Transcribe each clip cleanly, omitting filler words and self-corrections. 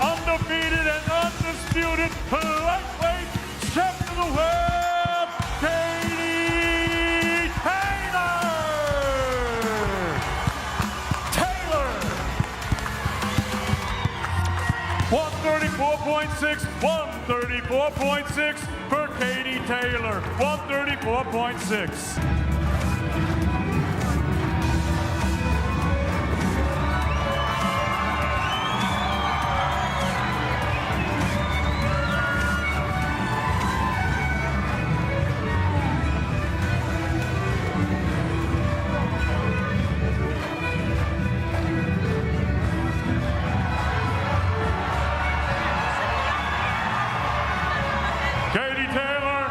Undefeated and undisputed lightweight champion of the world, Katie Taylor. 134.6, 134.6 for Katie Taylor. 134.6. Katie Taylor,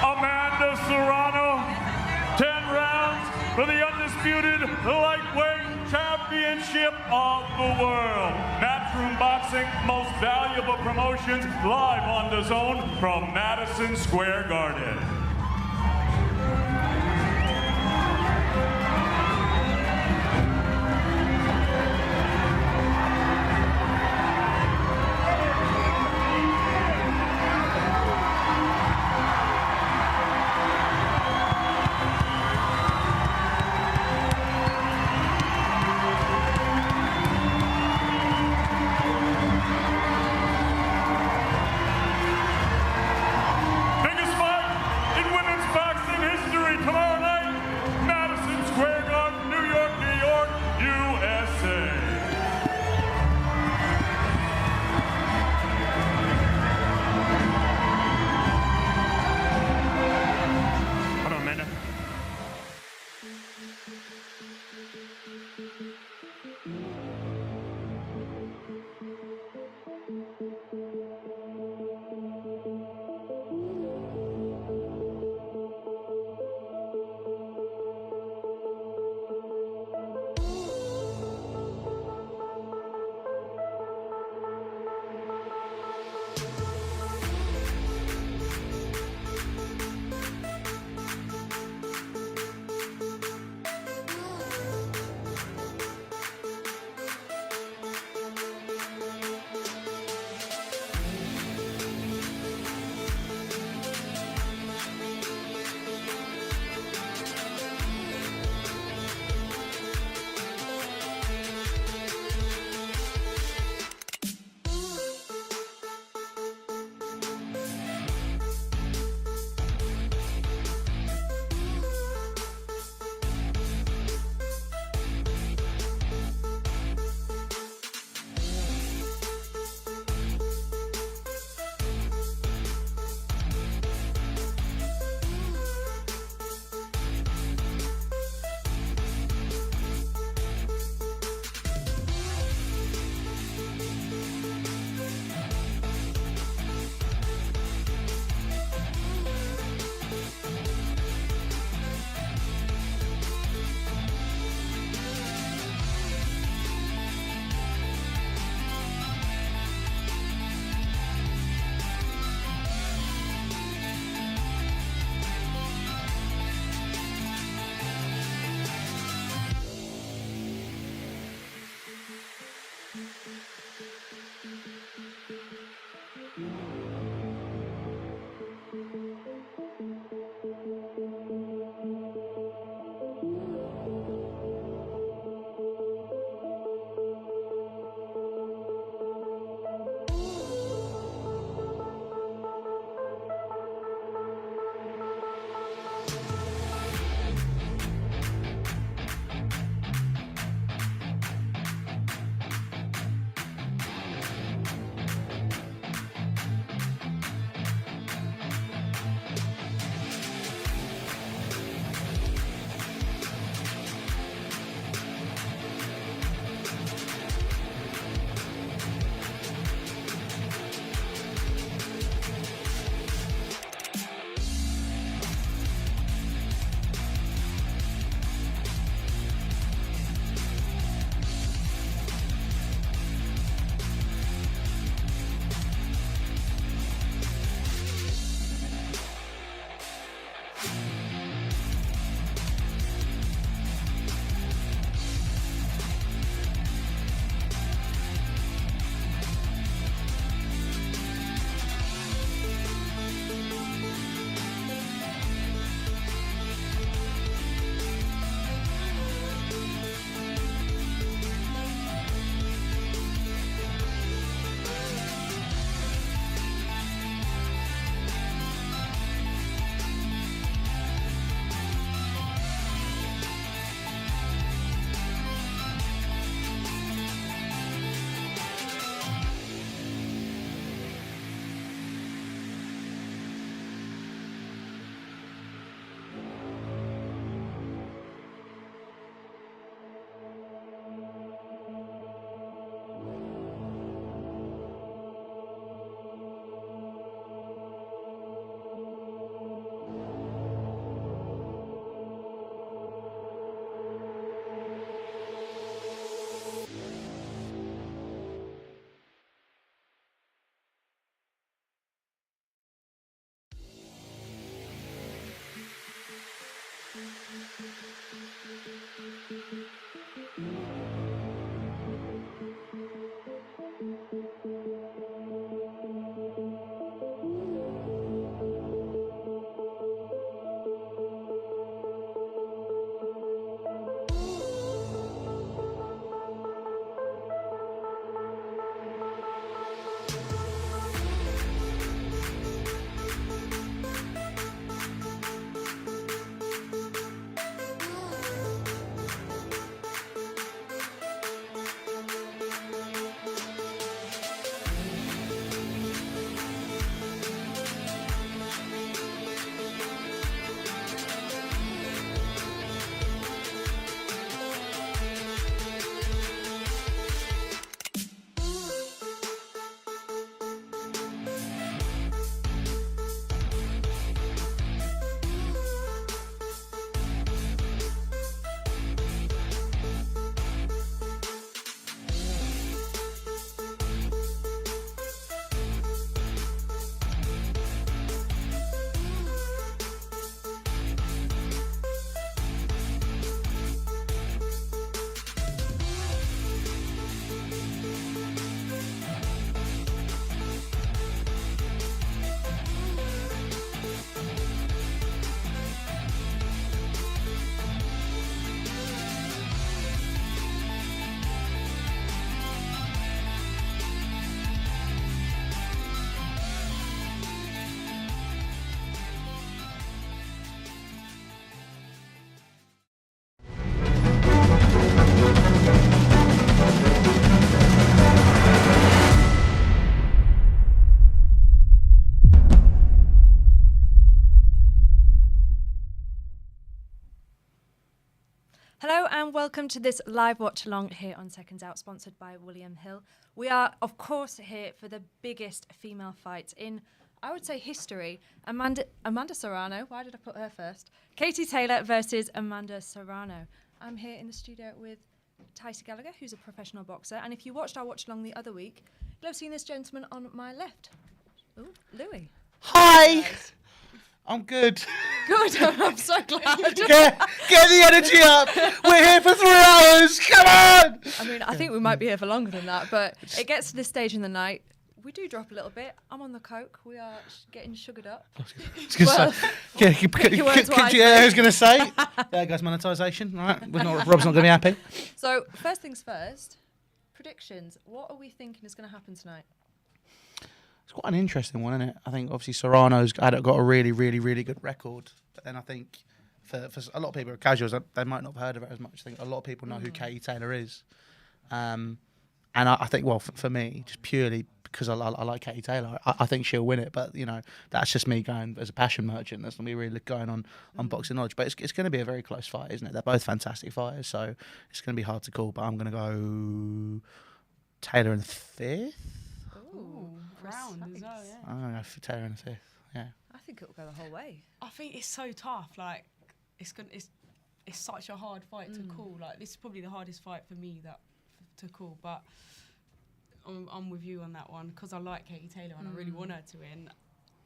Amanda Serrano, 10 rounds for the undisputed lightweight championship of the world. Matchroom Boxing, most valuable promotions, live on DAZN from Madison Square Garden. welcome to this live watch along here on Seconds Out, sponsored by William Hill. We are, of course, here for the biggest female fight in, I would say, history. Amanda Serrano. Why did I put her first? Katie Taylor versus Amanda Serrano. I'm here in the studio with Tyson Gallagher, who's a professional boxer. And if you watched our watch along the other week, you'll have seen this gentleman on my left. Ooh, Louis. Hi. I'm good. Good. I'm so glad. Get the energy up. We're here for 3 hours. Come on. I mean, I think we might be here for longer than that, but it gets to this stage in the night. We do drop a little bit. I'm on the coke. We are getting sugared up. I was going to say, I was going to say. There goes monetization. Right. Rob's not going to be happy. So, first things first, predictions. What are we thinking is going to happen tonight? It's quite an interesting one, isn't it? I think obviously Serrano's got a really, really, really good record. But then I think for a lot of people who are casuals, they might not have heard of it as much. I think a lot of people know who Katie Taylor is. And I think, well, for me, just purely because I like Katie Taylor, I think she'll win it. But, you know, that's just me going as a passion merchant. That's not me really going on boxing knowledge. But it's going to be a very close fight, isn't it? They're both fantastic fighters, so it's going to be hard to call. But I'm going to go Taylor in the 5th. Ooh, round as well, yeah. I'm going to go for Taylor in the 5th, yeah. I think it'll go the whole way. I think it's so tough. Like, it's such a hard fight to call. Like, this is probably the hardest fight for me to call. But I'm with you on that one because I like Katie Taylor and I really want her to win.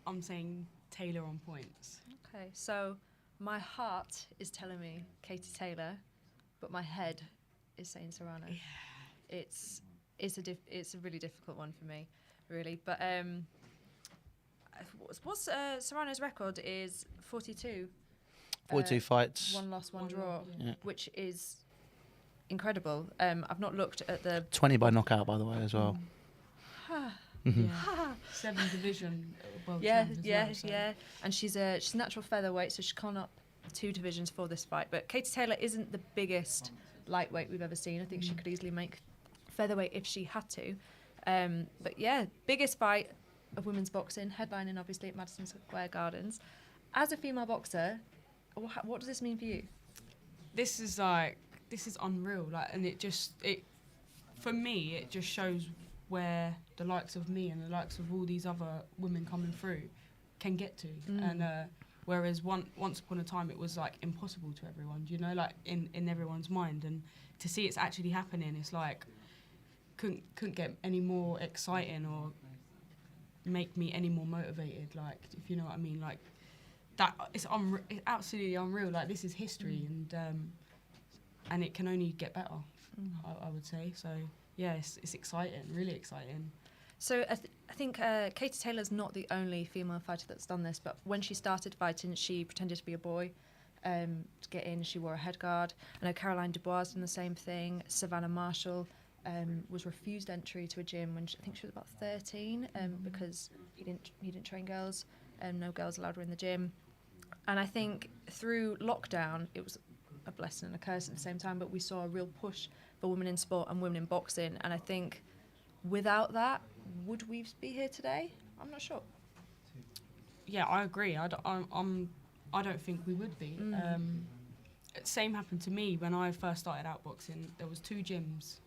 I'm saying Taylor on points. Okay, so my heart is telling me Katie Taylor, but my head is saying Serrano. Yeah. It's a really difficult one for me, really. But what's Serrano's record is 42. 42 fights. 1 loss, 1 draw, yeah. Which is incredible. I've not looked at the 20 by knockout, by the way, as well. Yeah. 7 division world yeah. And she's a natural featherweight, so she's gone up 2 divisions for this fight. But Katie Taylor isn't the biggest lightweight we've ever seen. I think she could easily make featherweight if she had to. But yeah, biggest fight of women's boxing, headlining obviously at Madison Square Gardens. As a female boxer, what does this mean for you? This is unreal. Like, and for me, it just shows where the likes of me and the likes of all these other women coming through can get to. And whereas once upon a time it was like impossible to everyone, you know, like in everyone's mind. And to see it's actually happening, it's like couldn't get any more exciting or make me any more motivated. Like, if you know what I mean, like that. It's absolutely unreal. Like, this is history, and it can only get better. I would say so. Yeah, it's exciting, really exciting. So I think Katie Taylor's not the only female fighter that's done this, but when she started fighting, she pretended to be a boy to get in. She wore a headguard. I know Caroline Dubois done the same thing. Savannah Marshall was refused entry to a gym when I think she was about 13 because he didn't train girls, and no girls allowed her in the gym. And I think through lockdown, it was a blessing and a curse at the same time, but we saw a real push for women in sport and women in boxing. And I think without that, would we be here today? I'm not sure. Yeah, I agree. I don't think we would be. Same happened to me when I first started out boxing. There was 2 gyms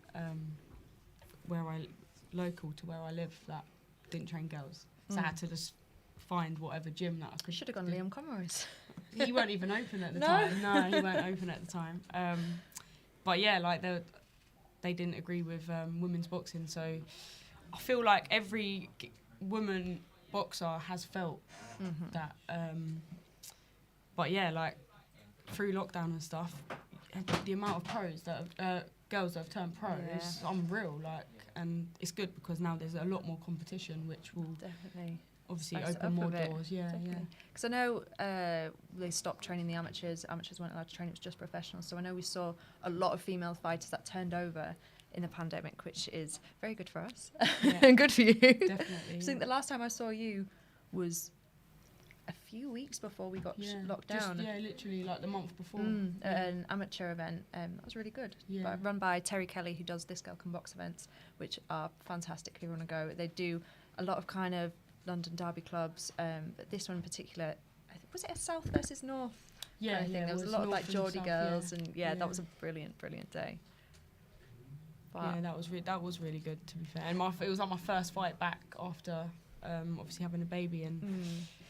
local to where I live that didn't train girls. So I had to just find whatever gym that I could. Should have gone Liam Conroy's. He weren't even open at the time. No, he weren't open at the time. But yeah, like they didn't agree with women's boxing. So I feel like every woman boxer has felt that. But yeah, like through lockdown and stuff, the amount of pros that girls that have turned pro is unreal. Like, and it's good because now there's a lot more competition, which will definitely obviously open more doors. Yeah, definitely. Yeah. Because I know they stopped training the amateurs. Amateurs weren't allowed to train; it was just professionals. So I know we saw a lot of female fighters that turned over in the pandemic, which is very good for us and good for you. Definitely. I think the last time I saw you was a few weeks before we got locked down. Literally like the month before. An amateur event. That was really good. Yeah. Run by Terry Kelly, who does This Girl Can Box events, which are fantastic if you want to go. They do a lot of kind of London derby clubs, but this one in particular, was it a South versus North Yeah, I think yeah. there was a it lot of North like and Geordie South, girls, yeah. and that was a brilliant day. But Yeah, that was really good, to be fair. And it was like my first fight back after obviously having a baby, and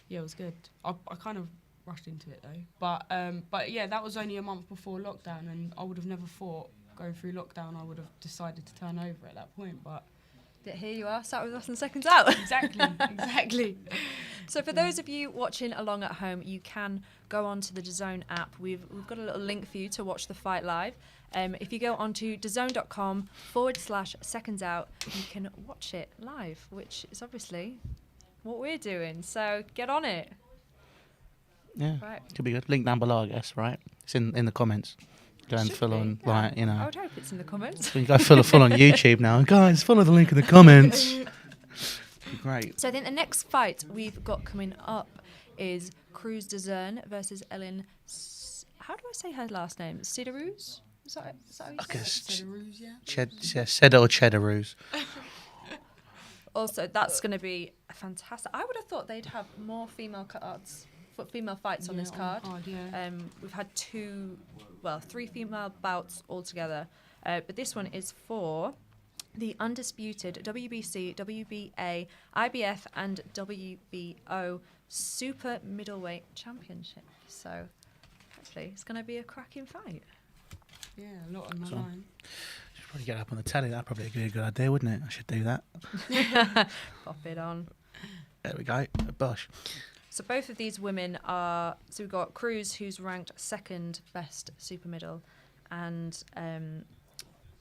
yeah, it was good. I kind of rushed into it though, but yeah, that was only a month before lockdown, and I would have never thought going through lockdown I would have decided to turn over at that point, but. here you are, sat with us in Seconds Out. Exactly. So for those of you watching along at home, you can go onto the DAZN app. We've got a little link for you to watch the fight live. If you go onto DAZN.com/SecondsOut, you can watch it live, which is obviously what we're doing. So get on it. Yeah, Right. could be good. Link down below, I guess, right? It's in the comments. Going Should full be, on, yeah. like, you know. I would hope it's in the comments. We can go full on YouTube now. Guys, follow the link in the comments. Great. So I think the next fight we've got coming up is Cruz DAZN versus Ellen. How do I say her last name? Cederoos? Is that how you I say it? guess Cederoos, yeah. Cheddar or Cheddaroos. Also, that's going to be fantastic. I would have thought they'd have more female fights on this card. Yeah. We've had three female bouts altogether, but this one is for the undisputed WBC, WBA, IBF, and WBO Super Middleweight Championship. So hopefully it's going to be a cracking fight. Yeah, a lot on the So- line. Should probably get up on the telly. That'd probably be a good idea, wouldn't it? I should do that. Pop it on. There we go. Bosh. So both of these women are. So we've got Cruz, who's ranked second best super middle, and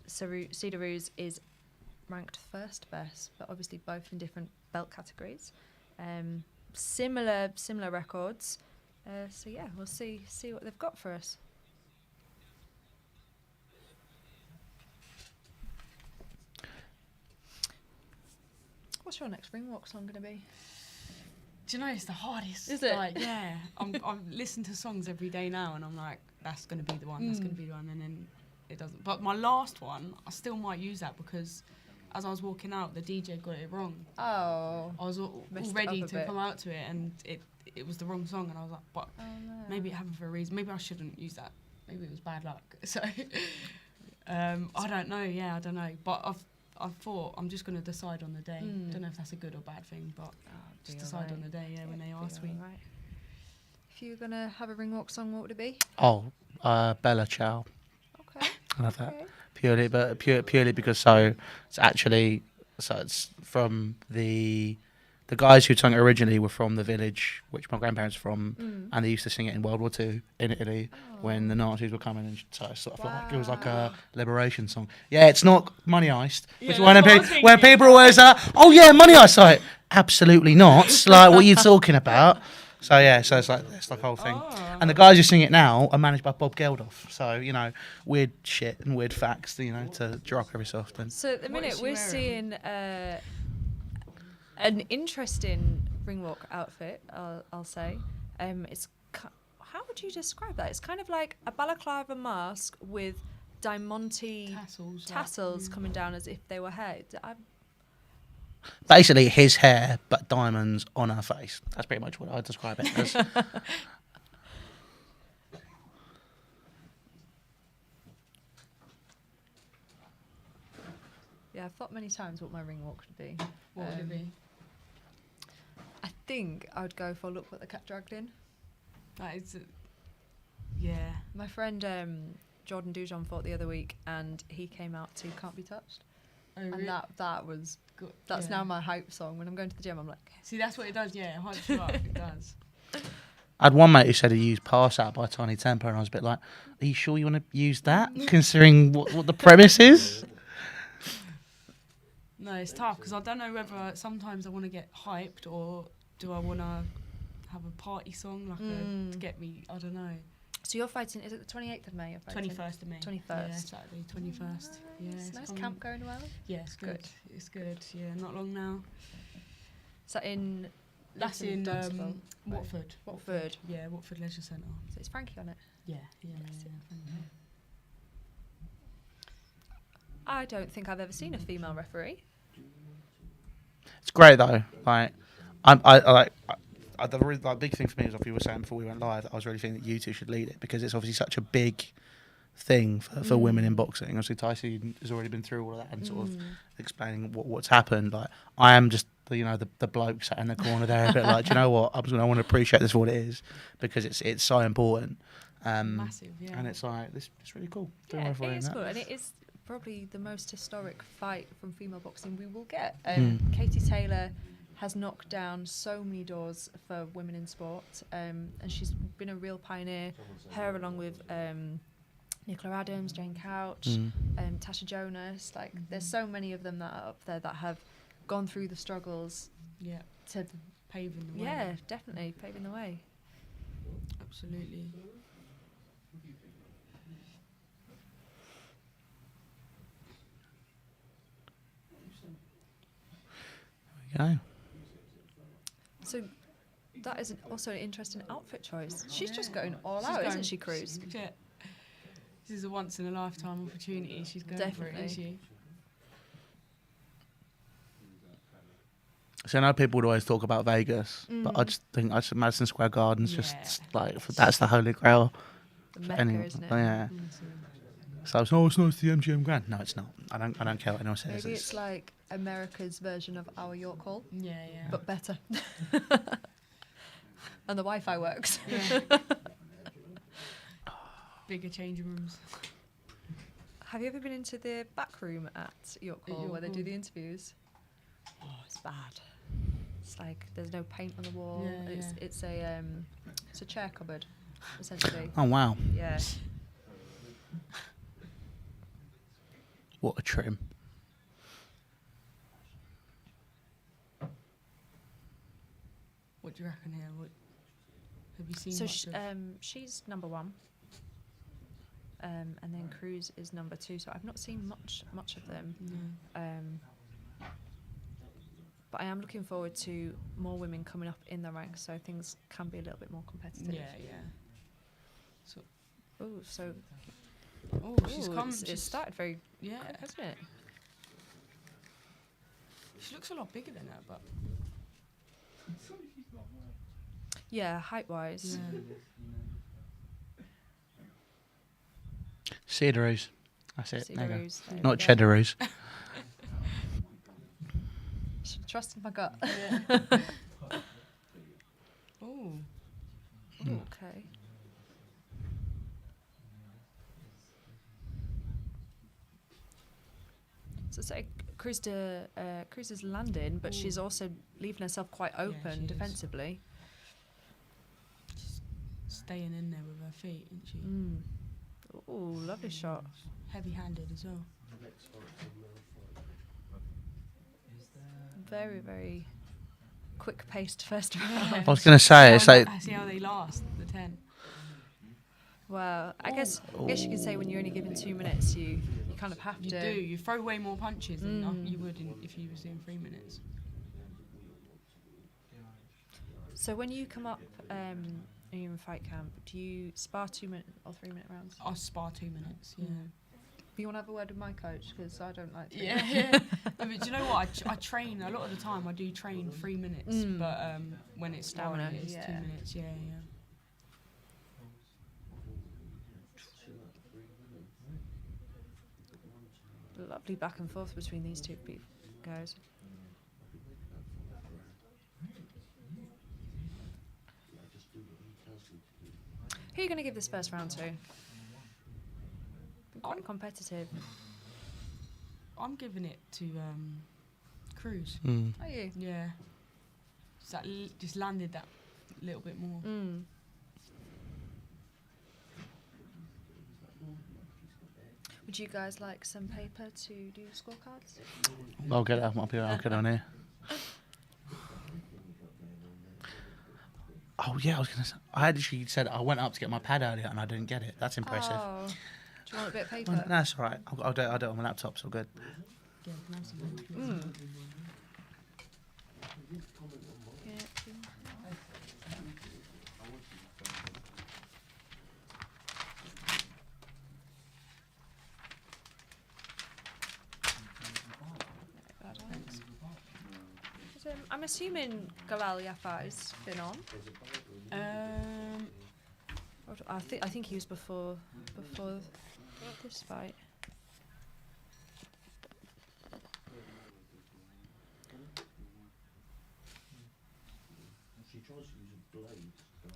Cederoos is ranked first best, but obviously both in different belt categories. Similar records. So yeah, we'll see what they've got for us. What's your next ring walk song going to be? Do you know it's the hardest? Is it? Like, yeah, I'm listening to songs every day now, and I'm like, that's gonna be the one. That's gonna be the one, and then it doesn't. But my last one, I still might use that because as I was walking out, the DJ got it wrong. Oh. I was all Messed it ready up a to bit. come out to it, and it was the wrong song, and I was like, but maybe it happened for a reason. Maybe I shouldn't use that. Maybe it was bad luck. So I don't know. Yeah, I don't know. But I've thought I'm just gonna decide on the day. Don't know if that's a good or bad thing, but just decide on the day. Yeah, when they ask me. Right. If you were going to have a ring walk song, what would it be? Oh, Bella Ciao. Okay. I love that. Okay. Purely because it's from the guys who sung it originally were from the village which my grandparents are from, and they used to sing it in World War II in Italy when the Nazis were coming, and so I sort of felt like it was like a liberation song. Yeah, it's not Money Heist. Yeah, Which that's when what I was when people are always oh yeah, Money Heist, like absolutely not. Like what are you talking about? So yeah, so it's like the whole thing. Oh. And the guys who sing it now are managed by Bob Geldof. So, you know, weird shit and weird facts, you know, to drop every so often. So at the What minute is she we're wearing? seeing an interesting ring walk outfit, I'll say. How would you describe that? It's kind of like a balaclava mask with diamante tassels coming down as if they were hair. Basically, his hair, but diamonds on her face. That's pretty much what I'd describe it as. Yeah, I've thought many times what my ring walk should be. What would it be? I think I would go for Look What the Cat Dragged In. That is, yeah. My friend Jordan Dujon fought the other week, and he came out to Can't Be Touched. Oh, really? And that was Good. that's Yeah. now my hype song. When I'm going to the gym, I'm like, See, that's what it does. Yeah, it hypes you up. It does. I had one mate who said he used Pass Out by Tiny Temper, and I was a bit like, are you sure you want to use that, considering what the premise is? No, it's tough because I don't know whether sometimes I want to get hyped or do I want to have a party song like to get me. I don't know. so you're fighting, is it the 28th of May you're fighting? 21st of May. 21st. Yeah, Saturday, 21st. Yeah, Nice, it's nice coming. camp going well. Yeah, it's good. Good. It's good. Yeah, not long now. Is that in That's Luton, in Dunstable? Watford. Watford. Yeah, Watford Leisure Centre. So it's Frankie on it. Yeah, yeah, Bless yeah. I don't think I've ever seen a female referee. It's great though. Like, I the big thing for me is, like you were saying before we went live, I was really thinking that you two should lead it because it's obviously such a big thing for women in boxing. Obviously, Tyson has already been through all of that and sort of explaining what's happened. Like, I am just the bloke sat in the corner there, a bit like, do you know what? I want to appreciate this for what it is because it's so important. Massive, yeah. And it's like it's really cool. Yeah, it is cool, and it is probably the most historic fight from female boxing we will get. Katie Taylor has knocked down so many doors for women in sport, and she's been a real pioneer. Her, along with Nicola Adams, Jane Couch, Tasha Jonas, like there's so many of them that are up there that have gone through the struggles. Yeah, to paving the way. Yeah, definitely paving the way. Absolutely. There we go. So that is also an interesting outfit choice. She's just going all She's out, going- isn't she, Cruz? Yeah. This is a once in a lifetime opportunity. She's going for it, Definitely. isn't she? So I know people would always talk about Vegas, but I just think Madison Square Garden's Yeah. just like that's the holy grail. The Mecca, Anyway, isn't it? Yeah. Honestly. So it's it's not the MGM Grand. No, it's not. I don't care what anyone says. Maybe it's like America's version of our York Hall, Yeah, yeah. but better. And the Wi-Fi works. Yeah. Bigger changing rooms. Have you ever been into the back room at York At Hall York where they do Hall? the interviews? Oh, it's bad. It's like there's no paint on the wall. Yeah, and yeah. It's a chair cupboard, essentially. Oh wow, Yeah. what a trim! What do you reckon here? What have you seen? So much of? she's number one, and then Cruz is number two. So I've not seen much of them. No. But I am looking forward to more women coming up in the ranks, so things can be a little bit more competitive. Yeah, yeah. So, Oh, so she's ooh, come. It's She's started very yeah. quick, hasn't it? She looks a lot bigger than her, but Yeah, height-wise. yeah. Cederoos. That's it. There you go. Cederoos, there we Not go. Cheddaroos. Should trust in my gut. Oh, Okay. So say Cruz is landing, but she's also leaving herself quite she open is. defensively. just staying in there with her feet, isn't she? Mm. Ooh, lovely shot. Heavy-handed as well. Very, very quick-paced first round. I was gonna say it's like I see how they last the 10. Well, I guess you could say when you're only given 2 minutes, you kind of have You to. do. You throw way more punches than Mm. you would if you was doing 3 minutes. So when you come up and you're in fight camp, do you spar 2 minute or 3 minute rounds? I spar 2 minutes. Yeah. Do you want to have a word with my coach? Because I don't like 3 Yeah, minutes. yeah. But do you know what? I train a lot of the time. I do train 3 minutes, Mm. but when it's stamina, Stamina, it's 2 yeah. minutes. Yeah, yeah. Lovely back and forth between these two guys. Who are you going to give this first round to? Been quite competitive. I'm giving it to Cruz. Are you? Yeah. Just landed that little bit more. Mm. Would you guys like some paper to do scorecards? I'll get it up. I'll get it on here. Oh yeah, I was gonna say. I actually said I went up to get my pad earlier and I didn't get it. That's impressive. Oh, do you want a bit of Oh, paper? no, that's all right. I'll do it on my laptop. So good. Yeah, can have some lunch. Mm. Yeah. Is I'm assuming Galal Yafai's been on. I think he was before this fight.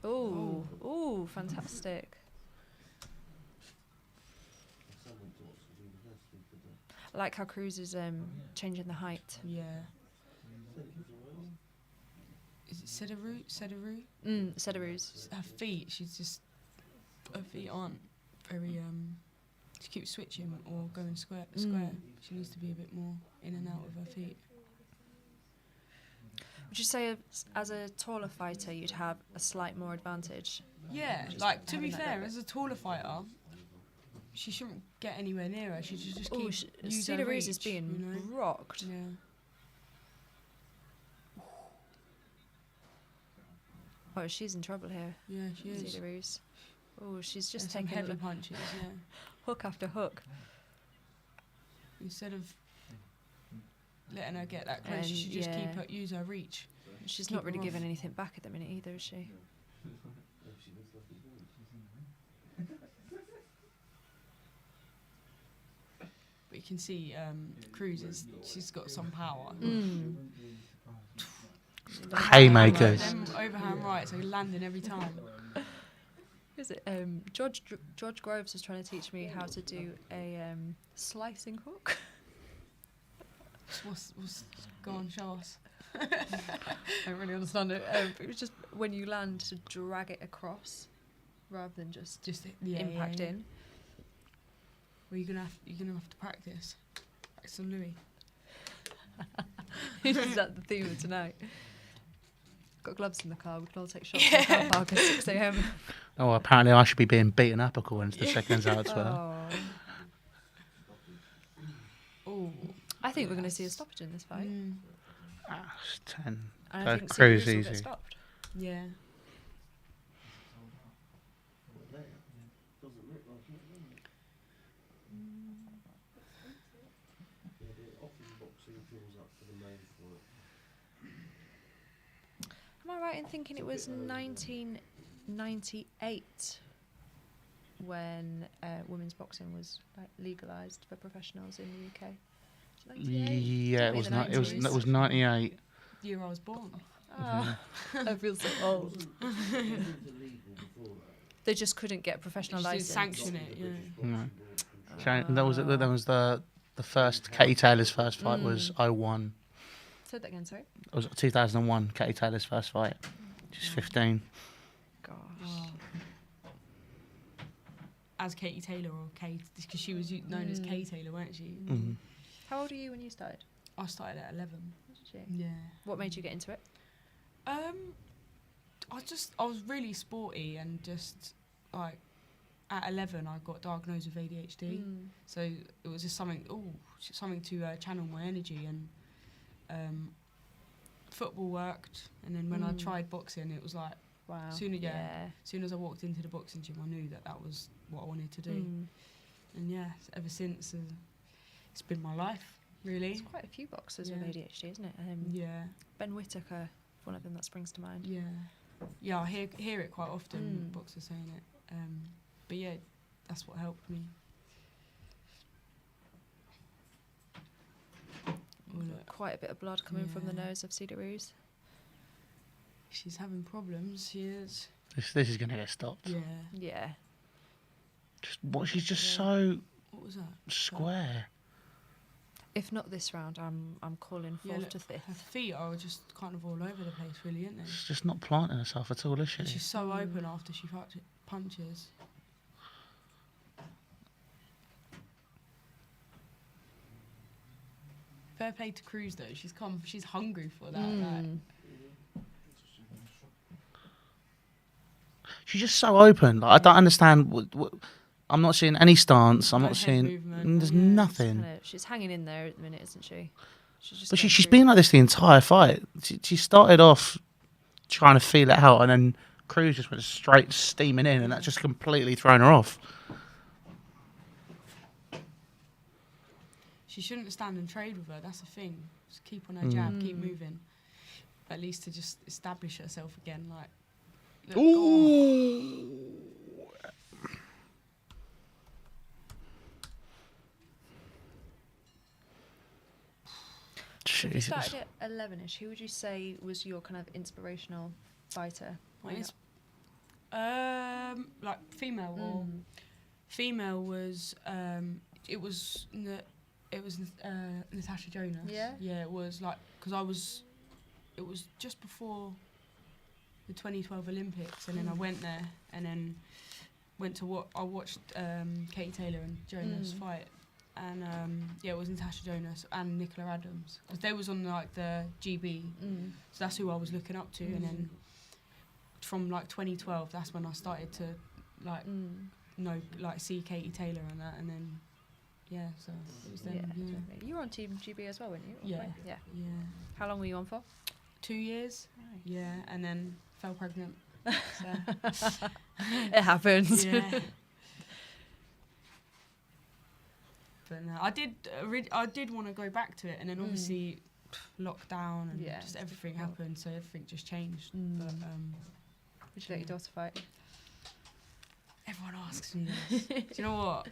Ooh, fantastic. I like how Cruz is changing the height. Yeah. Is it Cederoos? Cederoos. Her feet, her feet aren't very, she keeps switching or going square. She needs to be a bit more in and out of her feet. Would you say as a taller fighter you'd have a slight more advantage? Yeah, like to be fair, as a taller fighter, she shouldn't get anywhere near her. She should just keep using her reach. Cederoos is being rocked. Yeah. Oh, she's in trouble here. Yeah, she is. Cederoos. Oh, she's just Some taking heavy punches. Yeah. hook after hook. Instead of letting her get that close, she should just use her reach. She's Keep not really her giving off. anything back at the minute either, is she? But you can see Cruz she's got some power. Haymakers. Them overhand rights are landing every time. Is it George Groves was trying to teach me how to do a slicing hook. What's go on, show us. I don't really understand it. It was just when you land to drag it across, rather than just impact in. Well, you're gonna have to practice. Practice on Louis. Is that the theme of tonight? Got gloves in the car. We can all take shots in the car park at 6 a.m. Oh, apparently I should be being beaten up according to the seconds out Twitter. Oh. I think we're going to see a stoppage in this fight. It's 10. And I think Cruz Cederoos will easy. get stopped. Yeah. Am I right in thinking it was 1998 when women's boxing was legalised for professionals in the UK? Yeah, it was the 90s. it was 98. The year I was born. I feel so old. They just couldn't get a professional They license. didn't sanction it. Yeah. No. That was the first Katie Taylor's first fight was 01. Say that again, sorry. It was 2001. Katie Taylor's first fight. She's 15. Gosh. Wow. As Katie Taylor or Kate, because she was known as Kay Taylor, weren't she? Mm-hmm. How old are you when you started? I started at 11. Did you? Yeah. What made you get into it? I was really sporty and just like at 11 I got diagnosed with ADHD. So it was just something to channel my energy, and football worked, and then when I tried boxing it was like Wow. as soon as I walked into the boxing gym I knew that was what I wanted to do. And yeah, ever since it's been my life really. There's quite a few boxers with ADHD, isn't it? Yeah. Ben Whittaker, one of them that springs to mind. Yeah, I hear it quite often, boxers saying it. But yeah, that's what helped me. Quite a bit of blood coming from the nose of Cederoos. She's having problems, she is. This is going to get stopped. Yeah. She's just so What was that? square. If not this round, I'm calling fourth to fifth. Her feet are just kind of all over the place, really, aren't they? She's just not planting herself at all, is she? And she's so open after she punches. Fair play to Cruz though. She's hungry for that. Like. She's just so open. Like, I don't understand. What, I'm not seeing any stance. I'm No not head seeing. movement, There's yeah. nothing. She's hanging in there at the minute, isn't she? But she's been like this the entire fight. She started off trying to feel it out, and then Cruz just went straight steaming in, and that just completely thrown her off. She shouldn't stand and trade with her. That's the thing. Just keep on her jab, keep moving. at least to just establish herself again. Like, look, Ooh. If you Jesus. started at 11ish, who would you say was your kind of inspirational fighter? Like, like female or female was it was Natasha Jonas. Yeah? It was like because it was just before the 2012 Olympics, and then I went there and then went to I watched Katie Taylor and Jonas fight, and it was Natasha Jonas and Nicola Adams because they was on like the GB, so that's who I was looking up to, and then from like 2012, that's when I started to like see Katie Taylor and that, and then so it was then. Definitely. You were on Team GB as well, weren't you? Yeah. Yeah. Yeah. How long were you on for? 2 years. Nice. Yeah, and then fell pregnant. So, It happens. yeah. But no, I did want to go back to it, and then obviously lockdown and just everything happened, so everything just changed. But Would you let your daughter fight? everyone asks me this. Do you know what?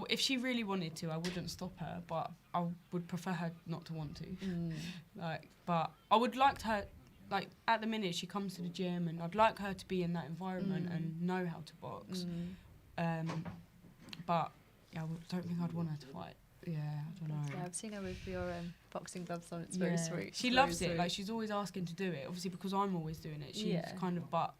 If she really wanted to, I wouldn't stop her, but I would prefer her not to want to. But I would like her, like at the minute she comes to the gym, and I'd like her to be in that environment and know how to box. But yeah, I don't think I'd want her to fight. Yeah, I don't know. Yeah, I've seen her with your boxing gloves on. It's very sweet. She loves it. Like she's always asking to do it. Obviously because I'm always doing it. She's kind of, but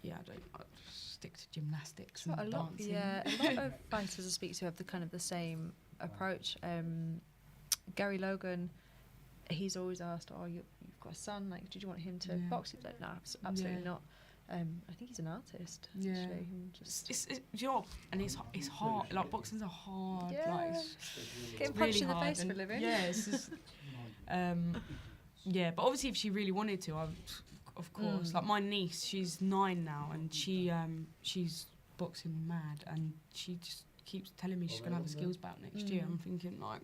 yeah, I stick to gymnastics and dancing. A lot of fighters I speak to have the same approach. Gary Logan, he's always asked, "Oh, you've got a son. Like, did you want him to box?" He's like, "No, absolutely not." I think he's an artist. Yeah, actually. it's job, and it's hard. Like boxing's a hard. Yeah. Like, Getting it's punched really in the hard, face for a and living. Yeah, it's just. Yeah, but obviously if she really wanted to, of course. Like my niece, she's 9 now, and she's boxing mad, and she just keeps telling me she's gonna have a skills bout next year. I'm thinking like,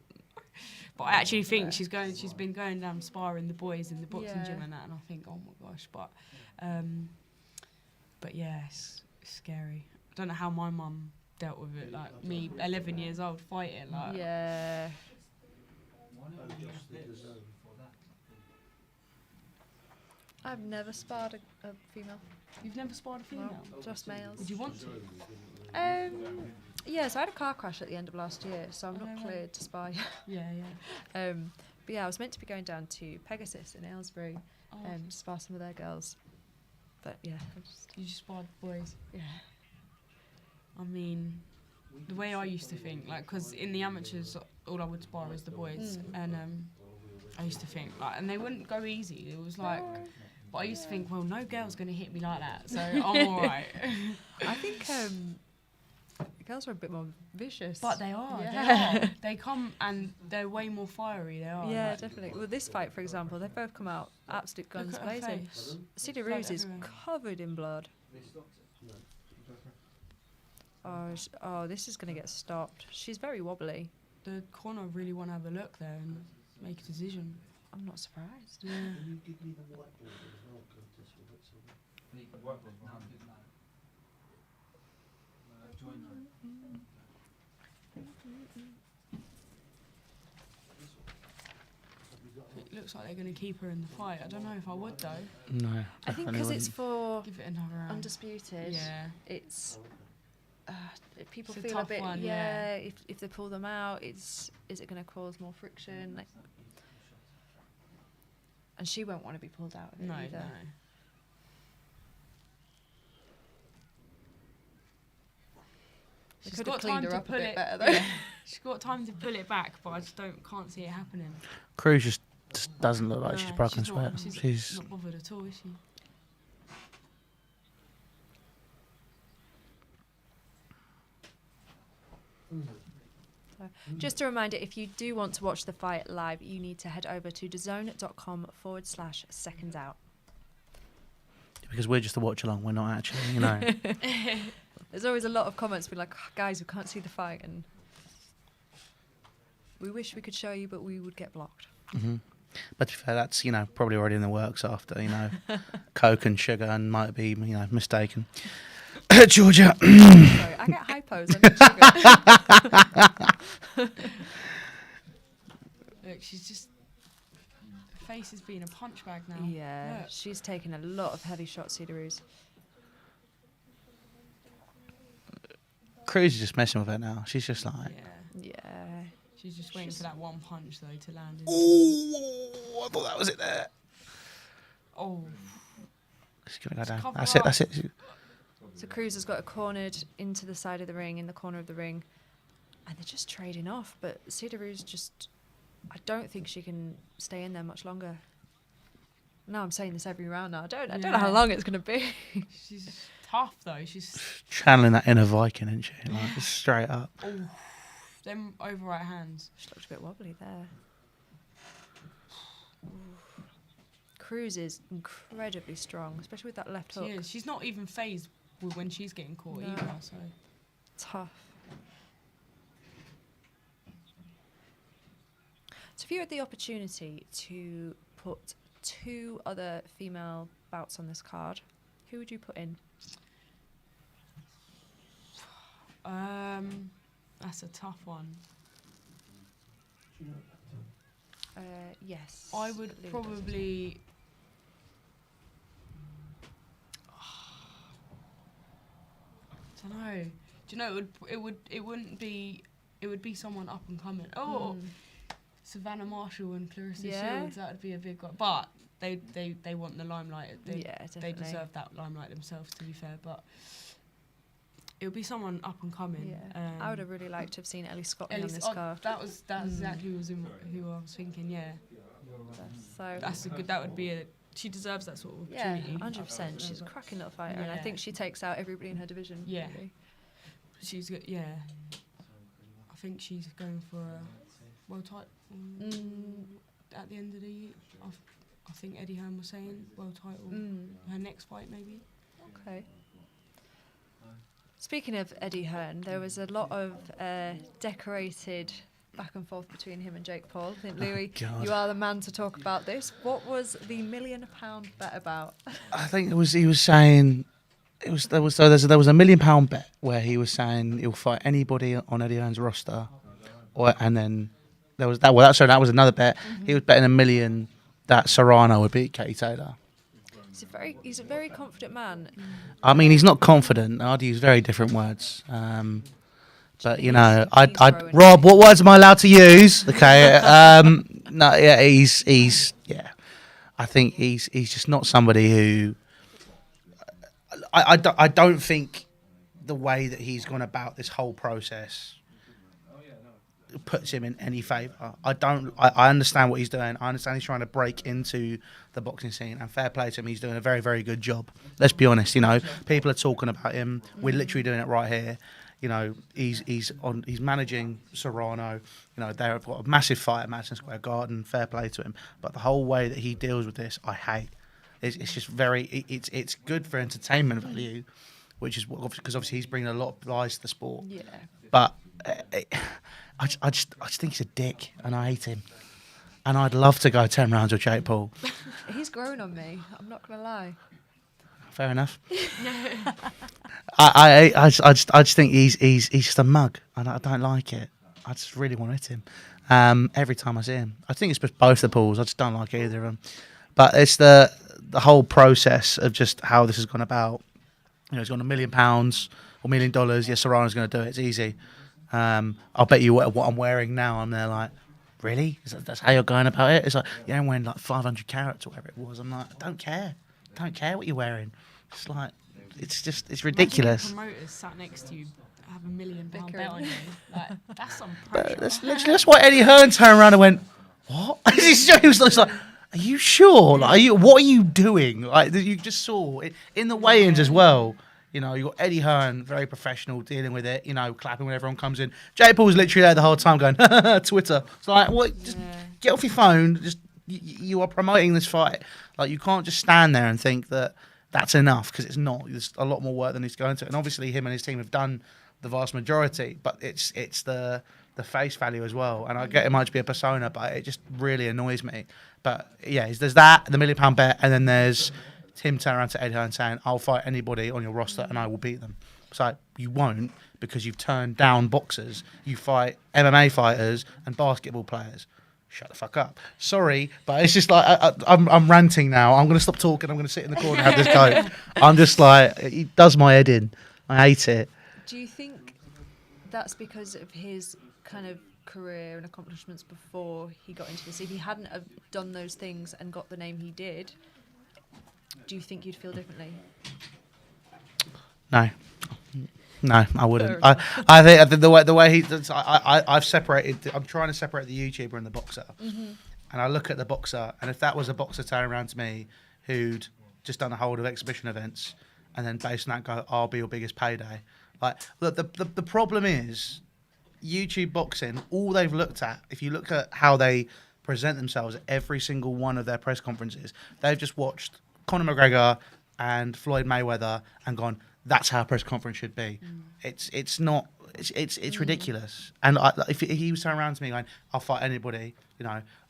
but I actually think she's been going down sparring the boys in the boxing gym and that, and I think, oh my gosh, but yeah, it's scary. I don't know how my mum dealt with it. Like me, 11 years old, fighting. Like Yeah. I've never sparred a female. You've never sparred a female? No, just males. Would you want to? Yeah, so I had a car crash at the end of last year, so I'm not cleared to spar yet. Yeah. But yeah, I was meant to be going down to Pegasus in Aylesbury to spar some of their girls. But yeah, You just sparred boys. yeah. I mean, the way I used to think, like, because in the amateurs, all I would spar is the boys, and I used to think, like, and they wouldn't go easy. It was like, but I used to think, well, no girl's gonna hit me like that, so I'm all right. I think girls are a bit more vicious. But they are. Yeah. They are. They come and they're way more fiery. They are. Yeah, like, definitely. Well, this fight, for example, they've both come out absolute guns look at her blazing. face. Cederoos is everywhere. covered in blood. Oh, this is going to get stopped. She's very wobbly. The corner really want to have a look there and make a decision. I'm not surprised. Yeah. It looks like they're going to keep her in the fight. I don't know if I would though. No. I think because it's for Give it another round. undisputed. Yeah. It's people It's a feel a tough bit. one, If they pull them out, is it going to cause more friction? Like, and she won't want to be pulled out of it No, either. no. They She's could have got cleaned time her to up a pull bit it. better though. Yeah. She's got time to pull it back, but I just can't see it happening. Cruz just doesn't look like No, she's broken she's sweat. not- She's not bothered at all, is she? Just a reminder, if you do want to watch the fight live, you need to head over to DAZN.com/SecondsOut. because we're just a watch along. We're not actually, you know. There's always a lot of comments being like, "Oh, guys, we can't see the fight, and we wish we could show you, but we would get blocked." hmm But to be fair, that's, probably already in the works after, Coke and sugar and might be, mistaken. Georgia. Sorry, I get hypos. I need sugar. Look, she's just... Her face is being a punch bag now. Yeah, Look. she's taken a lot of heavy shots, Cederoos. Cruz is just messing with her now. She's just like... Yeah. Yeah. She's just waiting for that one punch, though, to land. Oh, I thought that was it there. Oh. She's going to go down. cover That's it, up. that's it. So Cruz has got her cornered into the side of the ring, in the corner of the ring, and they're just trading off. But Cederoos just, I don't think she can stay in there much longer. Now I'm saying this every round now. I don't know how long it's going to be. She's tough, though. She's... Channeling that inner Viking, isn't she? Like, just straight up. Oh. Them over right hands. She looked a bit wobbly there. Cruz is incredibly strong, especially with that left hook. She is. She's not even phased when she's getting caught No. either. So Tough. So if you had the opportunity to put 2 other female bouts on this card, who would you put in? that's a tough one. Yes. I would Lulu. probably. I don't know. Do you know it wouldn't be. It would be someone up and coming. Oh, Savannah Marshall and Clarissa Yeah. Shields. That would be a big one. But they want the limelight. They Definitely. deserve that limelight themselves. To be fair, but it would be someone up and coming. Yeah. I would have really liked to have seen Ellie Scott on this card. That's exactly who I was thinking. Yeah, So that's a good. That would be a. She deserves that sort of yeah, opportunity. 100%. She's a cracking little fighter, and I Yeah. think she takes out everybody in her division. Yeah. really. She's good. Yeah, I think she's going for a world title at the end of the year. I think Eddie Hearn was saying world title. Her next fight maybe. Okay. Speaking of Eddie Hearn, there was a lot of decorated back and forth between him and Jake Paul. I think, Louis, God. you are the man to talk about this. What was the £1 million bet about? I think he was saying there was a £1 million bet where he was saying he'll fight anybody on Eddie Hearn's roster, and then there was that. Well, that was another bet. He was betting $1 million that Serrano would beat Katie Taylor. He's a very confident man. I mean, he's not confident. I'd use very different words. But Rob, what words am I allowed to use? Okay. No, yeah, he's I think he's just not somebody who. I don't think the way that he's gone about this whole process puts him in any favour. I understand what he's doing. I understand he's trying to break into the boxing scene, and fair play to him. He's doing a very, very good job. Let's be honest. People are talking about him. We're literally doing it right here. He's managing Serrano. They've got a massive fight at Madison Square Garden. Fair play to him. But the whole way that he deals with this, I hate. It's just very. It's good for entertainment value, which is because obviously he's bringing a lot of eyes to the sport. Yeah. But I just think he's a dick, and I hate him. And I'd love to go 10 rounds with Jake Paul. He's grown on me. I'm not going to lie. Fair enough. I just think he's just a mug, and I don't like it. I just really want to hit him every time I see him. I think it's both the Pauls. I just don't like either of them. But it's the whole process of just how this has gone about. He's got £1 million or $1 million. Yes, Serrano's going to do it. It's easy. I'll bet you what I'm wearing now. I'm there like, really? That's how you're going about it? It's like, yeah, I'm wearing like 500 carats or whatever it was. I'm like, I don't care. Don't care what you're wearing. It's like, it's ridiculous. Imagine promoters sat next to you have £1 million bet on you. Like, that's some But pressure. that's why Eddie Hearn turned around and went, what? He was like, are you sure? Like, what are you doing? Like, you just saw it in the weigh-ins as well. You got Eddie Hearn, very professional, dealing with it. Clapping when everyone comes in. Jake Paul's literally there the whole time going, Twitter. It's like, what? Just get off your phone. Just you are promoting this fight. Like, you can't just stand there and think that that's enough, because it's not. There's a lot more work than he's going to. And obviously, him and his team have done the vast majority. But it's the the face value as well. And I get it might be a persona, but it just really annoys me. But yeah, there's that, the £1 million bet, and then there's him turning around to Eddie Hearn saying, I'll fight anybody on your roster and I will beat them. It's like, you won't, because you've turned down boxers. You fight MMA fighters and basketball players. Shut the fuck up. Sorry, but it's just like, I'm ranting now. I'm going to stop talking. I'm going to sit in the corner and have this go. I'm just like, it does my head in. I hate it. Do you think that's because of his kind of career and accomplishments before he got into this? If he hadn't have done those things and got the name he did, do you think you'd feel differently? No, I wouldn't. I think the way he, I've separated. I'm trying to separate the YouTuber and the boxer, and I look at the boxer, and if that was a boxer turning around to me who'd just done a whole of exhibition events, and then based on that go, I'll be your biggest payday. Like, look, the problem is YouTube boxing. All they've looked at, if you look at how they present themselves at every single one of their press conferences, they've just watched Conor McGregor and Floyd Mayweather and gone, that's how a press conference should be. It's not. It's ridiculous. And if he was turning around to me going, I'll fight anybody,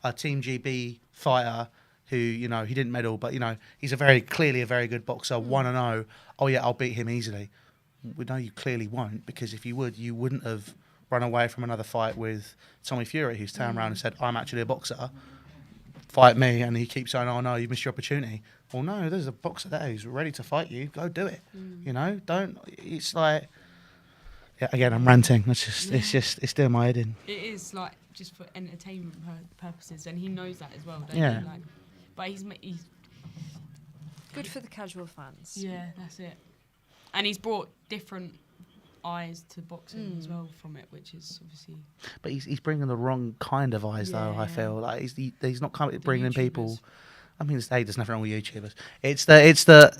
a Team GB fighter who, he didn't medal, but, he's clearly a very good boxer, 1-0. Oh, yeah, I'll beat him easily. We know you clearly won't, because if you would, you wouldn't have run away from another fight with Tommy Fury, who's turned around and said, I'm actually a boxer. Fight me. And he keeps saying, oh, no, you missed your opportunity. Well, no, there's a boxer there who's ready to fight you. Go do it. Don't. It's like, yeah. Again, I'm ranting. It's doing my head in. It is like just for entertainment purposes, and he knows that as well. Don't Yeah. he? Like, but he's Good for the casual fans. yeah, that's it. And he's brought different eyes to boxing as well from it, which is obviously. But he's bringing the wrong kind of eyes, though. I feel like he's not bringing people. I mean, there's nothing wrong with YouTubers. It's the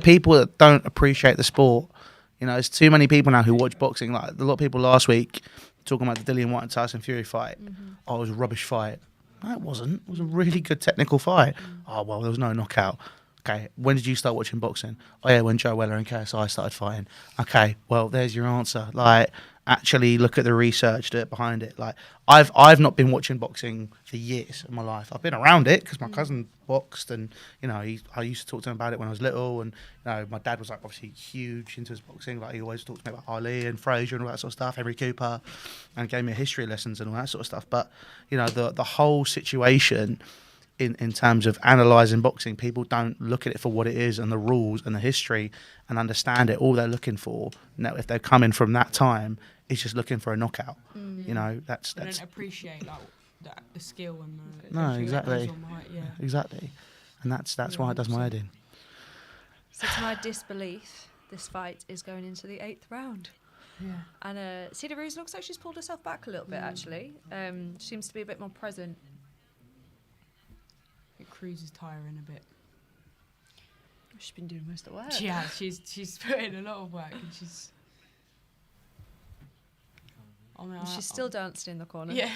people that don't appreciate the sport. There's too many people now who watch boxing. Like a lot of people last week talking about the Dillian White and Tyson Fury fight. Oh, it was a rubbish fight. No, it wasn't. It was a really good technical fight. Oh, well, there was no knockout. Okay, when did you start watching boxing? Oh, yeah, when Joe Weller and KSI started fighting. Okay, well, there's your answer. Like, actually look at the research, do it behind it. Like, I've not been watching boxing for years of my life. I've been around it because my cousin boxed, and I used to talk to him about it when I was little. And my dad was like obviously huge into his boxing. Like, he always talked to me about Ali and Frazier and all that sort of stuff, Henry Cooper, and gave me history lessons and all that sort of stuff. But the whole situation. In terms of analysing boxing, people don't look at it for what it is and the rules and the history and understand it. All they're looking for, if they're coming from that time, is just looking for a knockout. That's. They don't appreciate the skill and the. No, exactly. Yeah. Exactly, and that's why it does my head in. So to my disbelief, this fight is going into the 8th round. Yeah. And Cederoos looks like she's pulled herself back a little bit, actually. Seems to be a bit more present. Cruz is tiring a bit. She's been doing most of the work. Yeah, she's put in a lot of work, and she's. She's still dancing in the corner. Yeah,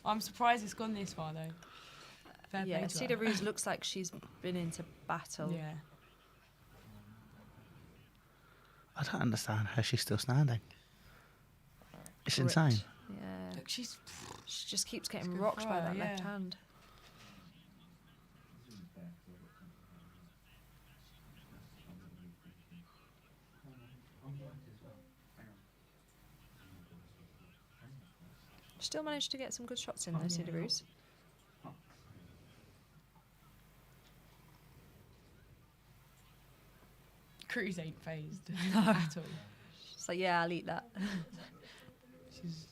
I'm surprised it's gone this far though. Fair play to her. Cederoos looks like she's been into battle. Yeah. I don't understand how she's still standing. It's Gripped. insane. Yeah. Look, she just keeps getting good rocked for by her, that yeah. left hand. Still managed to get some good shots in though, Cederoos. Cruz ain't phased at all. She's like, yeah, I'll eat that. She's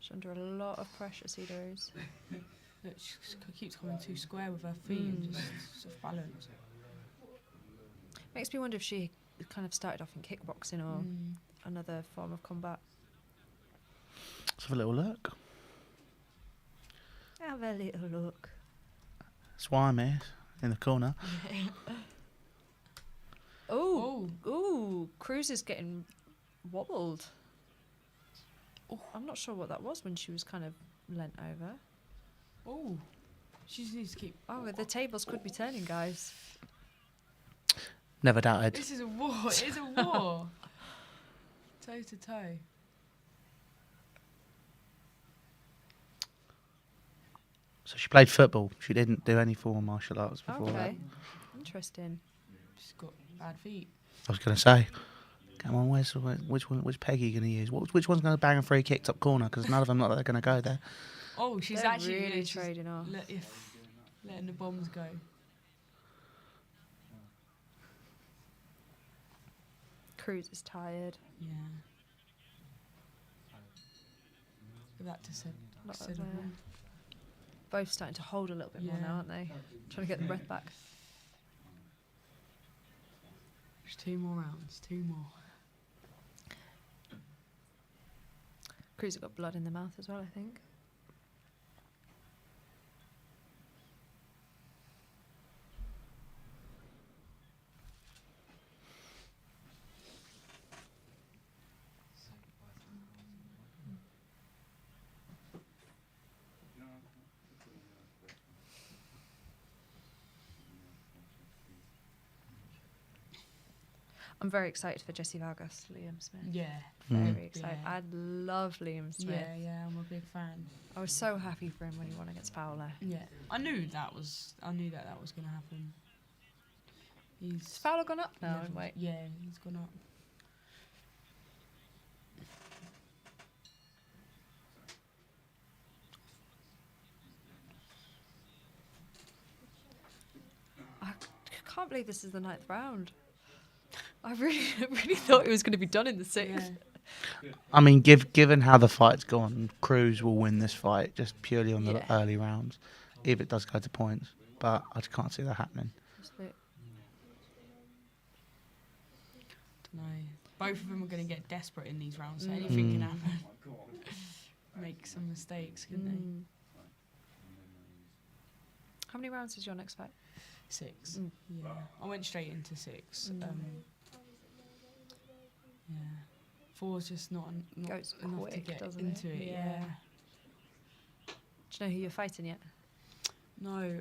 She's under a lot of pressure, Cederoos. Look, she keeps coming too square with her feet and just off balance. Makes me wonder if she kind of started off in kickboxing or another form of combat. Let's have a little look. Have a little look. That's why I'm here in the corner. Ooh, Cruz is getting wobbled. I'm not sure what that was when she was kind of leant over. Oh, she just needs to keep. Oh, the tables could be turning, guys. Never doubted. This is a war. It is a war. Toe to toe. So she played football. She didn't do any form of martial arts before that. Okay. Interesting. She's got bad feet. I was going to say, come on, which peg are you going to use? Which one's going to bang a free kick top corner? Because none of them look like they're going to go there. Oh, she's They're actually really she's trading off. letting the bombs go. Cruz is tired. Yeah. Give that to Lot of, Cederoos. Both starting to hold a little bit more Yeah. now, aren't they? Trying to get the breath back. There's 2 more rounds. 2 more. Cruz has got blood in the mouth as well, I think. I'm very excited for Jessie Vargas, Liam Smith. Yeah. Very excited. Yeah. I love Liam Smith. Yeah, I'm a big fan. I was so happy for him when he won against Fowler. Yeah, I knew that was going to happen. Has Fowler gone up now in weight? Yeah, he's gone up. I can't believe this is the 9th round. I really thought it was going to be done in the 6th. Yeah. I mean, given how the fight's gone, Cruz will win this fight just purely on the Yeah. early rounds, if it does go to points. But I just can't see that happening. No, both of them are going to get desperate in these rounds, so anything can happen. Make some mistakes, couldn't they? How many rounds is your next fight? 6. Yeah, I went straight into 6. Yeah, 4's just not Goes enough quick, to get doesn't into it? it. Yeah. Yeah. Do you know who you're fighting yet? No.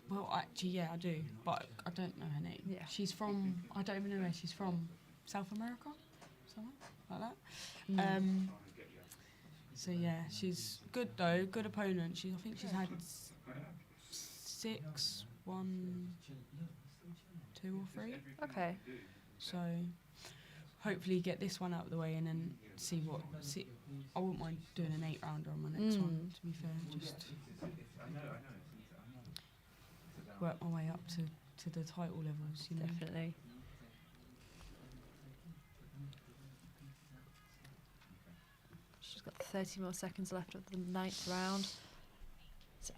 Well, actually, yeah, I do, but I don't know her name. Yeah. She's from. I don't even know where she's from. South America, somewhere like that. So yeah, she's good though. Good opponent. I think she's had 6, 1, 2 or 3. Okay. So hopefully get this one out of the way and then see. I wouldn't mind doing an 8 rounder on my next one. To be fair, just work my way up to the title levels. You know. Definitely. She's got 30 more seconds left of the 9th round. So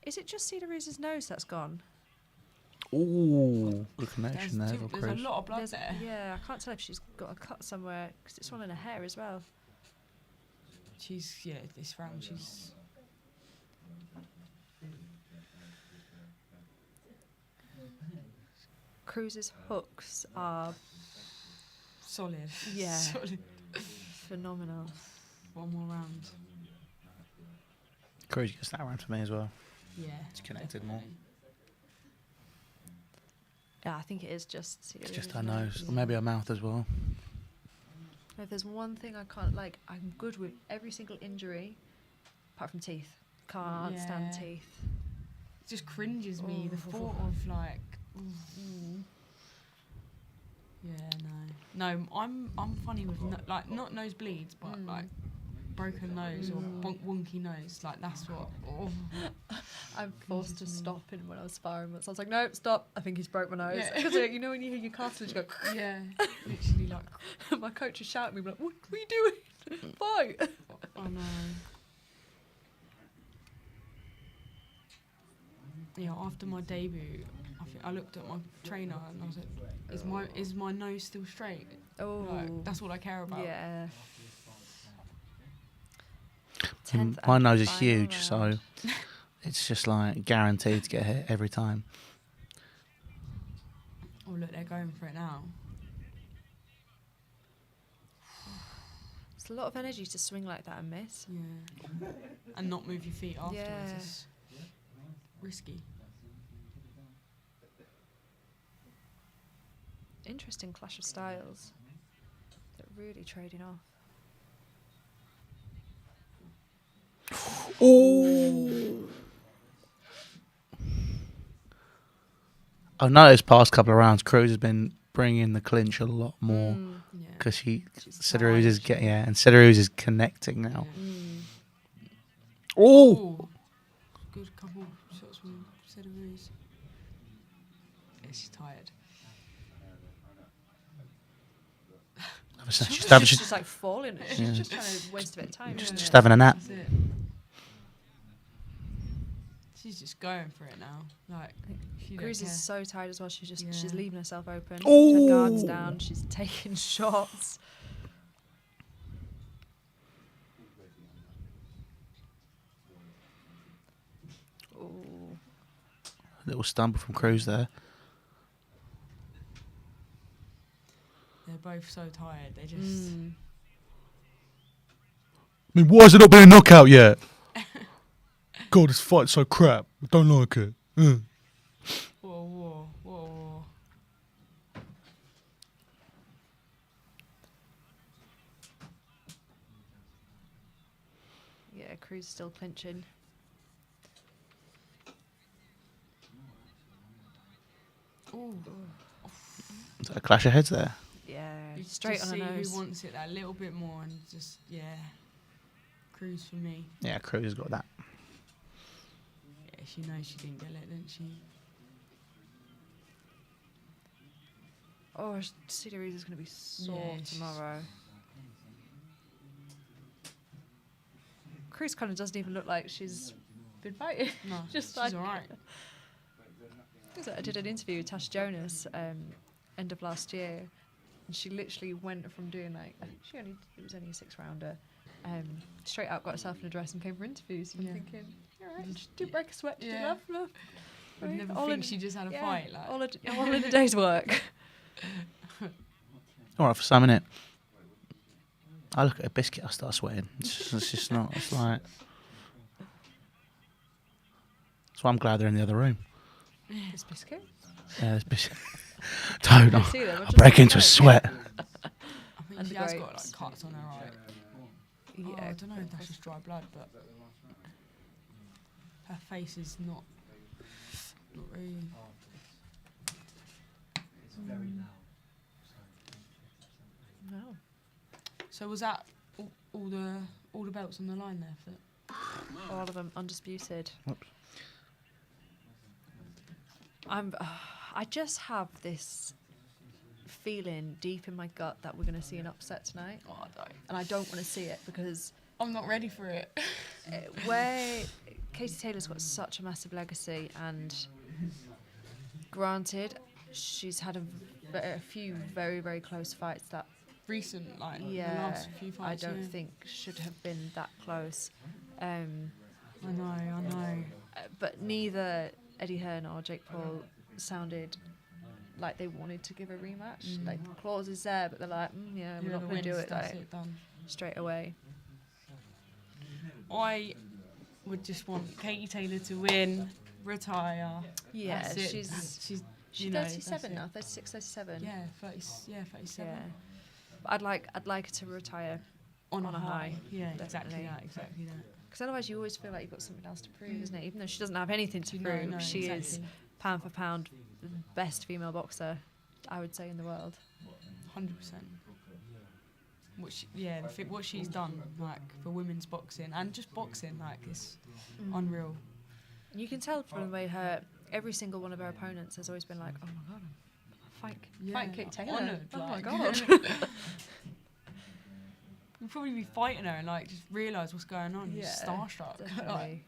is it just Cederoos' nose that's gone? Ooh, good connection there. There's a lot of blood There's- there. Yeah, I can't tell if she's got a cut somewhere because it's all in her hair as well. This round she's. Cruz's hooks are Solid. Yeah. Solid. phenomenal. 1 more round. Cruz gets that round for me as well. Yeah. It's connected more. Yeah, I think it is just Cederoos. It's just her nose, or maybe her mouth as well. If there's one thing I can't like, I'm good with every single injury, apart from teeth. Can't stand Yeah. teeth. It just cringes me. The Oh. thought of like. Yeah, no. I'm funny with like not nosebleeds, but like broken nose or wonky nose. Like that's what. Oh. I'm forced to stop in when I was sparring once. I was like, no, stop. I think he's broke my nose. Yeah. Because you know when you hear your cartilage go, Yeah, literally like. my coach is shouting at me, like, what are you doing? Fight. Oh no. Yeah, after my debut, I looked at my trainer and I was like, is my nose still straight? Oh, Like, that's all I care about. yeah. And 10th my and nose is final huge, round. so it's just like guaranteed to get hit every time. Oh look, they're going for it now. It's a lot of energy to swing like that and miss. Yeah. And not move your feet afterwards. Yeah. It's risky. interesting clash of styles. They're really trading off. Oh. I've noticed past couple of rounds, Cruz has been bringing the clinch a lot more Yeah. because tired. Cederoos is getting and Cederoos is connecting now. Yeah. Oh, Ooh. Good couple shots from Cederoos. Yeah, she's tired. She's she's just like falling. She's just trying to waste a bit of time. just having a nap. That's it. She's just going for it now. Like, she don't Cruz care. is so tired as well. She's Yeah. leaving herself open. Ooh. Her guard's down. She's taking shots. Ooh. Little stumble from Cruz there. They're both so tired. They just. I mean, why has it not been a knockout yet? God, this fight's so crap. I don't like it. Whoa. Yeah, Cruz is still clinching. Ooh. Is that a clash of heads there? Yeah, You straight just on her see nose. who wants it that little bit more and just, Cruz for me. Yeah, Cruz has got that. Yeah, she knows she didn't get it, didn't she? Oh, Cederoos is going to be sore Yeah, tomorrow. Cruz kind of doesn't even look like she's been fighting. No, Just she's like alright. I did an interview with Tasha Jonas end of last year, and she literally went from doing like it was only a 6-rounder, straight out got herself in a dress and came for interviews. And Yeah. you're thinking, you're right, just do break a sweat, do Yeah. love. I'd never All think in- she just had a yeah, fight. Like, all in a day's work. All right, for some minute. I look at a biscuit, I start sweating. It's just not. It's like. That's why I'm glad they're in the other room. This biscuit. Yeah, this biscuit. Don't. I see them, I I just break like into a that. sweat. I think And she the has got grapes. like cuts on her eye. Yeah, Oh, I don't know if that's just dry blood, but her face is not really. no. So was that all the belts on the line there for? All of them undisputed. Whoops. I just have this feeling deep in my gut that we're going to see an upset tonight, Oh, I don't. and I don't want to see it because I'm not ready for it. where Katie Taylor's got such a massive legacy, and granted, she's had a few very, very close fights that Recent, like the yeah, last few I fights. don't think should have been that close. I know. But neither Eddie Hearn or Jake Paul sounded like they wanted to give a rematch. Like the clause is there, but they're like, yeah, we're not going to do it That's like it, done. straight away. I would just want Katie Taylor to win, retire. Yeah, That's it. she's She's she's 37 now, 36, 37. Yeah, 37. Yeah. But I'd like her to retire On On a a high. high, Yeah, definitely. exactly that. because otherwise you always feel like you've got something else to prove, isn't it? Even though she doesn't have anything to No, prove, no, she is exactly. pound for pound the best female boxer, I would say, in the world. 100%. What she's done, like for women's boxing and just boxing, like it's unreal. You can tell from the way every single one of her opponents has always been like, oh my god, fight Kate Taylor. Honoured, Oh my like. god. You'll probably be fighting her and like just realise what's going on. You're just starstruck. Definitely.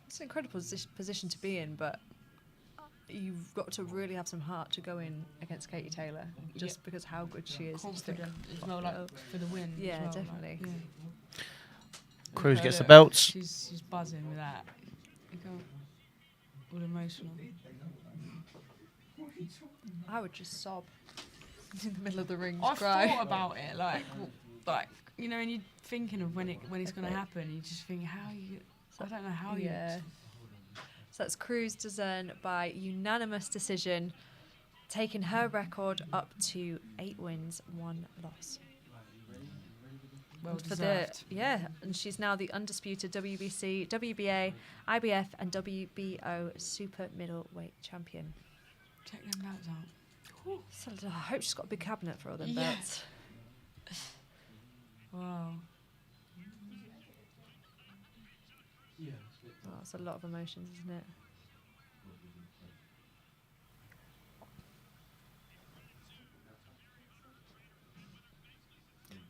It's an incredible position to be in, but you've got to really have some heart to go in against Katie Taylor, just because how good she is. You just think, Confident as well, "Fuck like no." for the win. as Yeah, well, definitely. Like, yeah. Cruz Look at gets the her. belts. She's buzzing with that. Look how all emotional. I would just sob in the middle of the ring, I've cry. thought about it, like you know, and you're thinking of when it's going to happen. You just think, how you? I don't know how you. Yeah. So that's Cruz DAZN by unanimous decision. taking her record up to 8 wins, 1 loss. Well For deserved. and she's now the undisputed WBC, WBA, IBF, and WBO super middleweight champion. Check them belts out. So I hope she's got a big cabinet for all them Yeah. belts. Wow. Oh, that's a lot of emotions, isn't it?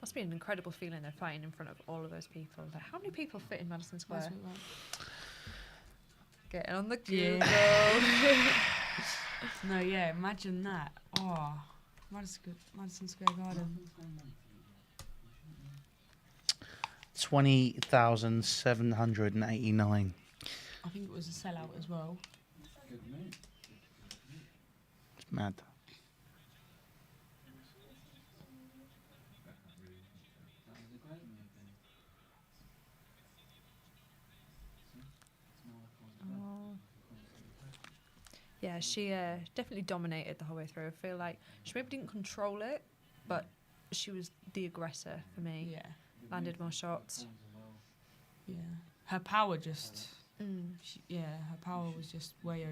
Must be an incredible feeling they're fighting in front of all of those people. Like, how many people fit in Madison Square? That's what it was. Getting on the Yeah. Google. No, yeah, imagine that. Oh, Madison Square Garden. 20,789. I think it was a sellout as well. It's mad. Yeah, she definitely dominated the whole way through. I feel like she maybe didn't control it, but she was the aggressor for me. Yeah, Landed more shots. yeah. Her power just, Mm. her power was just way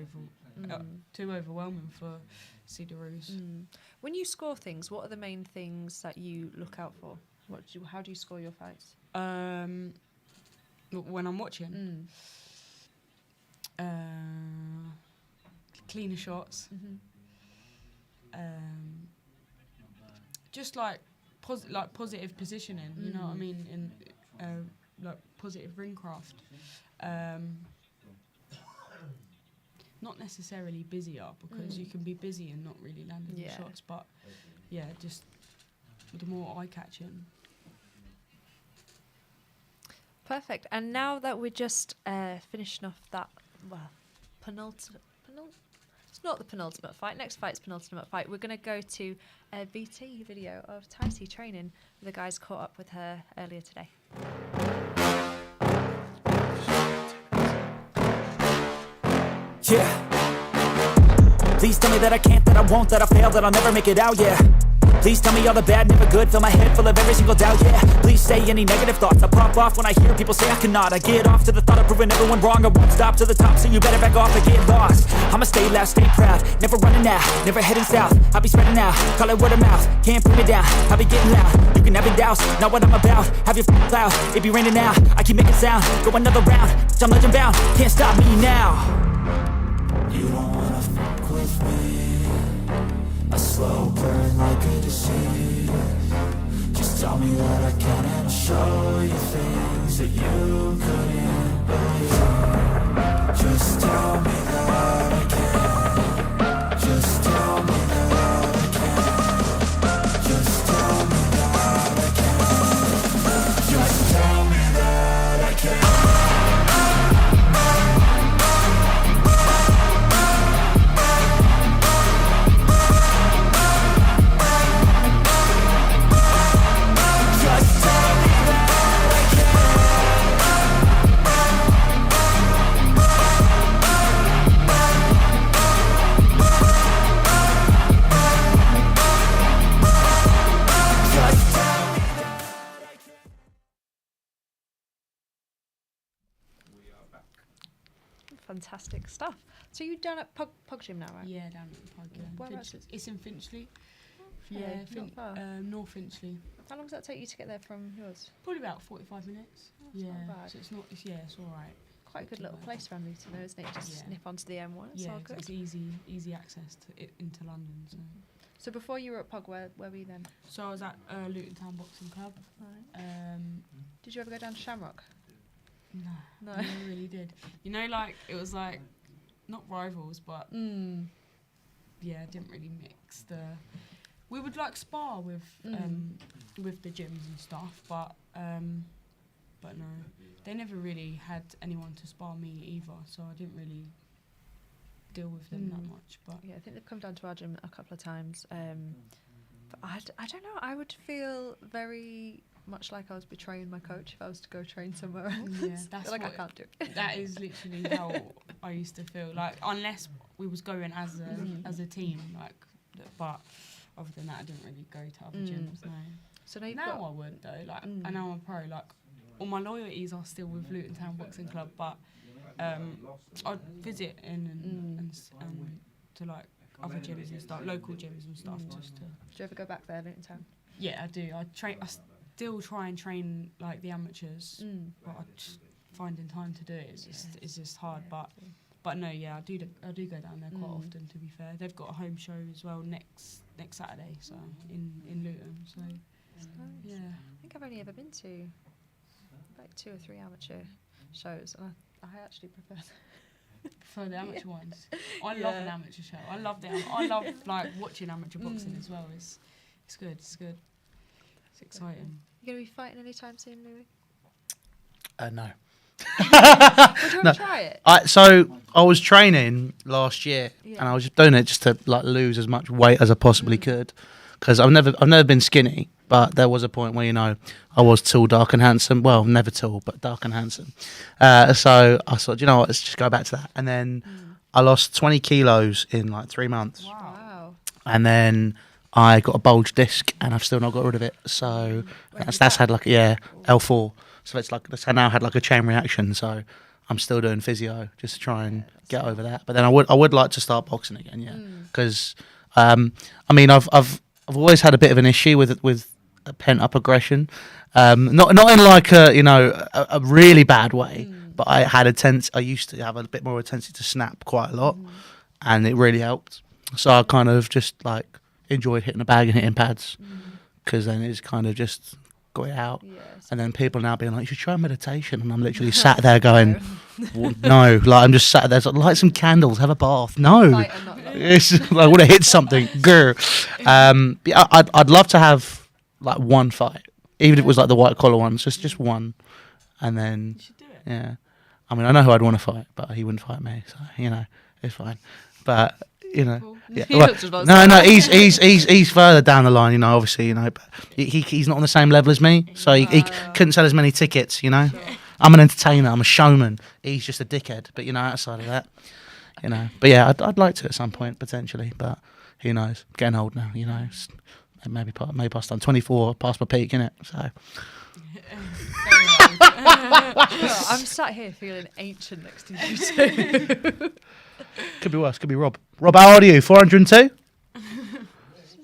too overwhelming for Cederoos. Mm. When you score things, what are the main things that you look out for? How do you score your fights? When I'm watching, cleaner shots. Just like positive positioning. You know what I mean? In like positive ring craft. Not necessarily busier, because you can be busy and not really landing the shots, but yeah, just the more eye catching. Perfect. And now that we're just finishing off that, it's not the penultimate fight. Next fight's penultimate fight. We're going to go to a VT video of Taiti training. The guys caught up with her earlier today. Yeah. Please tell me that I can't, that I won't, that I fail, that I'll never make it out, yeah. Please tell me all the bad, never good, fill my head full of every single doubt, yeah. Please say any negative thoughts, I pop off when I hear people say I cannot. I get off to the thought of proving everyone wrong, I won't stop to the top, so you better back off and get lost. I'ma stay loud, stay proud, never running out, never heading south. I'll be spreading out, call it word of mouth, can't put me down, I'll be getting loud. You can have it douse, not what I'm about, have your cloud, it be raining now. I keep making sound, go another round, I'm legend bound, can't stop me now. You don't wanna fuck with me, a slow burn like a disease. Just tell me that I can and I'll show you things that you couldn't believe. Just tell me that I can. Just tell me that I can. Just tell me that I can. Just tell me that I can. Fantastic stuff. So you're down at Pug Gym now, right? Yeah, down at the Pug. Yeah. Whereabouts is- It's in Finchley. Yeah, not far. North Finchley. How long does that take you to get there from yours? Probably about 45 minutes. That's not bad. So it's not. It's all right. Quite a good little place around Luton, though, isn't it? Just Yeah. nip onto the M1. It's all 'cause good. it's easy access to it into London. So before you were at Pug, where were you then? So I was at Luton Town Boxing Club. Right. Did you ever go down to Shamrock? No, No. I never really did. You know, like it was like not rivals, but yeah, I didn't really mix the. We would like spar with the gyms and stuff, but no, they never really had anyone to spar me either, so I didn't really deal with them that much. But Yeah, I think they've come down to our gym a couple of times. But I don't know. I would feel very much like I was betraying my coach if I was to go train somewhere else. Yeah, that's like I what- can't do it. that is literally how I used to feel. Like unless we was going as a team, like But other than that, I didn't really go to other gyms. No. So now you've Now got... I wouldn't though. Like, and now I'm a pro. Like, all my loyalties are still with Luton Town Boxing Club, but I'd visit and to like other gyms and stuff, local gyms and stuff, just to. Do you ever go back there, Luton Town? Yeah, I do. I still try and train like the amateurs, but finding time to do it is just hard. But no, yeah, I do go down there quite often. To be fair, they've got a home show as well next Saturday, so in Luton. So Nice. yeah, I think I've only ever been to like 2 or 3 amateur shows, and I actually prefer for the amateur ones. I love an amateur show. I love like watching amateur boxing as well. It's good. It's good. It's exciting. You gonna be fighting anytime soon, Louis? No. Would you want to try it? So I was training last year, and I was just doing it just to like lose as much weight as I possibly could, because I've never been skinny, but there was a point where I was tall, dark, and handsome. Well, never tall, but dark and handsome. So I thought, you know what, let's just go back to that. And then I lost 20 kilos in like 3 months. Wow. And then I got a bulge disc, and I've still not got rid of it. So that's had like L4. So I now had like a chain reaction. So I'm still doing physio just to try and get over that. But then I would like to start boxing again, because I mean I've always had a bit of an issue with a pent up aggression, not in like a really bad way, but I used to have a bit more of a tendency to snap quite a lot, and it really helped. So I kind of just like enjoyed hitting the bag and hitting pads, because then it's kind of just got it out. And then people now being like, you should try meditation, and I'm literally sat there going, well, no, like I'm just sat there, so light some candles, have a bath. No, it's I want to hit something. Grr. I'd love to have like one fight, even if it was like the white collar ones, just one, and then You should do it. yeah. I mean, I know who I'd want to fight, but he wouldn't fight me, so it's fine. But Cool. yeah, He well, looks as well no, he's further down the line, obviously, but he's not on the same level as me, so he couldn't sell as many tickets, Sure. I'm an entertainer, I'm a showman. He's just a dickhead, but outside of that, But yeah, I'd like to at some point potentially, but who knows? Getting old now, maybe past I'm 24, past my peak, innit? So. I'm sat here feeling ancient next to you two. Could be worse. Could be Rob. Rob, how old are you? 402?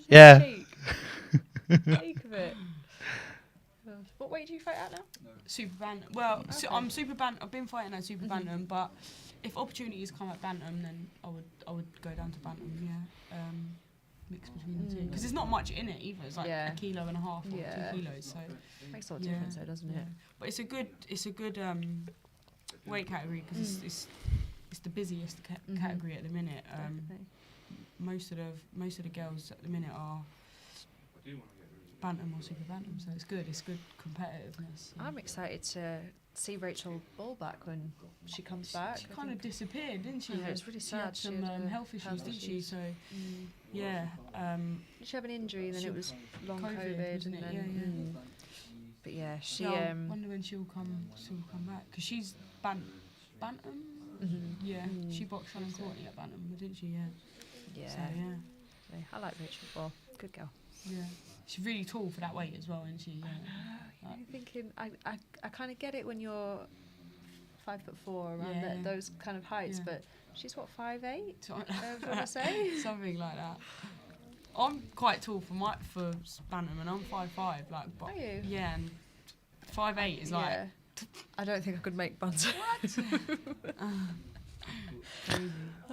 Yeah. Cheek of it. What weight do you fight at now? Super bantam. Well, I'm super bantam. I've been fighting at super bantam, but if opportunities come at bantam, then I would go down to bantam. Yeah. Mix between the two, because there's not much in it either. It's like 1.5 kilos or 2 kilos. So makes a lot of difference, though, doesn't it? But it's a good weight category, because it's the busiest category at the minute. Most of the girls at the minute are bantam or super bantam, so it's good. It's good competitiveness. I'm excited to see Rachel Ball back when she comes back. She kind of disappeared, didn't she? Yeah, it was really sad. She had some health issues, didn't she? So yeah. Did she have an injury, and then it was long COVID, wasn't and it? then but yeah, she. I wonder when she'll come back, because she's bantam. Yeah, she boxed Shannon Courtney at bantam, didn't she? Yeah. So, yeah. I like Rachel Ball. Good girl. Yeah. She's really tall for that weight as well, isn't she? Yeah. I'm thinking, I kind of get it when you're 5'4", around those kind of heights, but she's what, 5'8"? I want to say something like that. I'm quite tall for bantam, and I'm 5'5". Like, but are you? Yeah, and 5'8" is like. I don't think I could make bantam.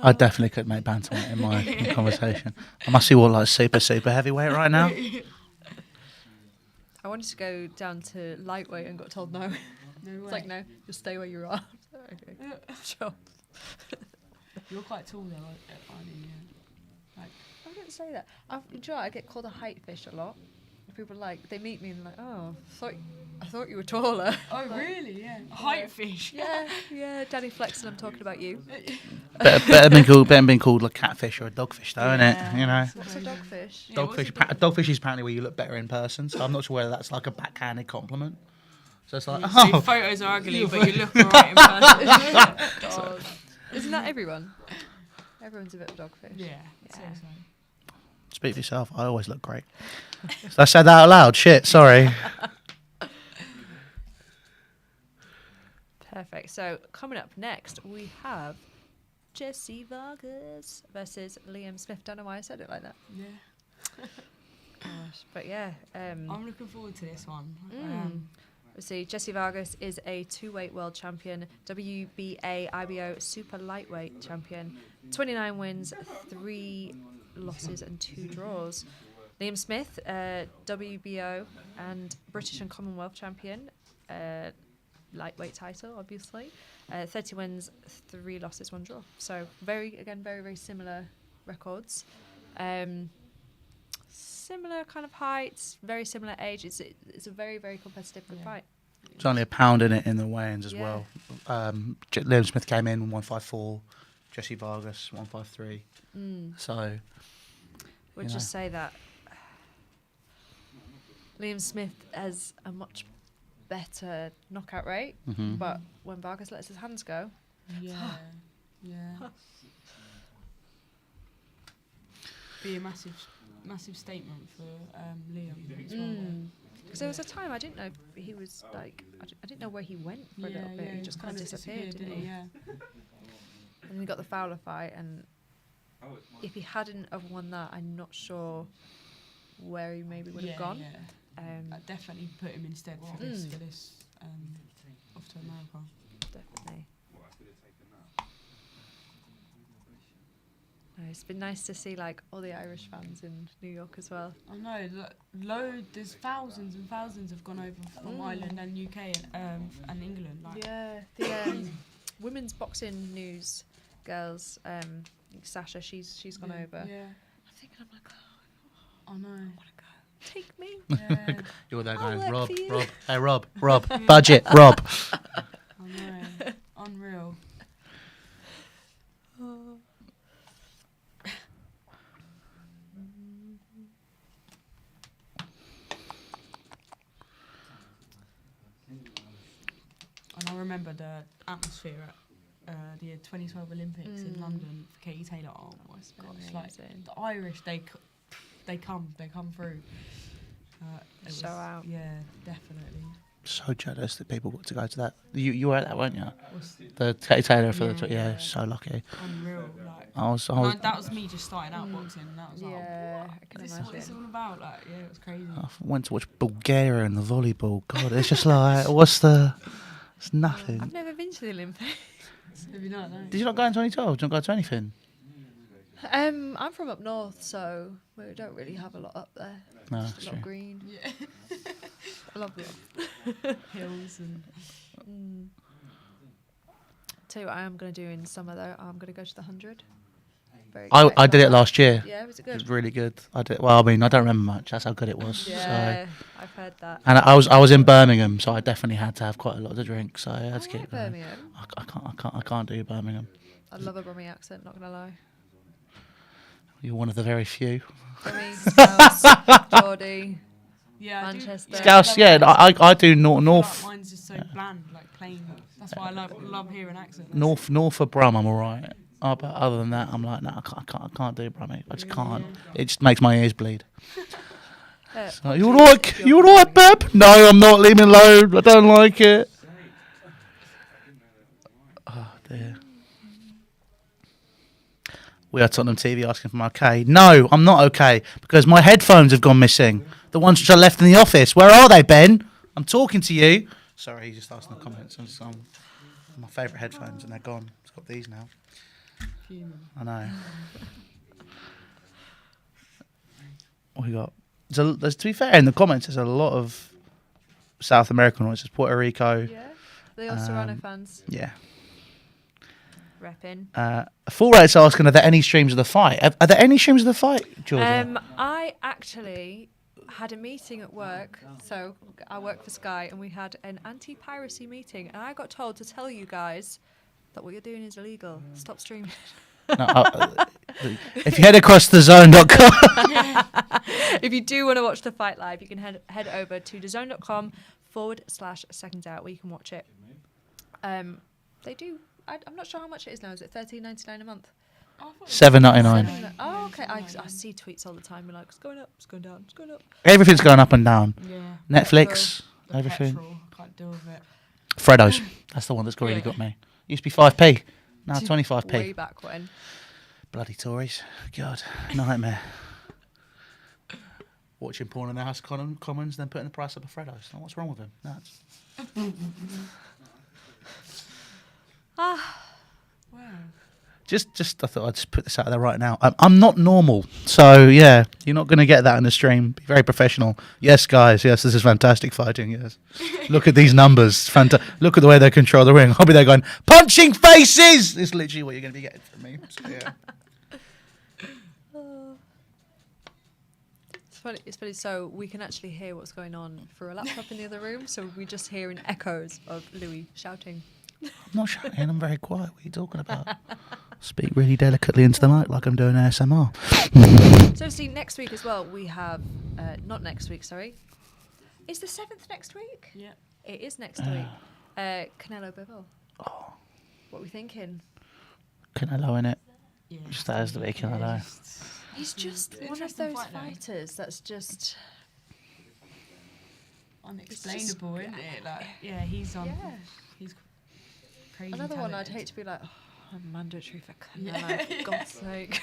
I definitely could make bantam in my conversation. I must be like super heavyweight right now. I wanted to go down to lightweight and got told no. No way. It's like, no, just stay where you are. Okay, sure. You're quite tall though, aren't you? Yeah. Like, I wouldn't say that. I get called a height fish a lot. People they meet me and like, oh, I thought you were taller. Oh, really? Yeah. Height fish. Yeah. Danny Flexen, I'm talking about you. better being called like catfish or a dogfish, though, isn't it? What's a dogfish? Yeah, dogfish is apparently where you look better in person. So I'm not sure whether that's like a backhanded compliment. So it's like, so your photos are ugly, but you look alright in person. Isn't that everyone? Everyone's a bit of a dogfish. Yeah. Yeah. So. Speak for yourself. I always look great. I said that out loud. Shit, sorry. Perfect. So coming up next, we have Jessie Vargas versus Liam Smith. Don't know why I said it like that. Yeah. Gosh, but yeah. I'm looking forward to this one. Let's see. Jessie Vargas is a 2-weight world champion, WBA IBO super lightweight champion, 29 wins, 3 losses and 2 draws. Liam Smith, WBO and British and Commonwealth champion, lightweight title, obviously. 30 wins, 3 losses, 1 draw. So very, very similar records. Similar kind of heights, very similar age. It's a very competitive good fight. There's only a pound in it in the weigh-ins as Yeah. well. Liam Smith came in 154, Jessie Vargas 153. So We'll just say that Liam Smith has a much better knockout rate, but when Vargas lets his hands go, Yeah. Be a massive statement for Liam as well. because there was a time I didn't know if he was like, I didn't know where he went for a little bit. He just kind of disappeared, didn't he? Yeah. And then he got the Fowler fight, and if he hadn't have won that, I'm not sure where he maybe would have gone. Yeah. I'd definitely put him instead for this off to America. Definitely. No, it's been nice to see like all the Irish fans in New York as well. I know, there's thousands and thousands have gone over from Ireland and UK and England. Like. Yeah, the women's boxing news girls, Sasha, she's gone over. Yeah. I'm thinking, I'm like, I know. I want to go. Take me. Yeah. you're there I'll going, work Rob, for you." Rob, hey Rob, budget, Rob. I know. Unreal. And I remember the atmosphere at the 2012 Olympics in London for Katie Taylor. Oh my gosh! Like amazing. the Irish, they come through. It Show out. Yeah, definitely. So jealous that people got to go to that. You were at that, weren't you? Was The Katie Taylor for the Yeah. so lucky. unreal. Like I was that was me just starting out boxing. And that was like, Yeah, I can this is what it's imagine. all about. Like, yeah, it was crazy. I went to watch Bulgaria and the volleyball. God, it's just like it's nothing. I've never been to the Olympics. Have you not? No. Did you not go in 2012? Did you not go to anything? I'm from up north, so we don't really have a lot up there. No, Just that's a lot of true. green. Yeah. I love love. Hills and Tell you what I am going to do in summer though. I'm going to go to the 100. Very I excited did it about last year. that. Yeah, was it It good? was really good. I did. Well, I mean, I don't remember much. That's how good it was. Yeah, So, I've heard that. and I was in Birmingham, so I definitely had to have quite a lot to drink. So I had to I keep like going. Birmingham. I can't do Birmingham. I love a Brummie accent, not going to lie. You're one of the very few. Brummie, Scouse, Geordie, yeah, Manchester. Scouse, yeah. I do north. Like, mine's just so bland, like plain. That's why I love hearing accents. North of Brum, I'm alright. But other than that, I'm like, no, I can't do Brummie. I just can't. It just makes my ears bleed. So, you alright, Beb? No, I'm not. Leave me alone. I don't like it. Oh dear. We are Tottenham TV asking if I'm okay. No, I'm not okay because my headphones have gone missing. The ones which I left in the office. Where are they, Ben? I'm talking to you. Sorry, he's just asking the comments. My favourite headphones and they're gone. It's got these now. I know. What we got? There's, to be fair, in the comments, there's a lot of South American ones. There's Puerto Rico. Yeah, the all Serrano fans Yeah. repping. Full Rate's asking, are there any streams of the fight? Are there any streams of the fight, Georgia? I actually had a meeting at work. So I work for Sky, and we had an anti-piracy meeting, and I got told to tell you guys that what you're doing is illegal. Stop streaming. No, if you head across the DAZN.com. If you do want to watch the fight live, you can head over to DAZN.com/SecondsOut where you can watch it. They do. I'm not sure how much it is now. Is it $13.99 a month? $7.99. Oh, okay. I see tweets all the time. You're like, it's going up, it's going down, it's going up. Everything's going up and down. Yeah. Netflix, The everything. petrol, can't deal with it. Freddo's. That's the one that's really got me. Used to be 5p. Now 25p. Way back when. Bloody Tories. God, nightmare. Watching porn in the House of Commons, then putting the price up of Freddo's. What's wrong with them? Nuts. Wow. Just, I thought I'd just put this out there right now. I'm not normal, so yeah, you're not going to get that in the stream. Be very professional. Yes, guys. Yes, this is fantastic fighting. Yes, look at these numbers. Look at the way they control the ring. I'll be there going, punching faces. It's literally what you're going to be getting from me. So, yeah. It's funny. So we can actually hear what's going on through a laptop in the other room. So we just hearing echoes of Louis shouting. I'm not shouting. I'm very quiet. What are you talking about? Speak really delicately into the mic like I'm doing ASMR. So see, next week as well, we have... not next week, sorry. Is the 7th next week? Yeah. It is next week. Canelo Bivol. Oh. What are we thinking? Canelo in it. Yeah. Just that as the big Canelo. He's just one of Interesting those fight, though. fighters that's just... Unexplainable, isn't it? Like, yeah, he's on. Yeah. He's crazy. Another one I'd talented. hate to be like, oh, I'm mandatory for Canelo, for God's sake.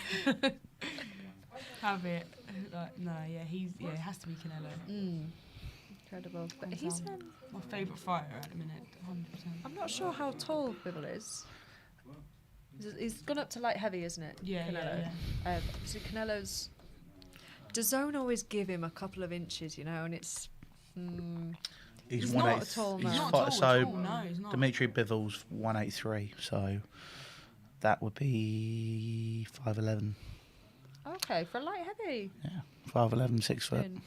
Have it. Like, no, yeah, it has to be Canelo. Incredible. But Hands he's... down. My favourite fighter at the minute, 100%. I'm not sure how tall Bivol is. He's gone up to light heavy, isn't it? Yeah, Canelo. yeah. So Canelo's... DAZN always give him a couple of inches, you know, and it's... He's not 180. a tall He's man. He's not fi- tall so at all, no, he's not. Dimitri Bivol's 183, so that would be 5'11". Okay, for light heavy. Yeah, 5'11", 6 foot. And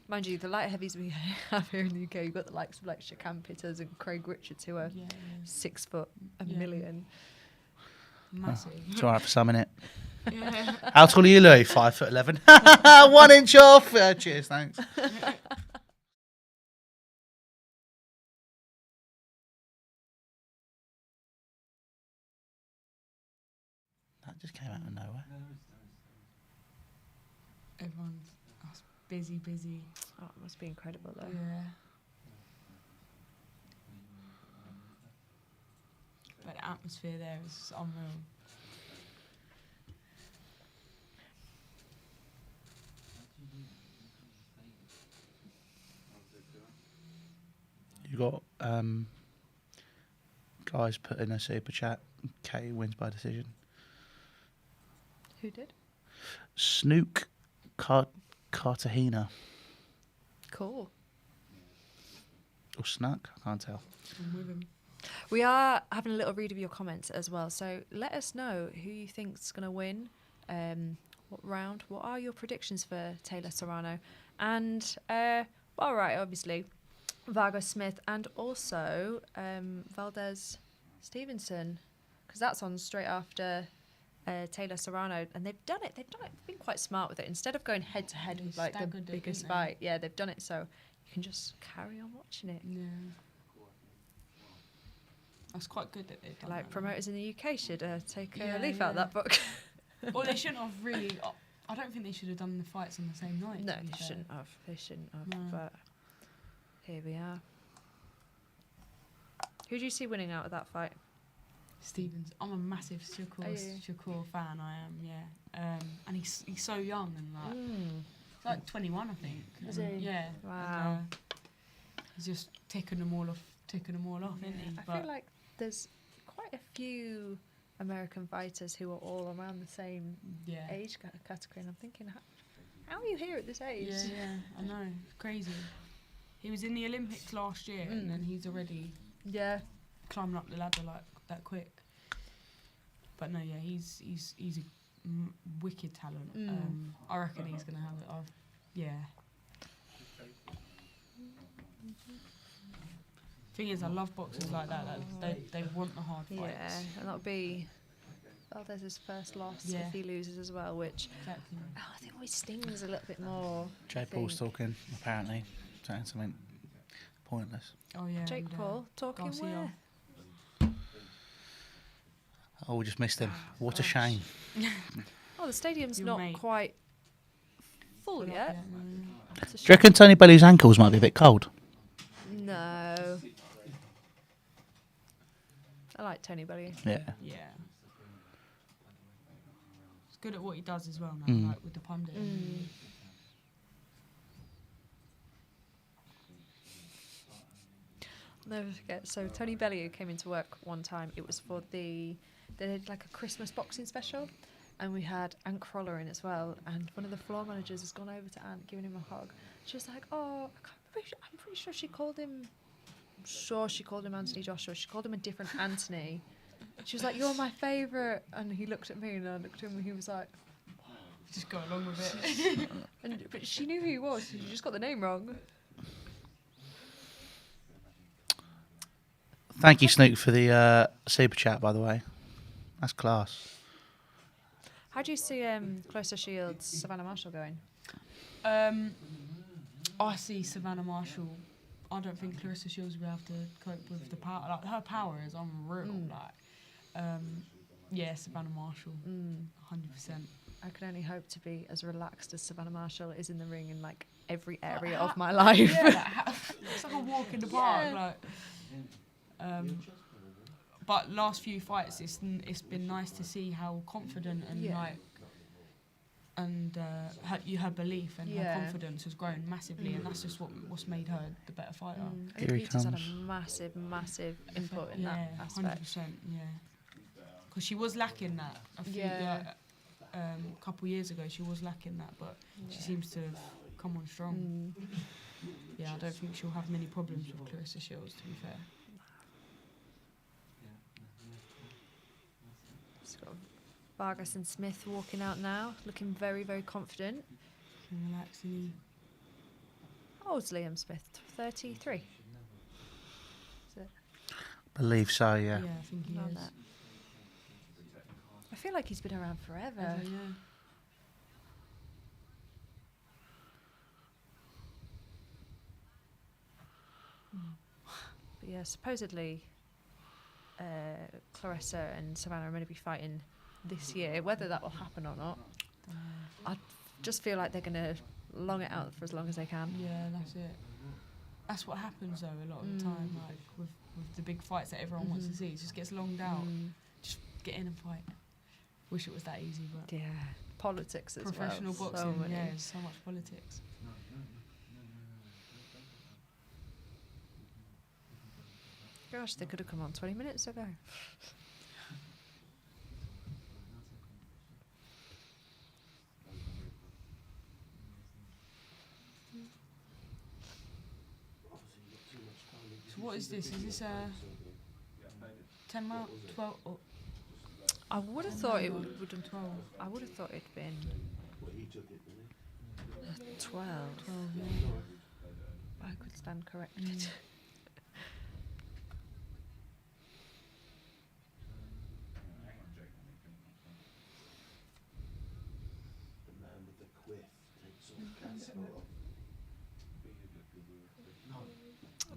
mind you, the light heavies we have here in the UK, you've got the likes of like Shakan Pitters and Craig Richards who are Yeah, 6 foot, a Yeah. million. massive. It's all right for some, innit? Yeah. How tall are you, Louis? 5'11". 1 inch off. Cheers, thanks. That just came out of nowhere. Everyone's busy. Oh, it must be incredible though. Yeah. But the atmosphere there is unreal. You got guys put in a super chat. Kay wins by decision. Who did? Snook Cartagena. Cool. Or Snuck, I can't tell. I'm with him. We are having a little read of your comments as well, so let us know who you think's going to win, what round, what are your predictions for Taylor Serrano, and, well, right, obviously, Vargas Smith, and also Valdez Stevenson, because that's on straight after Taylor Serrano, and they've done it, they've been quite smart with it. Instead of going head-to-head They with, like, the staggered it, biggest didn't they? fight, yeah, they've done it so you can just carry on watching it. Yeah. That's quite good that they've done Like that. promoters in the UK should take a Yeah, leaf out of yeah. that book. Well, they shouldn't have really. I don't think they should have done the fights on the same night. No, to be they fair. shouldn't have. They shouldn't have. No. But here we are. Who do you see winning out of that fight? Stevens. I'm a massive Are you? Shakur fan. I am. Yeah. And he's so young and like he's like 21, I think. Is And, he? Yeah. Wow. And, he's just ticking them all off, isn't he? I feel like there's quite a few American fighters who are all around the same yeah. age category, and I'm thinking, how are you here at this age? Yeah, I know. It's crazy. He was in the Olympics last year, and then he's already Yeah. climbing up the ladder like that quick. But no, yeah, he's a wicked talent. I reckon he's gonna have it. Yeah. Thing is, I love boxers like that. They want the hard fights. Yeah, and that'll be Valdez's first loss Yeah. if he loses as well, which Exactly. I think always stings a little bit more. Jay I Paul's think. talking, apparently, saying something pointless. Oh yeah. Jake and, Paul talking Garcia. where? Oh, we just missed him. What a shame. Oh, the stadium's Your not mate. quite full yet. It's a Do you reckon Tony Bellu's ankles might be a bit cold? No. I like Tony Bellew. Yeah. Yeah. He's good at what he does as well now, like with the pundit. I'll never forget. So Tony Bellew came into work one time. It was for they did like a Christmas boxing special, and we had Ant Crawler in as well. And one of the floor managers has gone over to Ant, giving him a hug. She was like, "Oh, I'm pretty sure she called him. I'm sure she called him Anthony Joshua. She called him a different Anthony." She was like, "You're my favourite," and he looked at me, and I looked at him, and he was like, Just go along with it. but she knew who he was. She just got the name wrong. Thank you, Snook, for the super chat, by the way. That's class. How do you see Clarissa Shields, Savannah Marshall going? I see Savannah Marshall. I don't think Clarissa Shields will have to cope with the power. Like, her power is unreal. Yeah, Savannah Marshall, 100%. I can only hope to be as relaxed as Savannah Marshall is in the ring in like every area of my life. Yeah, it's like a walk in the park. Yeah. Like, but last few fights, it's been nice to see how confident and like, and her belief and her confidence has grown massively, and that's just what's made her the better fighter. I think Here he Peter's had a comes. massive input in that aspect. 100%, yeah. Because she was lacking that a few couple years ago. She was lacking that, but she seems to have come on strong. Yeah, I don't think she'll have many problems with Clarissa Shields, to be fair. It's got Vargas and Smith walking out now, looking very, very confident. Relaxing. How old's Liam Smith? 33? Is it? Believe so, Yeah, yeah. I think he Around is. that. I feel like he's been around forever. Yeah. But yeah, supposedly Clarissa and Savannah are going to be fighting this year. Whether that will happen or not, I just feel like they're going to long it out for as long as they can. Yeah, that's it. That's what happens though a lot of the time, like with the big fights that everyone wants to see. It just gets longed out. Just get in and fight. Wish it was that easy, but Yeah, politics as professional well. boxing, so many. yeah, so much politics. Gosh, they could have come on 20 minutes ago. So what is this? Is this a 10 round, 12? Or I would have thought it would have 12. I would have thought it'd been 12. 12, yeah. I could stand corrected.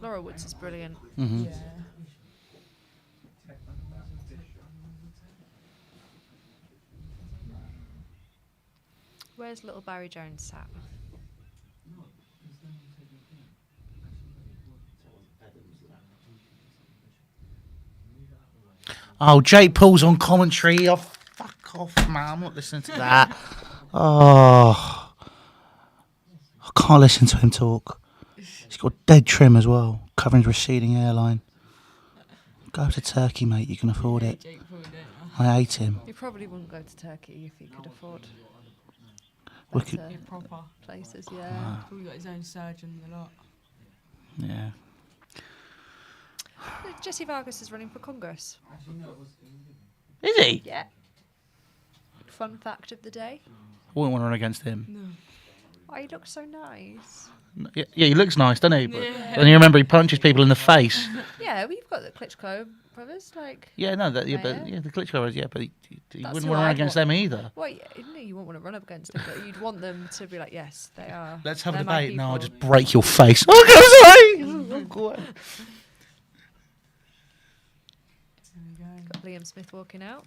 Laura Woods is brilliant. Mm-hmm. Yeah. Where's little Barry Jones sat? Oh, Jake Paul's on commentary. Oh, fuck off, man. I'm not listening to that. Oh. I can't listen to him talk. He's got dead trim as well, covering his receding hairline. Go to Turkey, mate. You can afford it. Jake Paul, don't you? I hate him. You probably wouldn't go to Turkey if you could afford We could- better Yeah, proper. places, yeah. Probably got his own surgeon and a lot. Yeah. Jessie Vargas is running for Congress. Is he? Yeah. Fun fact of the day. I wouldn't want to run against him. No. Oh, he looks so nice. Yeah, he looks nice, doesn't he? But then you remember he punches people in the face. Yeah, well, you've got the Klitschko brothers, like. Yeah, no, the Klitschko brothers, yeah, but he That's wouldn't who want to run I'd against want. them either. Well, no, you won't want to run up against them, but you'd want them to be like, yes, they are. Let's have a they're my debate. No, I'll people. just break your face. Oh, sorry. There we go. Got Liam Smith walking out.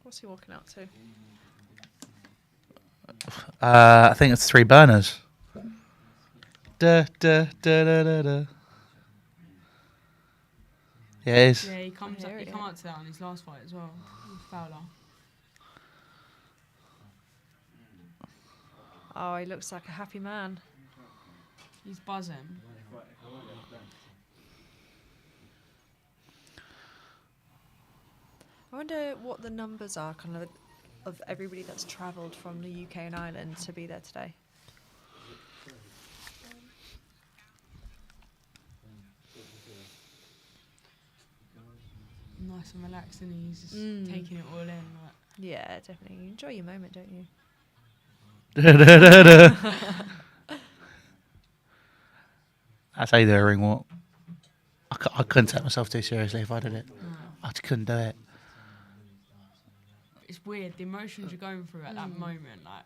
What's he walking out to? I think it's 3 burners. Da, da, da, da, da, da. Yeah, it is. Yeah, he comes I up, hear he it, come yeah. out to that on his last fight as well. With Fowler. Oh, he looks like a happy man. He's buzzing. I wonder what the numbers are, kind of everybody that's travelled from the UK and Ireland to be there today. Nice and relaxing. He's just Mm. taking it all in. Like. Yeah, definitely. You enjoy your moment, don't you? Da, da, da, da. That's how you do a ring walk. I couldn't take myself too seriously if I did it. I just couldn't do it. It's weird. The emotions you're going through at that moment, like.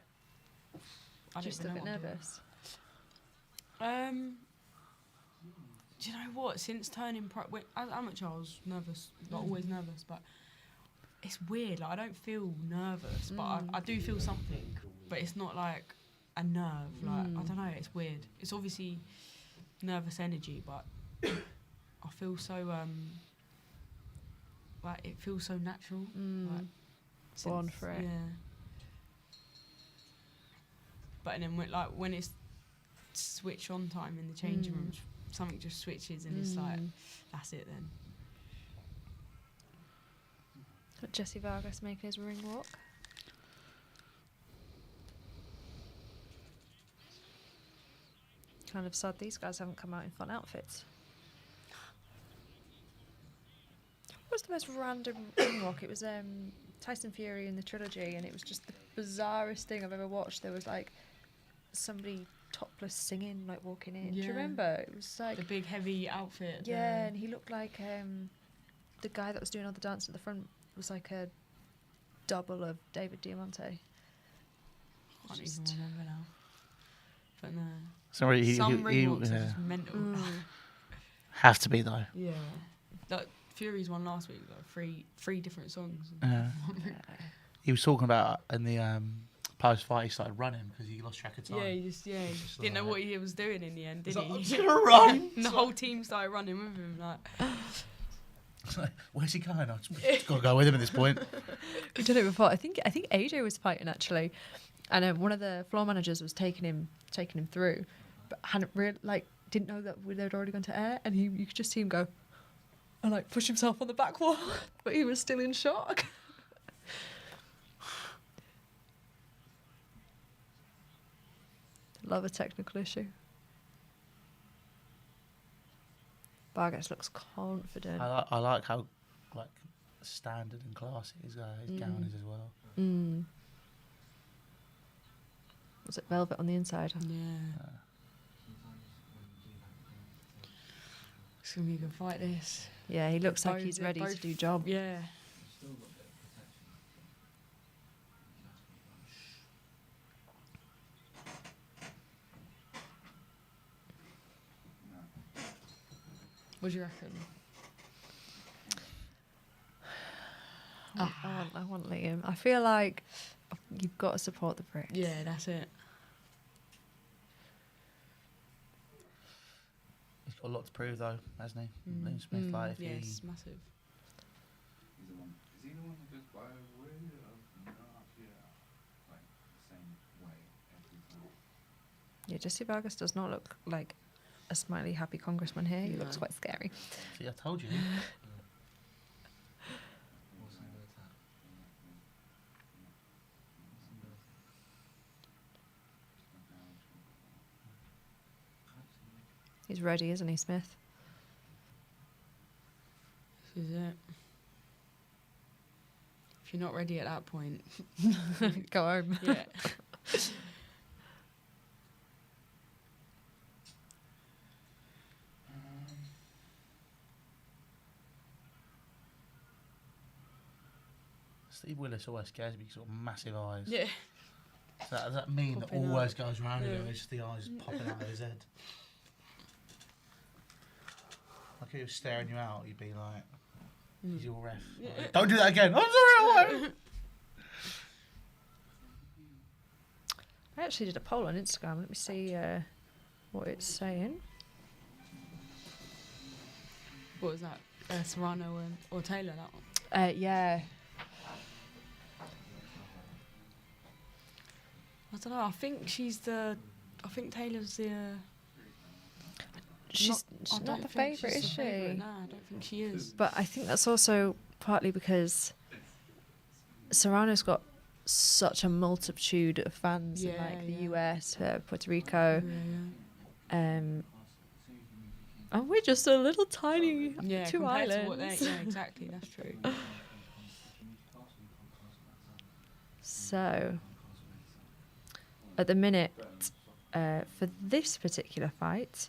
I Just a don't bit even know what to nervous. do. Do you know what? Since turning pro, as amateur, I was nervous. Not always nervous, but it's weird. Like I don't feel nervous, but I do feel something. But it's not like a nerve. Like I don't know. It's weird. It's obviously nervous energy, but I feel so like it feels so natural. Like, Born since- for it. Yeah. But then when it's switch on time in the changing rooms, something just switches and it's like that's it then. Got Jessie Vargas making his ring walk. Kind of sad these guys haven't come out in fun outfits. What was the most random ring walk? It was Tyson Fury in the trilogy, and it was just the bizarrest thing I've ever watched. There was like somebody topless singing, like walking in. Do you Yeah. remember? It was like The big heavy outfit. yeah, and he looked like the guy that was doing all the dance at the front was like a double of David Diamante. I can't even Just- remember now. But no. Sorry, Some ring walks are yeah. just mental. Have to be though. Yeah. Like Fury's one last week, like three different songs. He was talking about in the post-fight he started running because he lost track of time. Yeah, he just didn't know what he was doing in the end, did He's he? like, I'm just gonna run. And the whole team started running with him, like. It's like, where's he going? I just gotta go with him at this point. We've done it before. I think AJ was fighting actually, and one of the floor managers was taking him through, but hadn't didn't know that they'd already gone to air, and you could just see him go and like push himself on the back wall, but he was still in shock. Love a technical issue. Vargas looks confident. I like how like standard and classy his gown is as well. Was it velvet on the inside? Yeah. It's gonna be a good fight, this. Yeah, he looks like Both- he's ready to both- do job. Yeah. What do you reckon? I want Liam. I feel like you've got to support the Brits. Yeah, that's it. He's got a lot to prove though, hasn't he? Liam Smith, like if Yeah, he it's massive. Is he the one that goes by way of not like the same way every time? Yeah, Jessie Vargas does not look like a smiley, happy congressman here. He looks No. quite scary. see, I told you. He's ready, isn't he, Smith? This is it. If you're not ready at that point, Go home. yeah. Steve Willis always scares me. He's got massive eyes. Yeah. Does that mean that Popping always up. goes round Yeah. him? It's just the eyes popping out of his head. Like if he was staring you out, you'd be like, he's your ref. Like, don't do that again. I'm sorry, I won't. I actually did a poll on Instagram. Let me see what it's saying. What was that? Serrano or Taylor, that one? Yeah. I don't know. I think Taylor's the. She's I not don't the think favourite, she's is the favourite. she? No, I don't think she is. But I think that's also partly because Serrano's got such a multitude of fans in like the US, Puerto Rico, and we're just a little tiny two compared islands. to what they, yeah, exactly. That's true. So, at the minute, for this particular fight,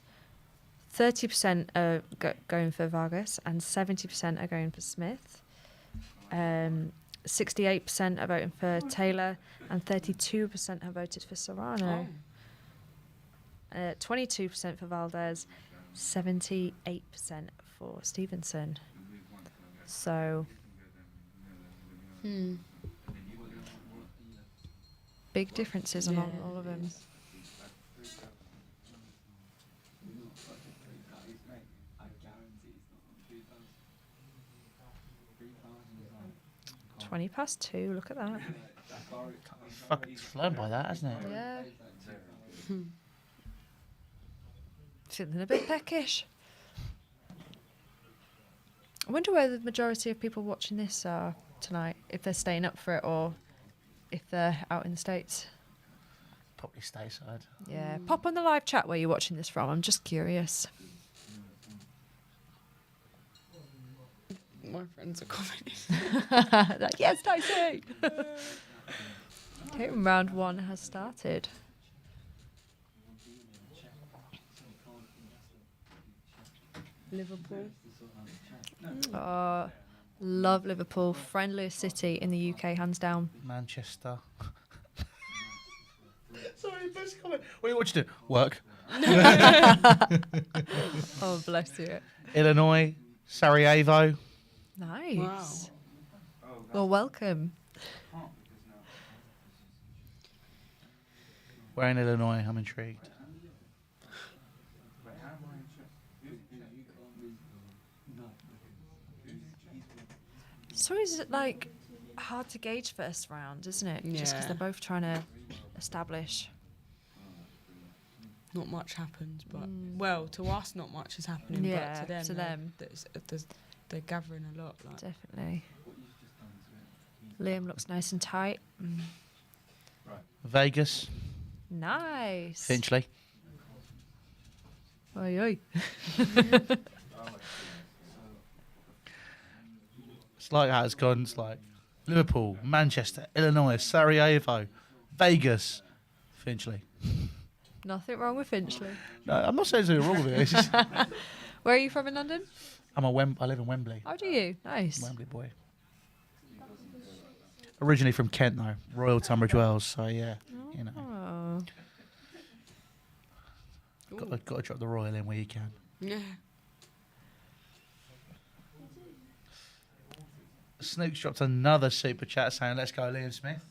30% are going for Vargas and 70% are going for Smith. 68% are voting for Taylor and 32% have voted for Serrano. 22% for Valdez, 78% for Stevenson. So, big differences on all of them. Oh. 2:20. Look at that. Fucking flown by that, hasn't it? Yeah. Feeling a bit peckish. I wonder where the majority of people watching this are tonight, if they're staying up for it or if they're out in the States. Probably stateside. Yeah, pop on the live chat where you're watching this from. I'm just curious. My friends are commenting. Like, yes, Dicey! Okay, round one has started. Liverpool. Love Liverpool. Friendliest city in the UK, hands down. Manchester. Sorry, best comment. What are you watching? Work. Oh, bless you. Illinois, Sarajevo. Nice. Wow. Well, welcome. Where in Illinois? I'm intrigued. So is it like hard to gauge first round, isn't it? Just because Yeah. they're both trying to establish. Not much happens, but well, to us, not much is happening. Yeah, but to them. They're gathering a lot. Like. Definitely. Liam looks nice and tight. Vegas, Nice. Finchley. Oi, oi. It's like how it's gone. It's like Liverpool, Manchester, Illinois, Sarajevo, Vegas, Finchley. Nothing wrong with Finchley. No, I'm not saying there's anything wrong with it. It's just, Where are you from in London? I live in Wembley. Oh, do you? Nice. Wembley boy. Originally from Kent though, Royal Tunbridge Wells. So yeah, you know, Oh. got to drop the Royal in where you can. Yeah. Snook's dropped another super chat saying, "Let's go, Liam Smith."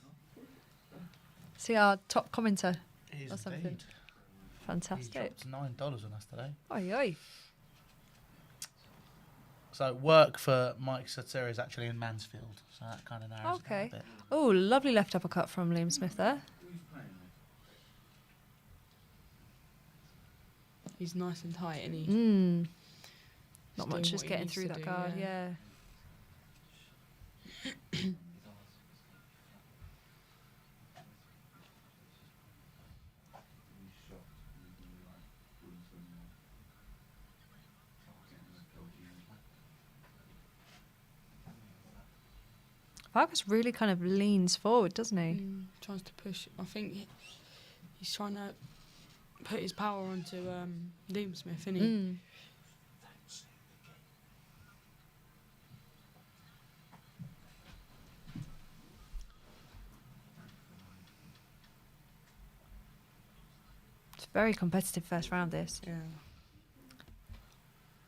See our top commenter. He is Or something. indeed. He Fantastic. dropped $9 on us today. Oi, oi. So work for Mike Cederoos is actually in Mansfield. So that kind of narrows it down Okay. a bit. Oh, lovely left uppercut from Liam Smith there. He's nice and tight, isn't he? Not He's much doing is what he getting needs through to that do, guard, yeah. Vargas really kind of leans forward, doesn't he? Tries to push. I think he's trying to put his power onto Liam Smith, isn't he? very competitive first round, this. Yeah.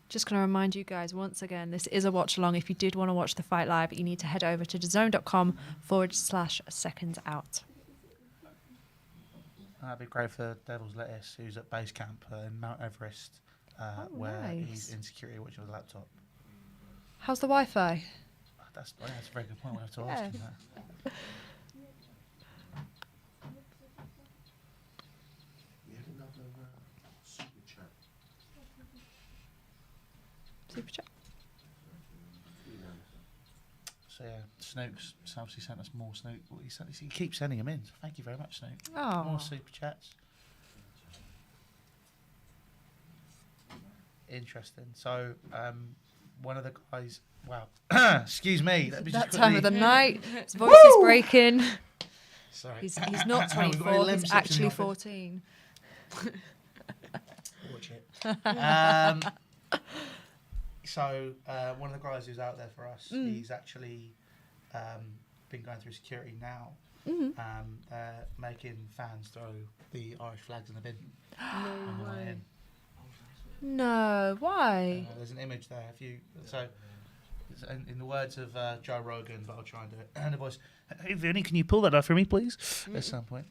Just going to remind you guys once again, this is a watch along. If you did want to watch the fight live, you need to head over to DAZN.com/SecondsOut. That'd be great for Devil's Lettuce, who's at base camp in Mount Everest, where nice. he's in security watching his laptop. How's the Wi-Fi? That's a very good point. We'll have to ask him that. We had another super chat. Super chat. So yeah, Snoop's obviously sent us more Snoop. He keeps sending them in. So thank you very much, Snoop. Oh. More super chats. Interesting. So one of the guys. Wow. Excuse me. Let me just That time of the quickly- night, his voice is breaking. Sorry. He's not We've got 24. 11 He's sips in actually the office. 14. Watch it. So one of the guys who's out there for us, he's actually been going through security now, making fans throw the Irish flags in the bin. on the way in. No, why? There's an image there. It's in the words of Joe Rogan, but I'll try and do it. And the voice, hey Vinny, can you pull that up for me, please? At some point.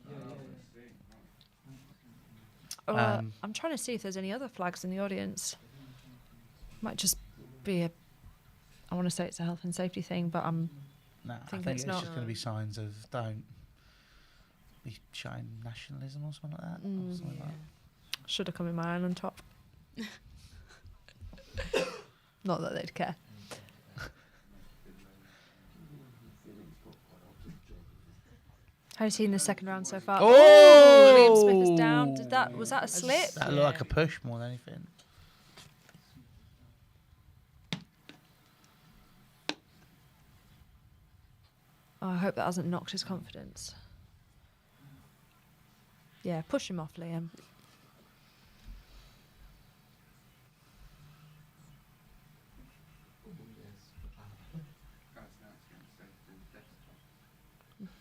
I'm trying to see if there's any other flags in the audience. Might just be I want to say it's a health and safety thing, but I'm No, I thinking think it's it's not. just going to be signs of don't be showing nationalism or something like that. Or something like that. should have come in my island top. Not that they'd care. How you seen the second round so far? Oh! Liam Smith is down. Was that a slip? That looked like a push more than anything. Oh, I hope that hasn't knocked his confidence. Yeah, push him off, Liam.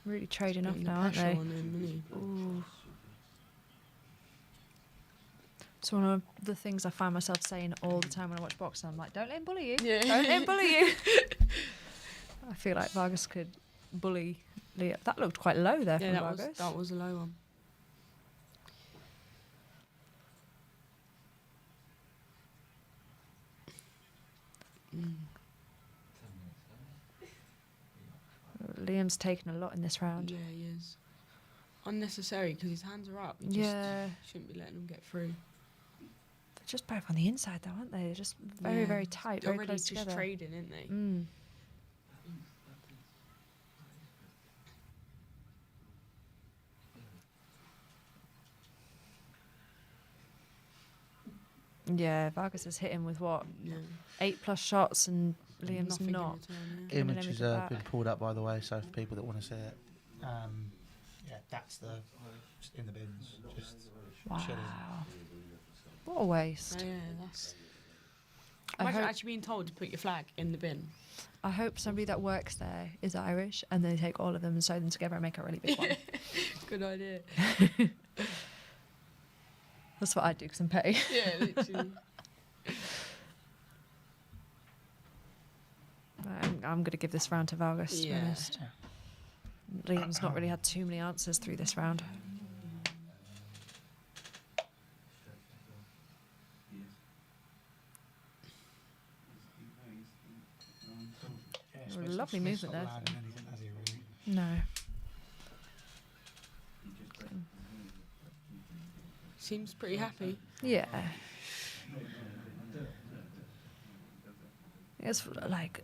Really trading off Putting the now, aren't pressure they? on him, isn't he? Ooh. It's one of the things I find myself saying all the time when I watch boxing. I'm like, don't let him bully you. Yeah. Don't let him bully you. I feel like Vargas could bully Liam. That looked quite low there Yeah, from Vargas. that was a low one. Liam's taken a lot in this round. Yeah, he is. Unnecessary because his hands are up. You just Yeah. shouldn't be letting him get through. They're just both on the inside though, aren't they? They're just very, Yeah. very tight, They're very already close just together. trading, aren't they? Mm. Yeah, Vargas has hit him with what? Yeah. 8+ shots and Liam's Nothing in not. return, yeah. Giving Image him has a good been back. pulled up, by the way, so for people that want to see it, yeah, that's just in the bins, just chilling. Wow. What a waste. Yeah, that's. I Imagine hope- actually being told to put your flag in the bin. I hope somebody that works there is Irish and they take all of them and sew them together and make a really big one. Good idea. That's what I'd do because I'm petty. Yeah, literally. I'm going to give this round to Vargas, to be Yeah. honest. Liam's not really had too many answers through this round. Lovely movement there. No. Seems pretty happy. Yeah. It's like,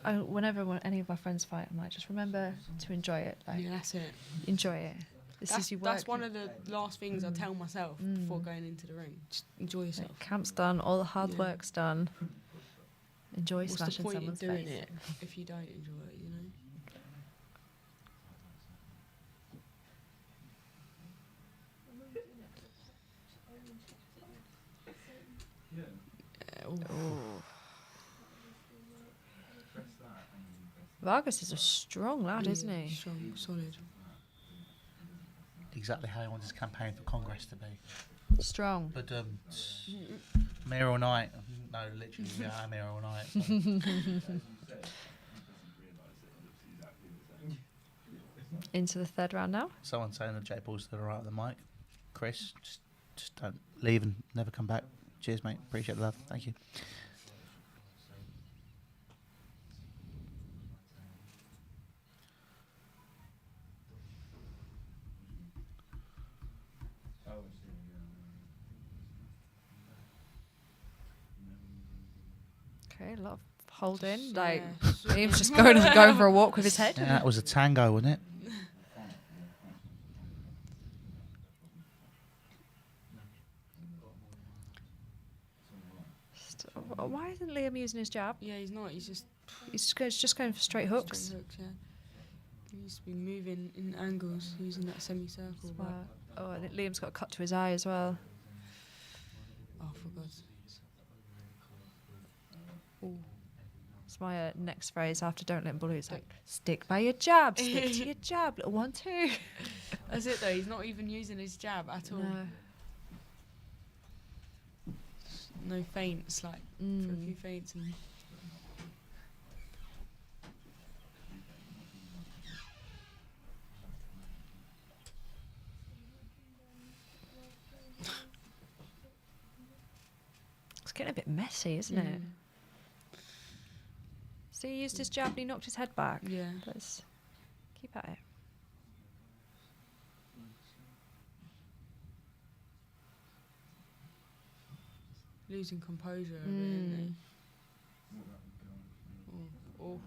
whenever any of my friends fight, I'm like, just remember to enjoy it. Like, Yeah, that's it. enjoy it. This is your work. That's one of the last things I tell myself before going into the ring. Just enjoy yourself. Like, camp's done, all the hard Yeah. work's done. Enjoy What's the smashing point in someone's doing face. it if you don't enjoy it, you know? Vargas is a strong lad, isn't he? Strong, solid. exactly how he wants his campaign for Congress to be. Strong. But I'm here all night. No, literally, yeah, I'm here all night. So. Into the third round now. Someone saying that Jake Paul's still alright with the mic. Chris, just don't leave and never come back. Cheers, mate. Appreciate the love. Thank you. Okay, a lot of holding. Yeah. Like Liam's just going for a walk with his head. Yeah, that was a tango, wasn't it? Why isn't Liam using his jab? Yeah, he's not. He's Just going for straight hooks. straight hooks. Yeah. He needs to be moving in angles, using that semicircle. But Oh, I think Liam's got a cut to his eye as well. oh, for God's sake. It's my next phrase after "don't let him bully." It's like, stick by your jab, stick to your jab. Little 1-2. That's it though. He's not even using his jab at all. No. No feints, like for a few feints and. It's getting a bit messy, isn't it? So he used his jab and he knocked his head back. Yeah. Let's keep at it. Losing composure a bit, isn't he? Oh.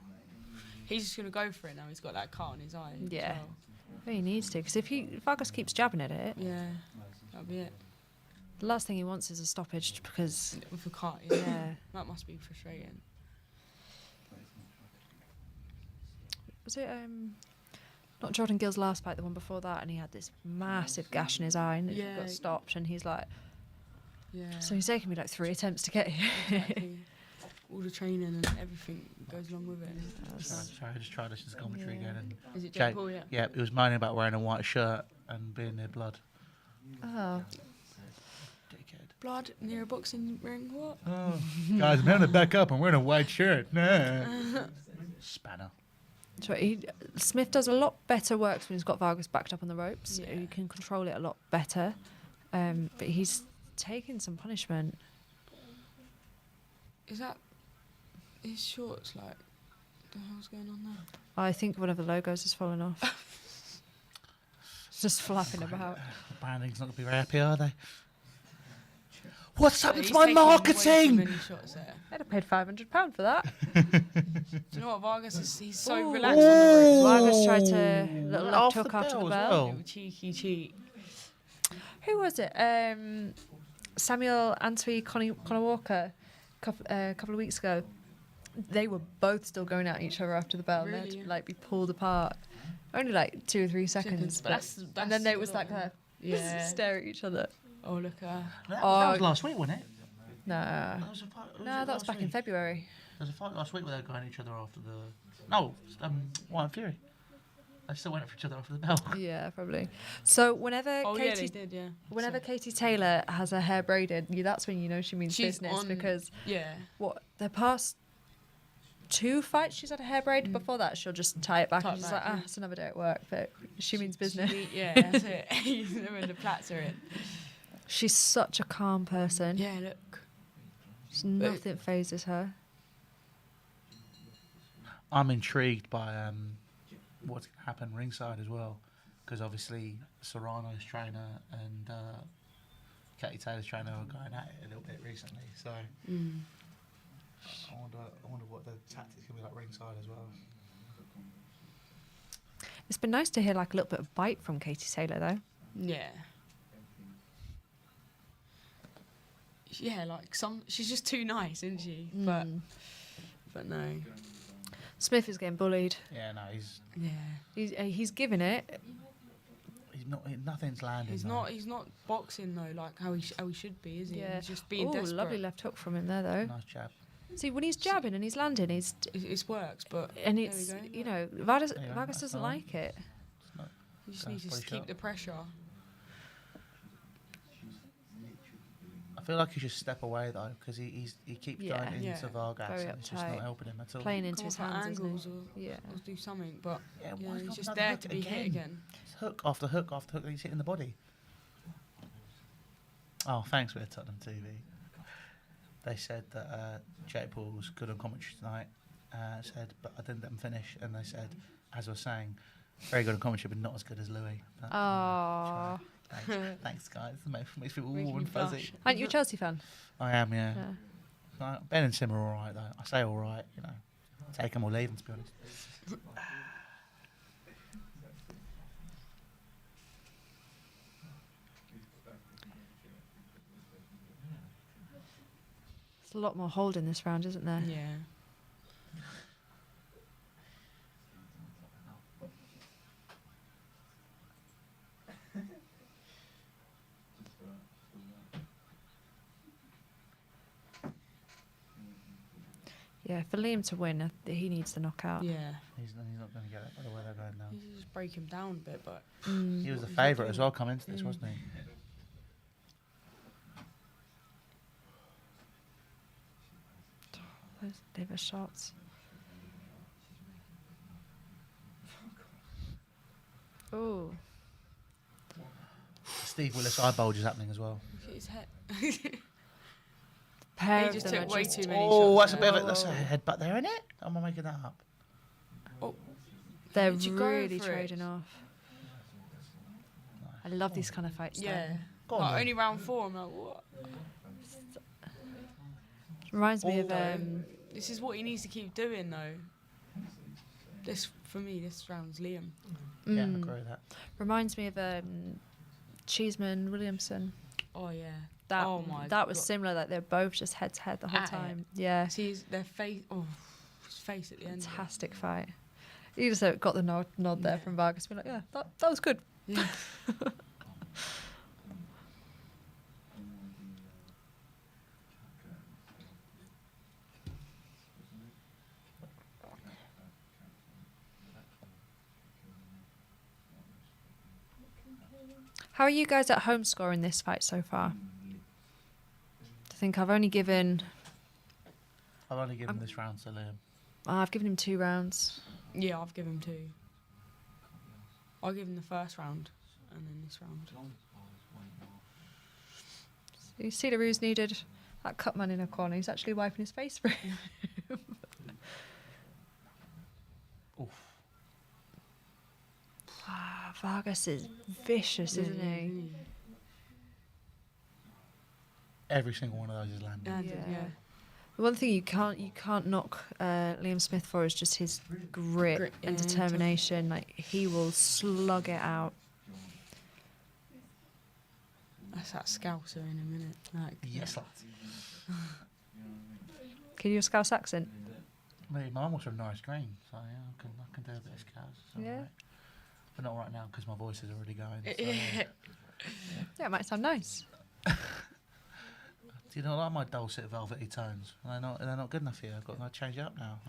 He's just gonna go for it now. He's got that cut on his eye. as Yeah. well. But he needs to, because if Vargas keeps jabbing at it, Yeah. That'll be it. the last thing he wants is a stoppage because, With a cut. yeah. That must be frustrating. Was it not Jordan Gill's last fight, the one before that, and he had this massive gash in his eye and it Yeah. got stopped, and he's like, Yeah. so he's taken me like 3 attempts to get here. Exactly. All the training and everything goes along with it. Sorry, I just tried this as commentary again. And Is it Jake, Jake Paul? Yeah. yeah, he was moaning about wearing a white shirt and being near blood. Oh, Dickhead. Blood near a boxing ring. What? Oh, guys, I'm having to back up. I'm wearing a white shirt. Nah. Spanner. so Smith does a lot better work when he's got Vargas backed up on the ropes. Yeah. He can control it a lot better, but he's taking some punishment. Is that his shorts? Like, the hell's going on there? I think one of the logos has fallen off. It's just flapping about. The branding's not going to be very happy, are they? What's happened to He's my taking way too marketing? many shots there. I'd have paid £500 for that. Do you know what Vargas is? He's so Ooh. relaxed on the ropes. Vargas tried to little left Off hook the after the bell as bell. well. Little cheeky cheat. Who was it? Samuel Antwi, Connor Walker, a couple of weeks ago. They were both still going at each other after the bell. And they had Really? to like be pulled apart. Only like 2 or 3 seconds. But that's and then they a was lot. like Yeah. stare at each other. Oh, look at her. That Oh. was last week, wasn't it? Nah. That was a fight, No, that was back in February. There was a fight last week where they were going at each other after the... No, Wyatt and Fury. They still went for each other after the bell. Yeah, probably. So whenever Oh, yeah, they Katie, did, yeah. whenever So- Katie Taylor has her hair braided, that's when you know she means She's business on- because Yeah. the past 2 fights she's had a hair braid. Before that, she'll just tie it back Tie and it she's back, like, yeah. it's another day at work, but she means business. Yeah, that's it. You know when the plaits are in. She's such a calm person. Yeah, look. Just nothing phases her. I'm intrigued by what's going to happen ringside as well, because obviously Serrano's trainer and Katie Taylor's trainer are going at it a little bit recently. So I wonder what the tactics can be like ringside as well. It's been nice to hear like a little bit of bite from Katie Taylor though. Yeah. Yeah, like she's just too nice, isn't she? But no. Smith is getting bullied. Yeah, no, he's Yeah. He's giving it. not. Nothing's landing. He's though. not. He's not boxing though, like how he should be, is he? Yeah. He's just being Oh, desperate. lovely left hook from him there though. Nice jab. See, when he's jabbing and he's landing, It works, but and there it's we go. you know Vargas There you go, Vargas that's doesn't all. like it. You just Go, need to body keep shot. the pressure. I feel like he should step away though, because he keeps Yeah. going Yeah. into Vargas, Very and it's just uptight. not helping him at all. Playing into Come his off at hands, angles isn't he? Yeah. or do something, but Yeah, yeah, why is he's not just another there hook to be hit again. It's hook after hook after hook, and he's hitting the body. Oh, thanks for the Tottenham TV. They said that Jake Paul was good on commentary tonight. Said, but I didn't let him finish. And they said, as I was saying, very good on commentary, but not as good as Louis. But, Oh. thanks, guys. It makes me all Making warm and you blush. fuzzy. Aren't you a Chelsea fan? I am, yeah. Yeah. Ben and Sim are all right, though. I say all right, you know. Take them or leave them, to be honest. There's a lot more hold in this round, isn't there? Yeah. Yeah, for Liam to win, he needs the knockout. Yeah. He's not going to get it by the way they're going now. You just break him down a bit, but Mm. He was the favourite as well coming into this, wasn't he? Those liver shots. Oh. Steve Willis eye bulge is happening as well. look at his head. Pair He of just them took are way just- too many Oh, shots. that's a bit of there. that's a headbutt there, isn't it? Am I making that up? They're Did you go really for it? trading off. I love these kind of fights. though. Yeah. Go on Like, then. only round 4, I'm like, what? Reminds me Oh, of This is what he needs to keep doing, though. This, for me, this round's Liam. Yeah, I agree with that. reminds me of Cheeseman Williamson. Oh, yeah. That Oh my that was God. similar. Like they're both just head to head the whole At it. time. Yeah, See their face. Oh, his face at the end. fantastic fight. You just got the nod there from Vargas. Be like, yeah, that was good. Yeah. How are you guys at home scoring this fight so far? I think I've only given. I've only given this round to Liam. I've given him 2 rounds. Yeah, I've given him 2. I'll give him the first round and then this round. Cederoos needed that cut man in a corner. He's actually wiping his face for him. Oof. Vargas is vicious, isn't he? Every single one of those is landing. Yeah. The one thing you can't knock Liam Smith for is just his grit Grit, and yeah, determination. Like he will slug it out. That's that Scouser in a minute. Like, Yes, lads. Can you do a Scouse accent? My mum was from Norris Green, so yeah, I can do a bit of Scouse. It's all Yeah. right. But not right now because my voice is already going. So, yeah. Yeah, it might sound nice. Do you not like my dulcet, velvety tones? They're not good enough for you. I've got to change it up now.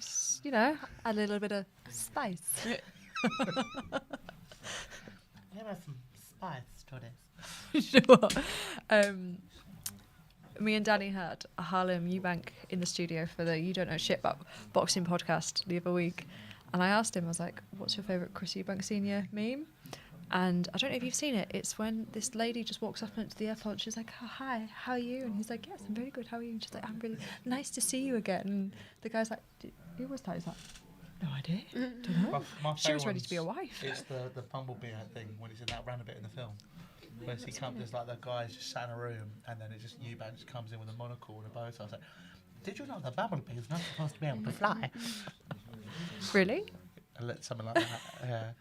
Just, you know, add a little bit of spice. Give us some spice to this. You know what? Me and Danny had a Harlem Eubank in the studio for the You Don't Know Shit About Boxing podcast the other week. And I asked him, I was like, what's your favourite Chris Eubank Sr. meme? And I don't know if you've seen it. It's when this lady just walks up into the airport and she's like, oh, hi, how are you? And he's like, yes, I'm very good. How are you? And she's like, I'm really nice to see you again. And the guy's like, who was that? He's like, no idea. Don't know. She was ready to be a wife. It's the bumblebee thing when it's in that random bit in the film. When he comes, there's like the guys just sat in a room, and then it just Eubank just comes in with a monocle and a bow tie. I was like, did you know the bumblebee is not supposed to be able to fly? Really? Something like that.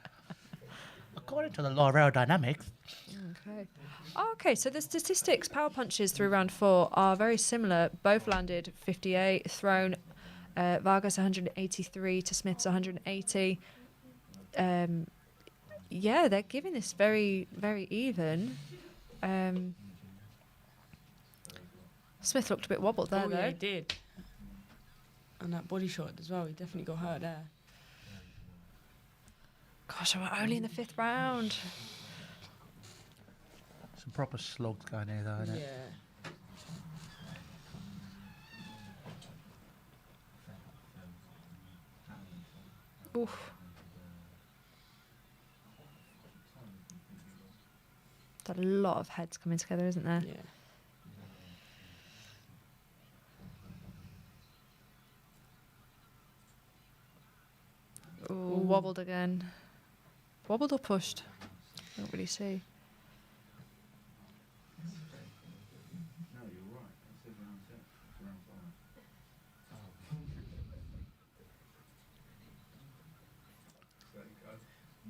According to the law of aerodynamics. Okay. Oh, okay, so the statistics, power punches through round 4 are very similar. Both landed 58, thrown Vargas 183 to Smith's 180. Yeah, they're giving this very, very even. Smith looked a bit wobbled there, Oh, though. yeah, he did. And that body shot as well. He definitely got hurt there. Gosh, we're only in the 5th round. Some proper slogs going here, though, isn't it? Oof. There's a lot of heads coming together, isn't there? Yeah. Ooh, wobbled again. Wobbled or pushed? Don't really see. No, you're right. It says round 6. It's round 5. So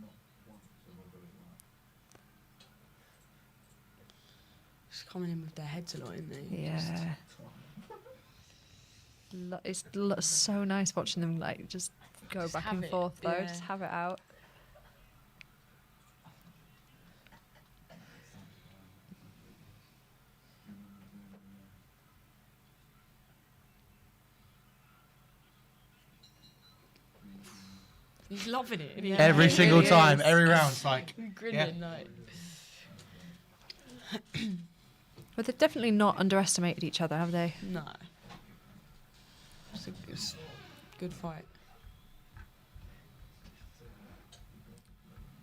not once have I got it right. Just coming in with their heads a lot, isn't they? Yeah. It's so nice watching them like just go Just back have and it, forth though. yeah. Just have it out. He's loving it. isn't he? Every It single really time, is. every round, it's like, Grinning, like. But they've definitely not underestimated each other, have they? No. It's a good fight.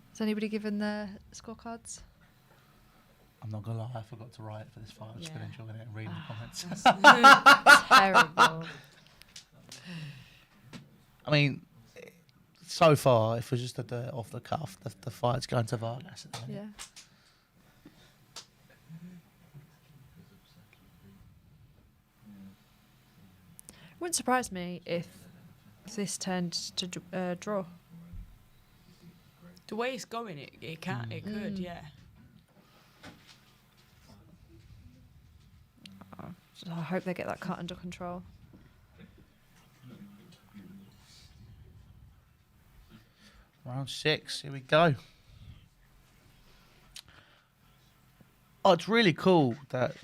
Has anybody given their scorecards? I'm not gonna lie, I forgot to write for this fight. I've just been Yeah. enjoying it and reading the comments. Terrible. I mean, so far, if it was just off the cuff, the fight's going to Vargas. At the minute. Yeah. Wouldn't surprise me if this turned to draw. The way it's going, it could, yeah. So I hope they get that cut under control. Round 6, here we go. Oh, it's really cool that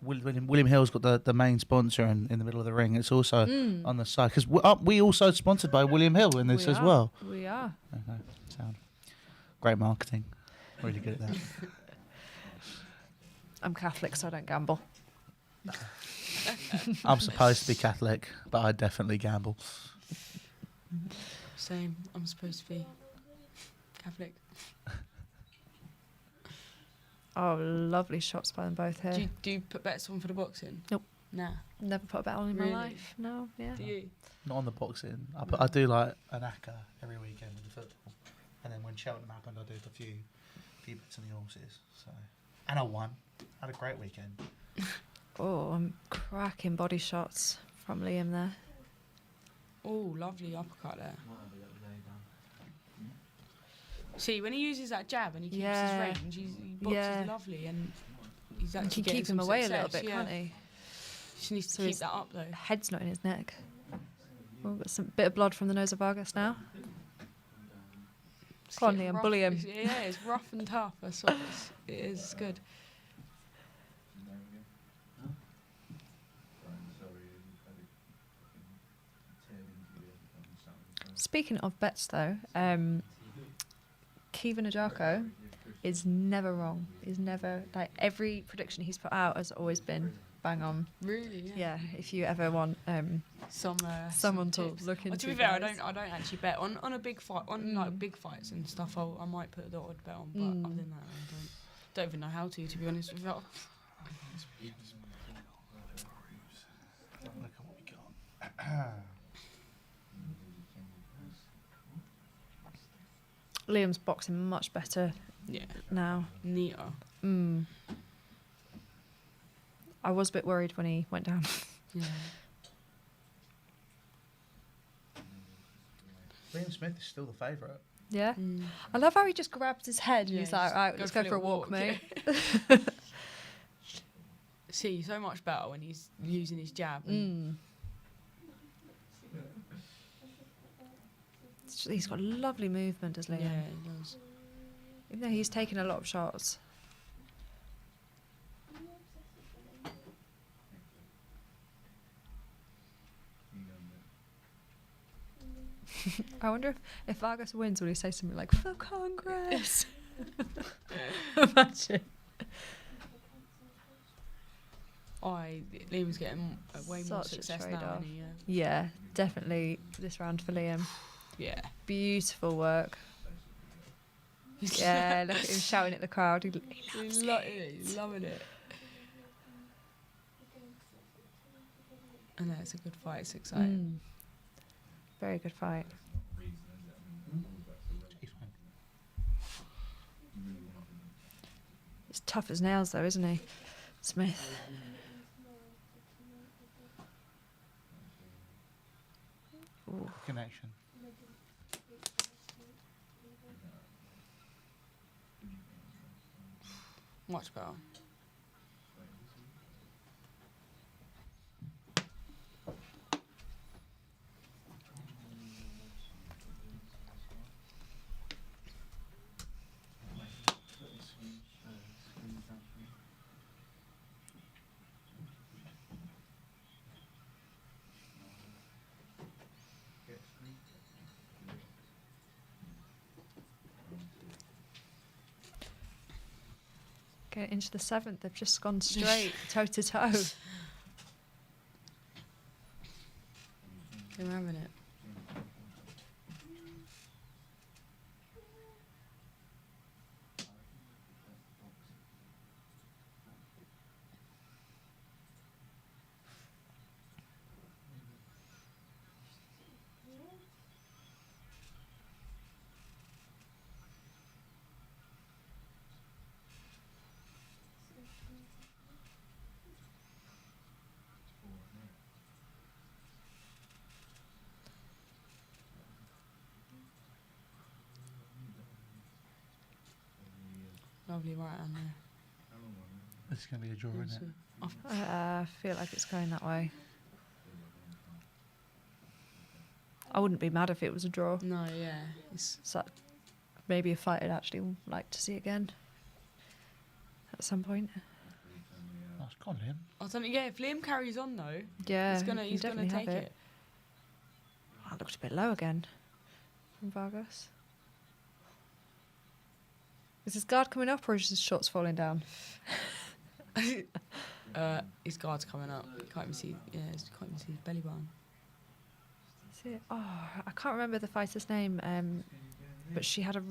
William Hill's got the main sponsor in the middle of the ring. It's also on the side because we also sponsored by William Hill in this We as are. well. We are. Okay, sound great marketing. Really good at that. I'm Catholic, so I don't gamble. I'm supposed to be Catholic, but I definitely gamble. Same. I'm supposed to be Catholic. Oh, lovely shots by them both here. Do you put bets on for the boxing? Nope. Nah. Never put a bet on in Really? my life. No, yeah. Do you? Not on the boxing. I do like an ACCA every weekend with the football, and then when Cheltenham happened, I did a few bets on the horses. So, and I won. Had a great weekend. Oh, I'm cracking body shots from Liam there. Oh, lovely uppercut there. See, when he uses that jab and he keeps Yeah. his range, he boxes Yeah. lovely and he's You actually can getting keep him some away a success, little bit, yeah. can't he? Just needs to So keep his that up though. Head's not in his neck. Oh, got some bit of blood from the nose of Vargas now. Go on, Getting Liam, rough. bully him. Yeah, it's rough and tough. That's what it is. It's good. Speaking of bets, though, Kevin Ajako is never wrong. He's never, like, every prediction he's put out has always been bang on. Really? Yeah. Yeah, if you ever want someone to tips. look Well, into. to be fair, I guys. don't actually bet on a big fight on like big fights and stuff. I might put the odd bet on, but other than that, I don't even know how to be honest with you. Look at what we got. Liam's boxing much better Yeah, now. neater. I was a bit worried when he went down. Yeah. Liam Smith is still the favourite. Yeah. Mm. I love how he just grabbed his head and Yeah, he's like, just right, go let's for go a for a little walk, walk, mate. See, so much better when he's using his jab. And He's got lovely movement, does Liam? yeah, he does. Even though he's taken a lot of shots. I wonder if Vargas wins, will he say something like, for Congress? Imagine. Liam's getting way more Such a success now, trade-off. isn't he? Yeah, definitely this round for Liam. Yeah. Beautiful work. Yeah, look at him shouting at the crowd. He loves it. He's loving it. And that's a good fight. It's exciting. Very good fight. He's tough as nails, though, isn't he, Smith? Ooh. Connection. Much better. Get into the 7th. They've just gone straight, toe to toe. They're having it. Lovely right hand there. This is going to be a draw, isn't it? I feel like it's going that way. I wouldn't be mad if it was a draw. No, yeah. It's So maybe a fight I'd actually like to see again at some point. That's gone, Liam. I don't know. Yeah, if Liam carries on though, Yeah, he's gonna he can take definitely have it. Oh, it looked a bit low again from Vargas. Is his guard coming up or is his shots falling down? His guard's coming up. You can't even see. Yeah, you can't even see his belly button. Is it? Oh, I can't remember the fighter's name. But she had a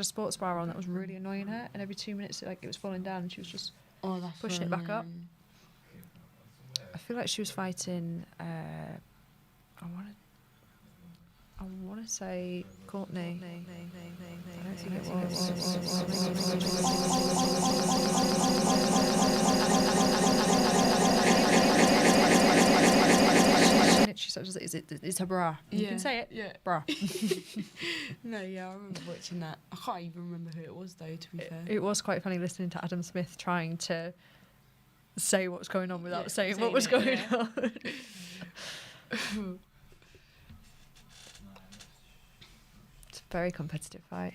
sports bra on that was really annoying her, and every 2 minutes it was falling down, and she was just Oh, that's pushing it back up. I feel like she was fighting. I want to say Courtney. I don't think it was. She says, "It's her bra." You can say it. Yeah. Bra. No, yeah, I remember watching that. I can't even remember who it was though. To be fair. It was quite funny listening to Adam Smith trying to say what's going on without saying what saying was it, going yeah. on. It's a very competitive fight.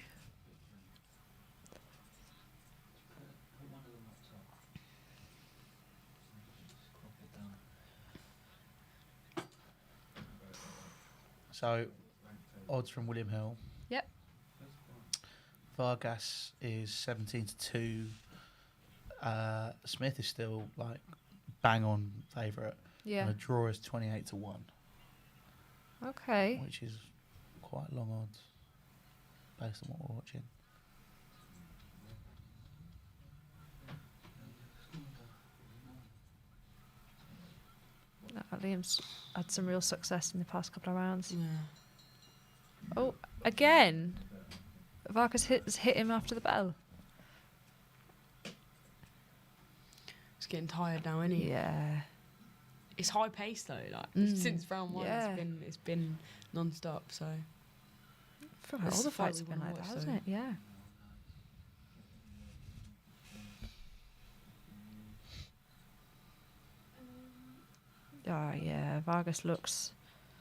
So, odds from William Hill. Yep. Vargas is 17-2. Smith is still like bang on favourite. Yeah. And a draw is 28-1, Okay. which is quite long odds based on what we're watching. Liam's had some real success in the past couple of rounds. Yeah. Oh, again. Vargas hit him after the bell. He's getting tired now, isn't he? Yeah. It's high paced though. Like since round one, yeah. it's been non-stop. So I feel like This all is the the fight fights we have been wanna like that, watch, hasn't though. it? Yeah. Oh, yeah. Vargas looks...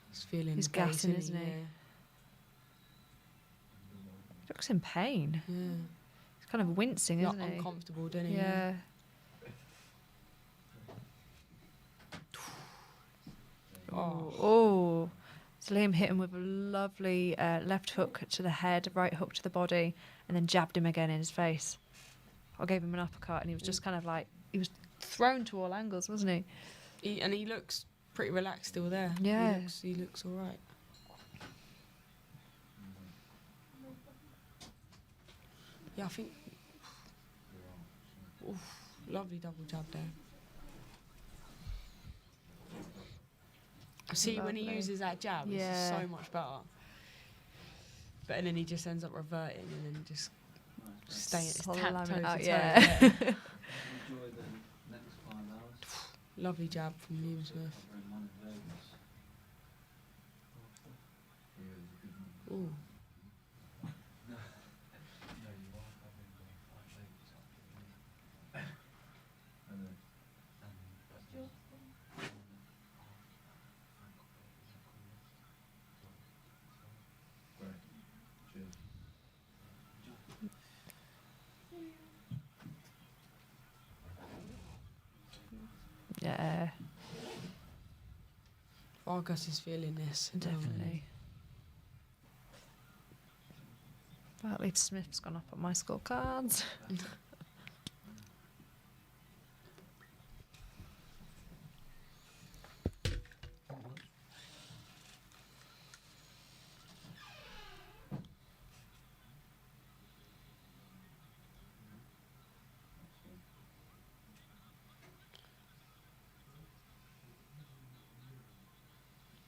he's feeling. He's the pace, gassing, isn't he? Yeah. He looks in pain. Yeah. He's kind of wincing, Not isn't he? uncomfortable, doesn't he? Yeah. Oh. So Liam hit him with a lovely left hook to the head, right hook to the body, and then jabbed him again in his face. I gave him an uppercut, and he was just kind of like, he was thrown to all angles, wasn't he? He looks pretty relaxed still there. Yeah. He looks all right. Yeah, I think. Oof, lovely double jab there. See, when he Lovely. uses that jab, it's just so much better. But then he just ends up reverting and then just staying Slamming tap toe it to out, toe. yeah. Enjoy the next 5 hours. Lovely jab from Liam Smith. Very money Vegas. Yeah, it was a good one. Ooh. No, you are having the 5 Vegas after me. And then, great. Cheers. Yeah, Vargas is feeling this. definitely. Well, at least Smith's gone up on my scorecards.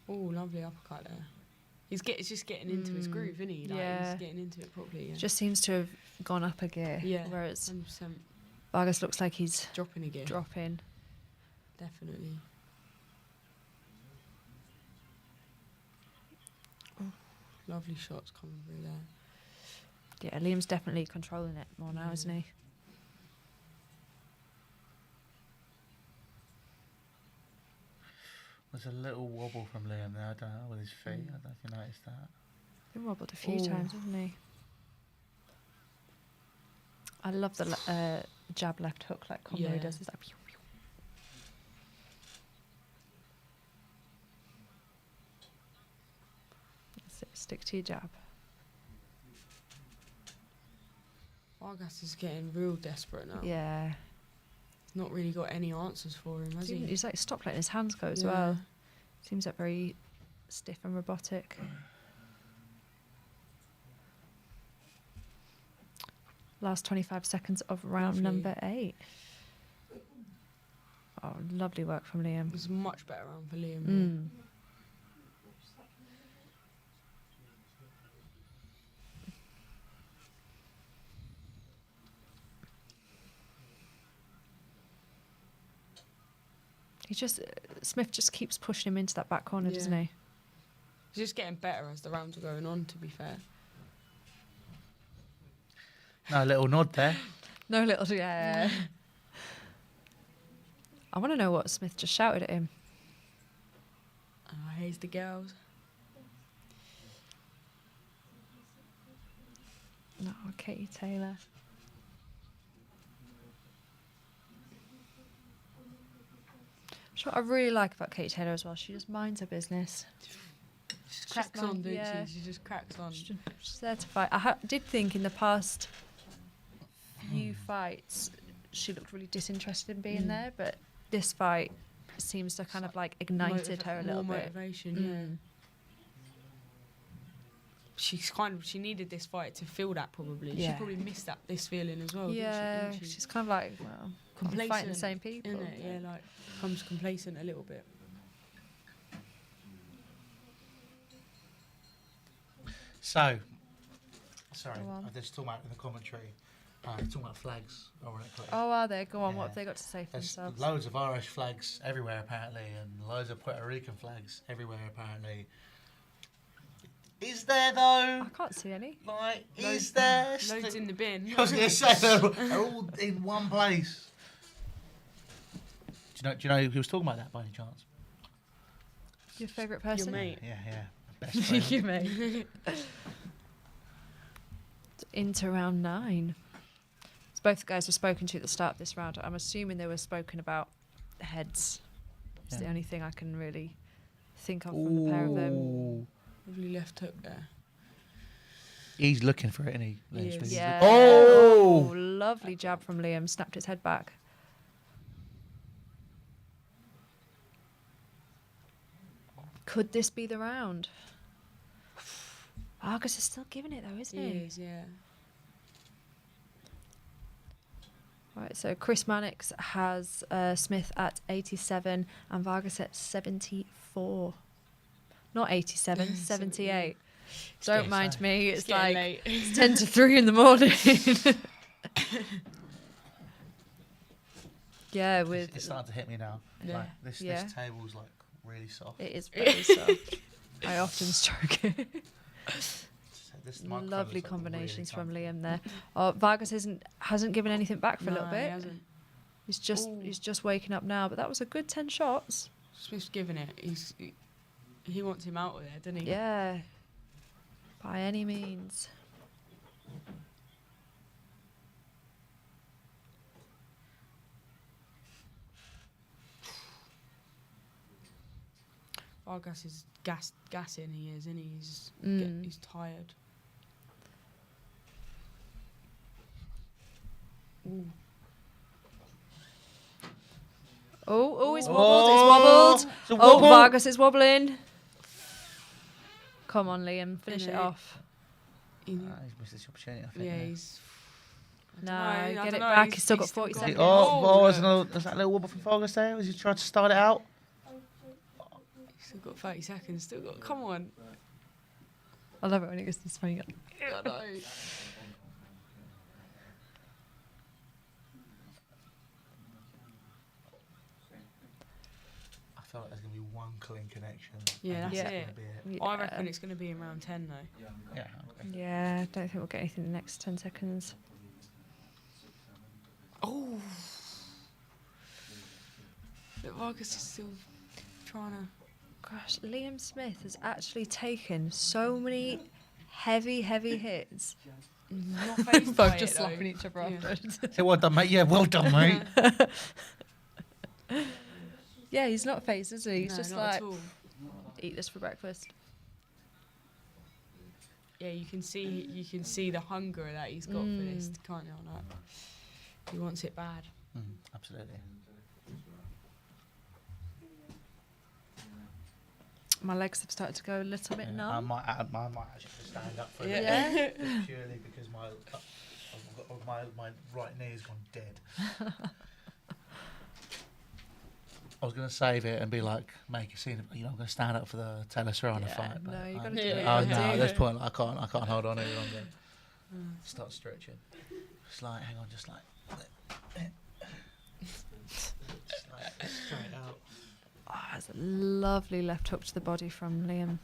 Oh, lovely uppercut there. He's just getting into his groove, isn't he? Like, yeah. He's getting into it properly. Yeah. Just seems to have gone up a gear. Yeah. Whereas 100% Vargas looks like he's dropping again. dropping. Definitely. Oh, lovely shots coming through there. Yeah, Liam's definitely controlling it more now, isn't he? There's a little wobble from Liam there, I don't know, with his feet. I don't know if you noticed that. He wobbled a few Ooh. times, hasn't he? I love the jab left hook like combo he Yeah. does. It's like, pew, pew. That's it, stick to your jab. Vargas is getting real desperate now. Yeah. He's not really got any answers for him, has he? He's like stopped letting his hands go as Yeah. well. Seems like very stiff and robotic. Last 25 seconds of round Lovely. number 8. Oh, lovely work from Liam. It was a much better round for Liam. Mm. Smith just keeps pushing him into that back corner, doesn't Yeah. he? He's just getting better as the rounds are going on, to be fair. No, a little nod there. No little, yeah. I want to know what Smith just shouted at him. Oh, here's the girls. No, Katie Taylor. That's what I really like about Katie Taylor as well. She just minds her business. She cracks on, doesn't yeah. she? She just cracks on. She's there to fight. I did think in the past few fights she looked really disinterested in being there, but this fight seems to kind of like ignited her a little more bit. motivation, Mm. She needed this fight to feel that probably. She Yeah. probably missed this feeling as well. Yeah, didn't she? she's kind of like, well, I'm fighting the Complacent, same people. Isn't it? Yeah, like becomes complacent a little bit. So, sorry, Go on. I just talking about in the commentary. Talking about flags, ironically. Oh, are they? Go on, Yeah. what have they got to say for There's themselves? loads of Irish flags everywhere apparently, and loads of Puerto Rican flags everywhere apparently. Is there though? I can't see any. Like, Loads- is there? Loads in the bin. I was going to say they're all in one place. Do you know who was talking about that by any chance? Your favourite person? Your mate. Yeah. Best friend. Your mate. Into round 9. So both the guys were spoken to at the start of this round. I'm assuming they were spoken about heads. It's the Yeah. only thing I can really think of from the pair of them. Ooh. Lovely left hook there. He's looking for it, isn't he? He is. Yeah. Oh! Lovely jab from Liam. Snapped his head back. Could this be the round? Vargas is still giving it though, isn't He he? is, yeah. Right, so Chris Mannix has Smith at 87 and Vargas at 74. Not 87, 78. Don't getting mind late. me, it's getting like late. it's 10 to 3 in the morning. Yeah, with It's starting to hit me now. Yeah. Like, this table's like really soft. it is very soft. I often stroke it. This microphone Lovely looks like combinations really from Liam there. Oh, Vargas hasn't given anything back for a little No, bit. He hasn't. He's just waking up now, but that was a good 10 shots. Smith's giving it. He wants him out of there, doesn't he? Yeah. By any means. Vargas is gassing. He is, isn't he? He's tired. Ooh. Oh, it's wobbled. It's It's a wobbled. Oh, wobble. Vargas is wobbling. Come on, Liam. Finish it Innit? off. He- He's missed this opportunity, I think. yeah, there. he's. No, I get don't it know, back. He's still got 40 Is seconds. it- oh, look. was that a little wobble from Vargas there? Was he trying to start it out? He's still got 30 seconds. Still got. Come on. I love it when it gets this funny. I know. I feel like there's going to be one clean connection. Yeah, and that's that's it. gonna be I reckon it's going to be in round 10 though. Yeah, okay. Yeah, I don't think we'll get anything in the next 10 seconds. Oh. But Vargas is still trying to. Gosh, Liam Smith has actually taken so many heavy hits. Not phased by Both it, just though. slapping each other Yeah. afterwards. Say, well done, mate. Yeah, well done, mate. Yeah, he's not phased, is he? He's No, just not like, at all. eat this for breakfast. Yeah, you can see the hunger that he's got for this, can't you? Like, he wants it bad. Absolutely. My legs have started to go a little bit I numb. might actually just stand up for a Yeah. minute. Purely because my right knee has gone dead. I was going to save it and be like, make a scene. I'm going to stand up for the Taylor Serrano fight. No, but you I- got to do Yeah. it. Oh you no! gotta At do this it. point, I can't hold on any longer. Start stretching. Just like, hang on, just like straight out. Oh, that's a lovely left hook to the body from Liam.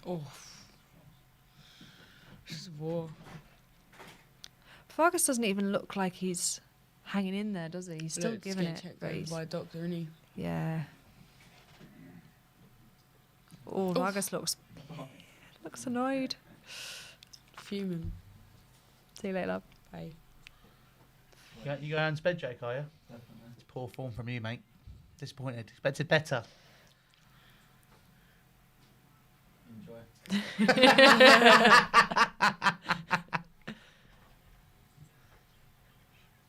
Oh. This is war. Vargas doesn't even look like he's hanging in there, does he? He's still Look, giving getting it. checked But over he's, by a doctor, isn't he? yeah. Oh, Vargas looks annoyed. Fuming. See you later, love. Hey. You go and bed, Jake, are you? Definitely. It's poor form from you, mate. Disappointed. Expected better.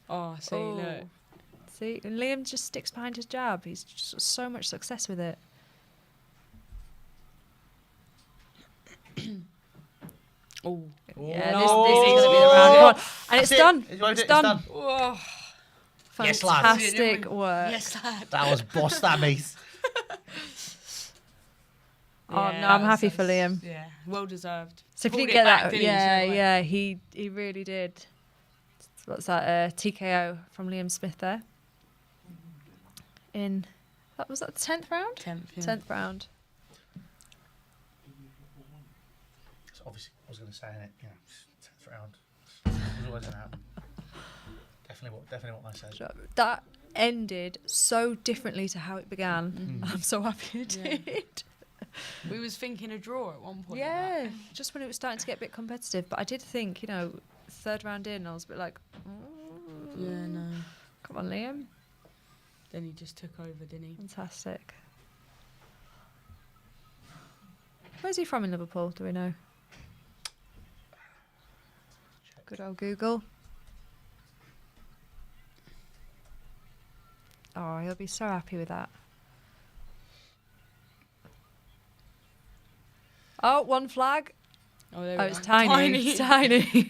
Oh, see, look. See, and Liam just sticks behind his jab. He's just so much success with it. Oh. Yeah, no. this is going to be the round. Come on. And it's That's it. done. It's It's done. Oh. Yes, lad. Fantastic work. Yes, lad. That was boss, that meat. Oh, Yeah, no, I'm that happy was- for Liam. Yeah, well deserved. So if you Pulled didn't it get back, that, didn't he, yeah, straight away? yeah, he really did. What's that? TKO from Liam Smith there. Was that the 10th round? 10th, yeah. 10th round. So obviously, I was going to say in it, 10th round. It was always going to happen. Definitely what I said. That ended so differently to how it began. I'm so happy it Yeah. did. We was thinking a draw at one point. Yeah, just when it was starting to get a bit competitive. But I did think, third round in, I was a bit like, Yeah, no. come on, Liam. Then he just took over, didn't he? Fantastic. Where's he from in Liverpool? Do we know? Good old Google. Oh, he'll be so happy with that. Oh, one flag. Oh, there Oh, we it's go. tiny. It's tiny.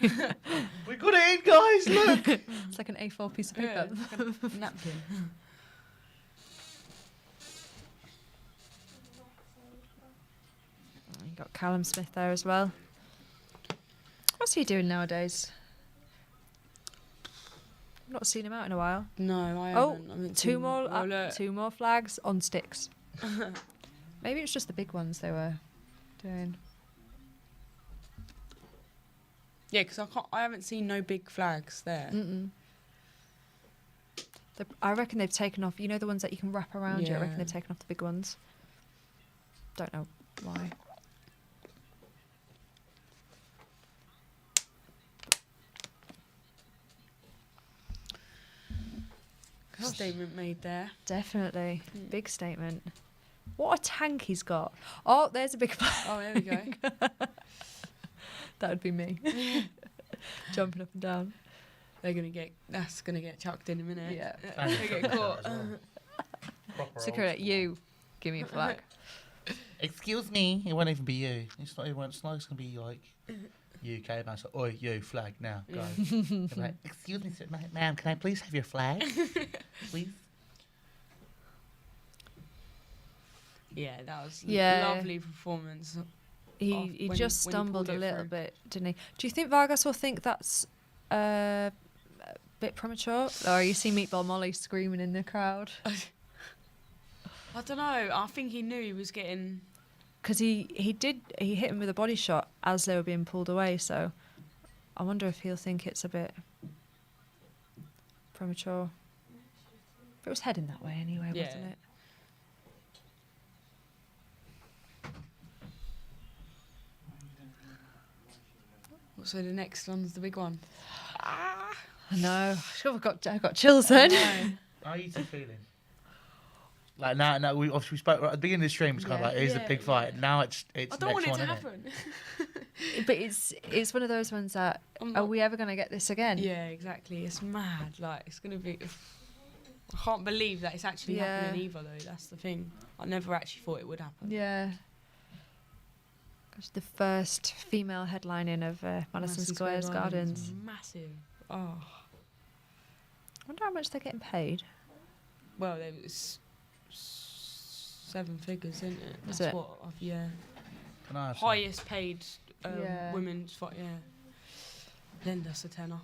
We got it in, guys. Look. It's like an A4 piece of Yeah, paper. it's like a napkin. You got Callum Smith there as well. What's he doing nowadays? I've not seen him out in a while. No, I Oh, haven't. I haven't two seen- more, oh, look. two more flags on sticks. Maybe it's just the big ones they were doing. Yeah, because I haven't seen no big flags there. Mm-mm. I reckon they've taken off. You know the ones that you can wrap around you. I reckon Yeah. they've taken off the big ones. Don't know why. Statement made there. Definitely. Big statement. What a tank he's got. Oh, there's a big flag. Oh, there we go. That would be me. Jumping up and down. That's gonna get chucked in a minute. Yeah. They get caught. Security, you. Give me a flag. Excuse me. It won't even be you. It's not even. It's not going to be like UK man. So, oi, you flag now, go. Like, excuse me, ma'am. Can I please have your flag, please? Yeah, that was Yeah. lovely performance. He when just he stumbled pulled a it little through. bit, didn't he? Do you think Vargas will think that's a bit premature? Or you see Meatball Molly screaming in the crowd? I don't know. I think he knew he was getting. Because he hit him with a body shot as they were being pulled away, so I wonder if he'll think it's a bit premature. But it was heading that way anyway, Yeah. wasn't it? So the next one's the big one. I know. I've got chills then. How are you two feeling? Like now, we obviously spoke at the beginning of the stream. It's kind of like it is a big fight. Now it's I next don't want it one, to innit? happen. But it's one of those ones that I'm are not- we ever going to get this again? Yeah, exactly. It's mad. Like it's gonna be. I can't believe that it's actually Yeah. happening either, though. That's the thing. I never actually thought it would happen. Yeah. Gosh, the first female headlining of Madison Square Gardens. Massive. Oh. I wonder how much they're getting paid. Well, there was 7 figures, isn't it? Is That's it? what. Yeah. Can I have some? Highest paid Yeah. women's fight. Yeah. Lend us a tenner.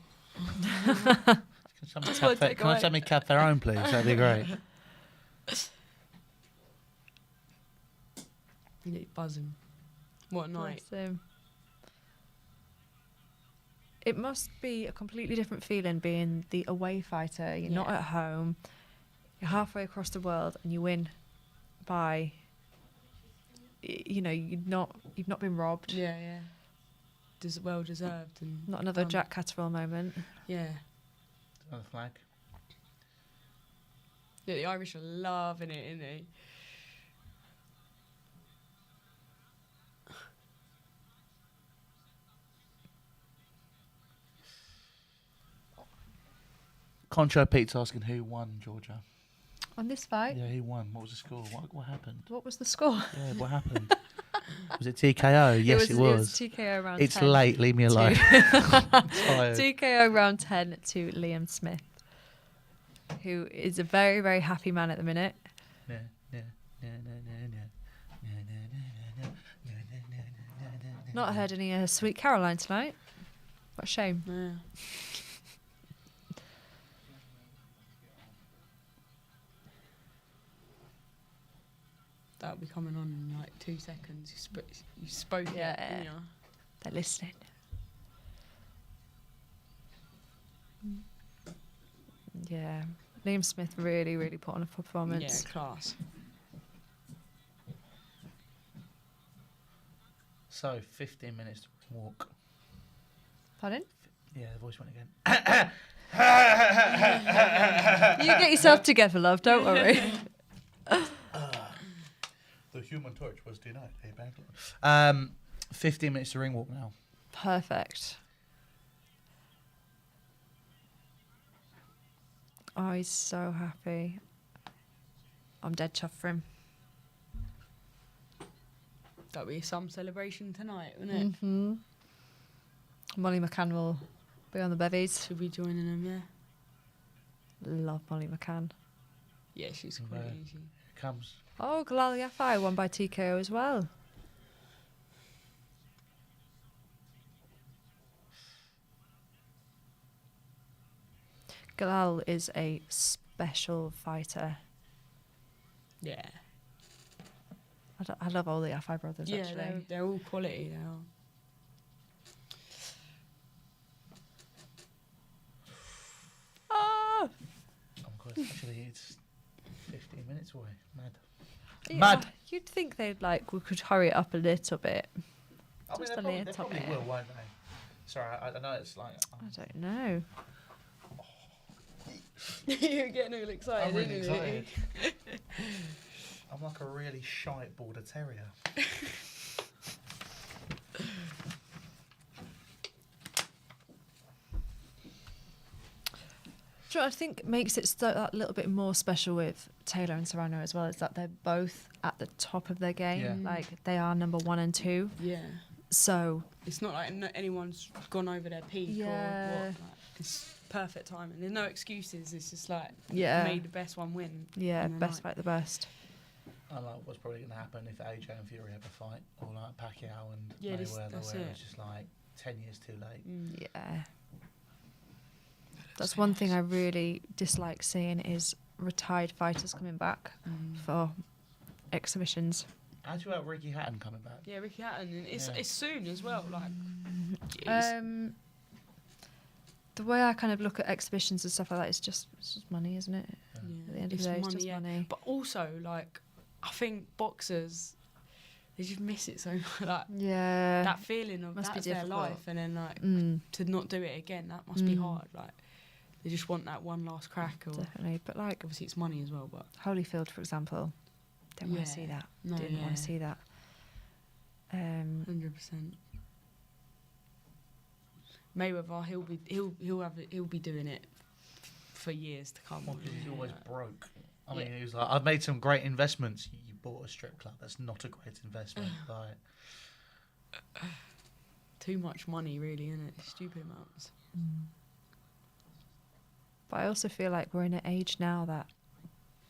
Can I have me cap their own, please? That'd be great. It's buzzing. What a night. Bless him. It must be a completely different feeling being the away fighter. You're not Yeah. at home. You're halfway across the world and you win by. You've not been robbed. Yeah, yeah. Well deserved and Not another done. Jack Catterall moment. Yeah. Another flag. Yeah, the Irish are loving it, isn't they? Concho Pete's asking who won, Georgia. On this fight, Yeah, who won? What was the score? What happened? what was the score? Yeah, what happened? Was it TKO? Yes, it was. TKO round It's 10. late. Leave me alone. I'm tired. TKO round 10 to Liam Smith, who is a very, very happy man at the minute. Yeah, yeah, yeah, yeah, yeah, yeah. Yeah, yeah, yeah, yeah, yeah, yeah, yeah, yeah, yeah, yeah. Not heard any Sweet Caroline tonight. What a shame. Yeah. That'll be coming on in like 2 seconds. You spoke it, Yeah. didn't you? They're listening. Yeah. Liam Smith really, really put on a performance. Yeah, class. So, 15 minutes to walk. Pardon? Yeah, the voice went again. You get yourself together, love. Don't worry. The Human Torch was denied. 15 minutes to ring walk now. Perfect. Oh, he's so happy. I'm dead chuffed for him. That'll be some celebration tonight, won't it? Mm-hmm. Molly McCann will be on the bevies. Should be joining them, yeah. Love Molly McCann. Yeah, she's quite easy. Here it comes. Oh, Galal Yafai won by TKO as well. Galal is a special fighter. Yeah. I love all the Yafai brothers, Yeah, actually. they're all quality, they are. Ah! Oh my god, actually it's 15 minutes away. Mad. Yeah, Mad. You'd think they'd we could hurry it up a little bit. I mean, Just they a probably, little probably bit. will, won't they? Sorry, I know it's like... I don't know. You're getting all excited, I'm really isn't excited. it? I'm like a really shy border terrier. Do you know what I think makes it that little bit more special with Taylor and Serrano as well is that they're both at the top of their game. Yeah. Like they are number 1 and 2. Yeah. So It's not like anyone's gone over their peak or Yeah. what. Like, it's perfect timing. There's no excuses. It's just like Yeah. made the best one win. yeah, in the best night. fight the best. I like what's probably going to happen if AJ and Fury have a fight, or like Pacquiao and Yeah, Mayweather, that's where it. it's just like 10 years too late. Mm. Yeah. That's one thing I really dislike seeing is retired fighters coming back for exhibitions. How do you about Ricky Hatton coming back? Yeah, Ricky Hatton. And it's Yeah. it's soon as well. Like, jeez. The way I kind of look at exhibitions and stuff like that, it's just money, isn't it? Yeah. At the end of the day, it's just money. But also, like, I think boxers, they just miss it so much. Like, Yeah. that feeling of Must be that's their difficult. life, and then like Mm, to not do it again, that must be hard. Like, they just want that one last crack. Or definitely. But like obviously, it's money as well. But Holyfield, for example, didn't want to Yeah. see that. No, Didn't want yeah. to see that. 100%. Mayweather, he'll be doing it for years to come. Well, 'cause he's always Yeah. broke. I mean, he was like, I've made some great investments. You bought a strip club. That's not a great investment. Like, Too much money, really, isn't it? Stupid amounts. But I also feel like we're in an age now that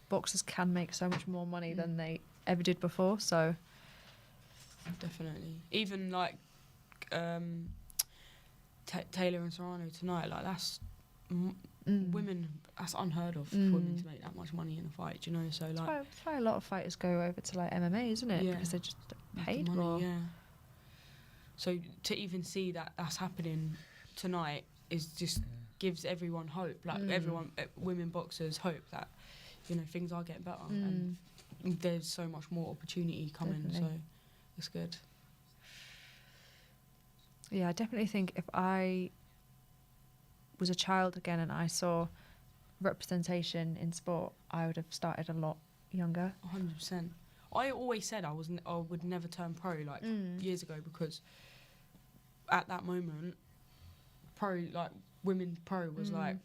boxers can make so much more money than they ever did before. So Definitely. Even like Taylor and Serrano tonight, like that's women. That's unheard of for women to make that much money in a fight. Do you know? So like, that's why a lot of fighters go over to like MMA, isn't it? Yeah. Because they're just the paid money, more. Yeah. So to even see that that's happening tonight is just gives everyone hope. Like everyone, women boxers hope that things are getting better and there's so much more opportunity coming. Definitely. So it's good. Yeah, I definitely think if I was a child again and I saw representation in sport, I would have started a lot younger. 100%. I always said I would never turn pro like years ago because at that moment, women pro was like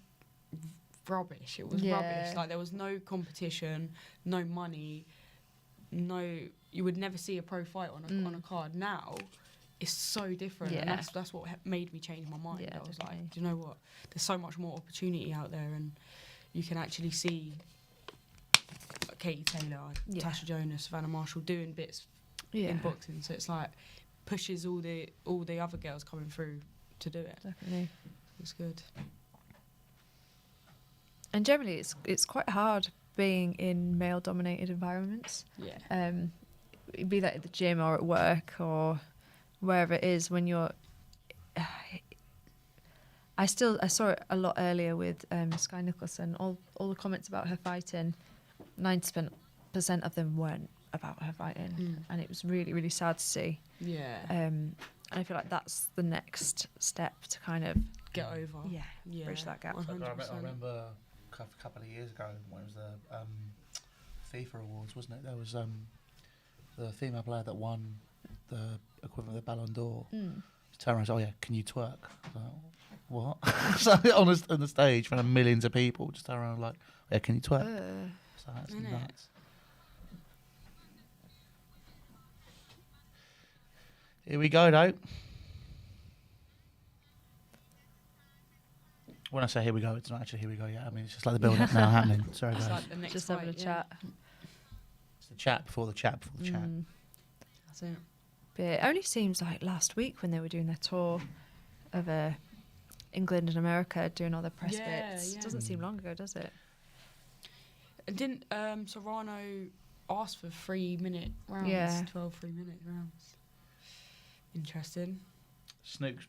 rubbish. It was rubbish. Like there was no competition, no money, you would never see a pro fight on a card. Now it's so different, and that's what made me change my mind. Yeah, I was definitely. like, do you know what? There's so much more opportunity out there, and you can actually see Katie Taylor, Tasha Jonas, Savannah Marshall doing bits in boxing. So it's like pushes all the other girls coming through to do it. Definitely. It's good. And generally, it's quite hard being in male-dominated environments. Yeah. Be that at the gym or at work or wherever it is. When you're, I saw it a lot earlier with Sky Nicholson. All the comments about her fighting, 90% of them weren't about her fighting, and it was really, really sad to see. Yeah. And I feel like that's the next step to kind of get over. Yeah, bridge that gap. 100%. I remember a couple of years ago when it was the FIFA Awards, wasn't it? There was the female player that won the equivalent of the Ballon d'Or. She turned around and said, "Oh yeah, can you twerk?" I was like, what? So on the stage, in front of millions of people, just turn around like, "Yeah, can you twerk?" So that's Innit? nuts. Here we go, though. When I say here we go, it's not actually here we go yet. I mean, it's just like the build-up now happening. Sorry, It's guys. like the next Just having a fight, yeah. chat. It's the chat before the chat before the chat. That's it. But it only seems like last week when they were doing their tour of England and America, doing all the press Yeah, bits. yeah. Doesn't seem long ago, does it? And didn't Serrano ask for 3-minute rounds? Yeah. 12 3-minute rounds. Interesting. Snook's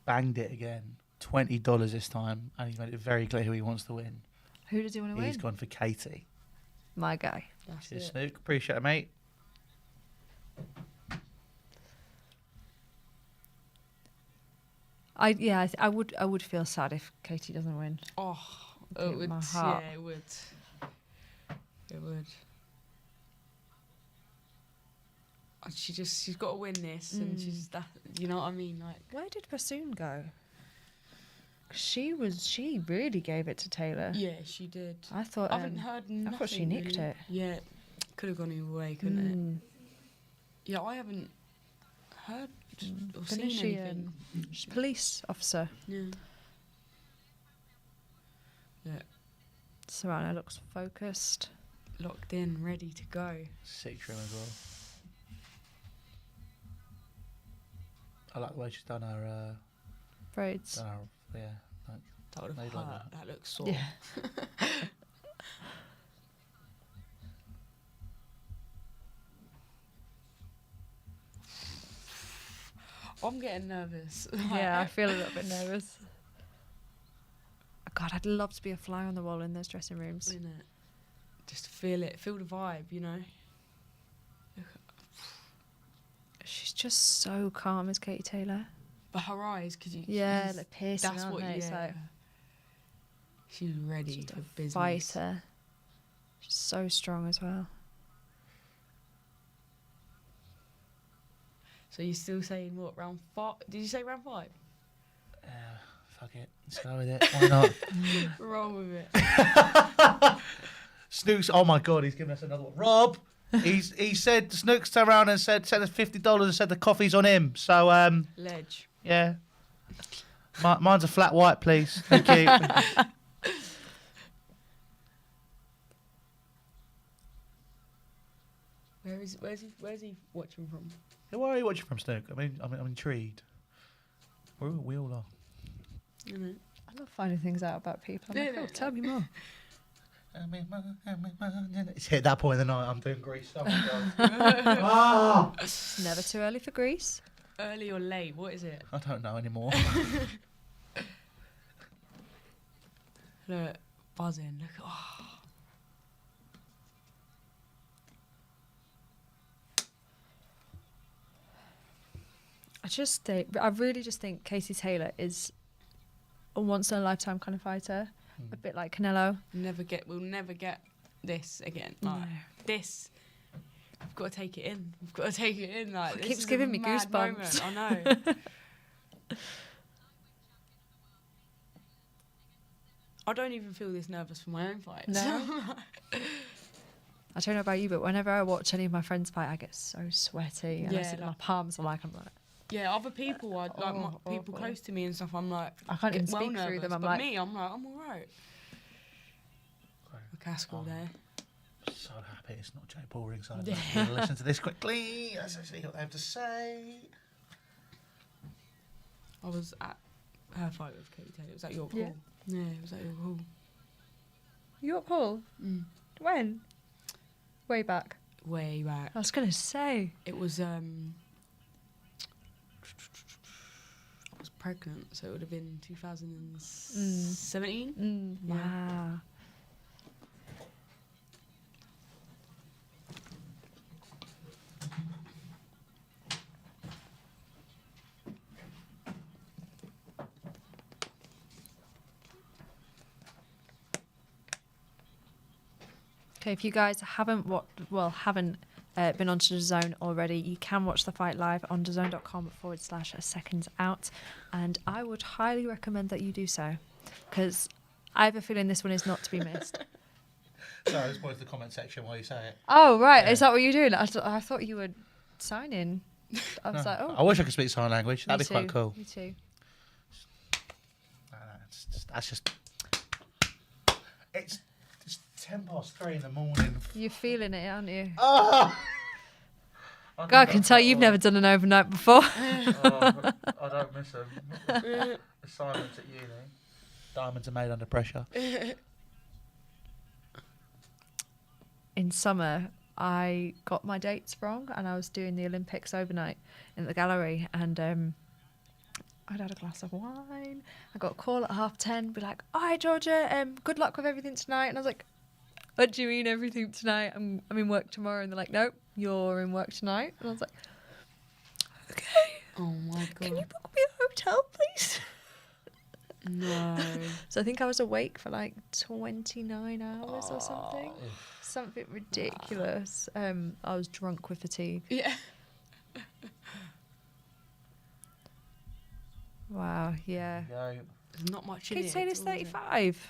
banged it again. $20 this time, and he's made it very clear who he wants to win. Who does he want to He's win? gone for Katie. My guy. That's Cheers, it. Snook. Appreciate it, mate. I would feel sad if Katie doesn't win. Oh, Break it would. my heart. Yeah, it would. It would. And she's got to win this, and she's that. You know what I mean? Like, Where did Bassoon go? 'Cause she really gave it to Taylor. yeah, she did. I thought I haven't heard nothing. I thought she nicked really. it. Yeah, could have gone either way, couldn't it? Yeah, I haven't heard or seen Isn't she anything. she's a police officer? Yeah. Yeah, Serrano looks focused. locked in, ready to go. Sick trim as well. I like the way she's done her. Braids. Yeah. Like, That would have Made hurt. like That looks sore. Yeah. I'm getting nervous. Yeah, I feel a little bit nervous. God, I'd love to be a fly on the wall in those dressing rooms. Isn't it? Just feel it, feel the vibe, you know. She's just so calm as Katie Taylor. But her eyes, because you, Yeah, she's- like piercing, that's aren't what. they? It's Yeah. like She's ready she's for a business. fighter. She's so strong as well. So you're still saying what, round 5? Did you say round 5? fuck it. Let's go with it. Why not? Roll with it. Snooks. Oh my god, he's giving us another one. Rob. He said Snooks turned around and said sent us $50 and said the coffee's on him. So Ledge. yeah. Mine's a flat white, please. Thank you. Where's he watching from? Where are you watching from, Snook? I'm intrigued. We all are. Isn't it? I love finding things out about people. I'm like, Yeah. oh, tell me more. It's hit that point of the night. I'm doing Grease. Oh my god. It's never too early for Greece. Early or late? What is it? I don't know anymore. Look, buzzing. Look. Oh. I really just think Katie Taylor is a once in a lifetime kind of fighter. A bit like Canelo. We'll never get this again. Like, this, we've got to take it in. We've got to take it in. Like, It this keeps is a giving me mad goosebumps. moment. I know. I don't even feel this nervous for my own fights. No. I don't know about you, but whenever I watch any of my friends fight, I get so sweaty. And I Yeah, sit in my like- palms. I'm like, Yeah, other people, like Oh, people awful. close to me and stuff, I'm like, I can't even get well speak through nervous, them. I'm but like, me, I'm alright. McCaskill there. So happy it's not Jay Paul ringside. Yeah. Listen to this quickly. Let's see what they have to say. I was at her fight with Katie Taylor. It was at York Yeah. Hall. Yeah, it was at York Hall. York Hall? Mm. When? Way back. Way back. I was going to say. It was I was pregnant, so it would have been 2017. Yeah. Wow. Okay, if you guys haven't been onto DAZN already, you can watch the fight live on DAZN.com/SecondsOut, and I would highly recommend that you do so, because I have a feeling this one is not to be missed. Sorry, I just wanted the comment section while you say it. Oh, right. Yeah. Is that what you're doing? I thought you were signing. I was like, oh. I wish I could speak sign language. Me That'd be quite too, cool. Me too. It's 3:10 in the morning. You're feeling it, aren't you? Oh! God, I can tell you've never done an overnight before. I don't miss them. Assignments at uni. Diamonds are made under pressure. In summer, I got my dates wrong, and I was doing the Olympics overnight in the gallery, and I'd had a glass of wine. I got a call at 10:30, be like, "Oh, hi Georgia, good luck with everything tonight." And I was like, "What do you mean everything tonight? I'm in work tomorrow." And they're like, "Nope, you're in work tonight." And I was like, "Okay." Oh my god. Can you book me a hotel, please? No. So I think I was awake for like 29 hours or something. Something ridiculous. I was drunk with fatigue. Yeah. Wow, yeah. There's not much in Katie it. Taylor's at all, is it? 35.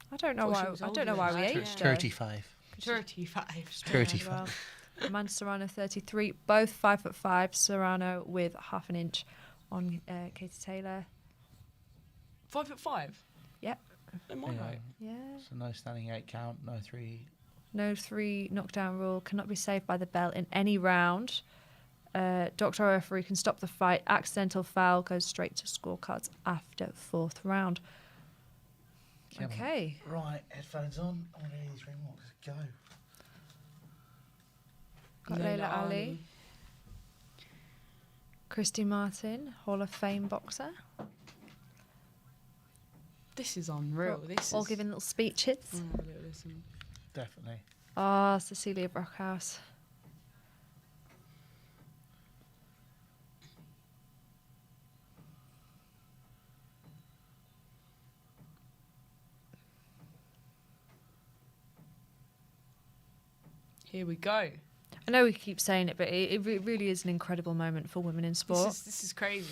I don't know Thought she why. was I older don't know than why we that. aged her. 35. 35. 35. Well, Amanda Serrano 33, both 5'5". Serrano with half an inch on Katie Taylor. 5'5". Yep. Am I right? Yeah. So no standing 8 count, no 3. No 3 knockdown rule. Cannot be saved by the bell in any round. Doctor or referee can stop the fight. Accidental foul goes straight to scorecards after 4th round. Come on. Okay. Right, headphones on. I'm ready these ring walks. Go. Got Layla Ali. Christy Martin, Hall of Fame boxer. This is unreal. This All is... giving little speeches. Oh, have a little listen. Definitely. Ah, Cecilia Brockhouse. Here we go. I know we keep saying it, but it really is an incredible moment for women in sport. This is crazy.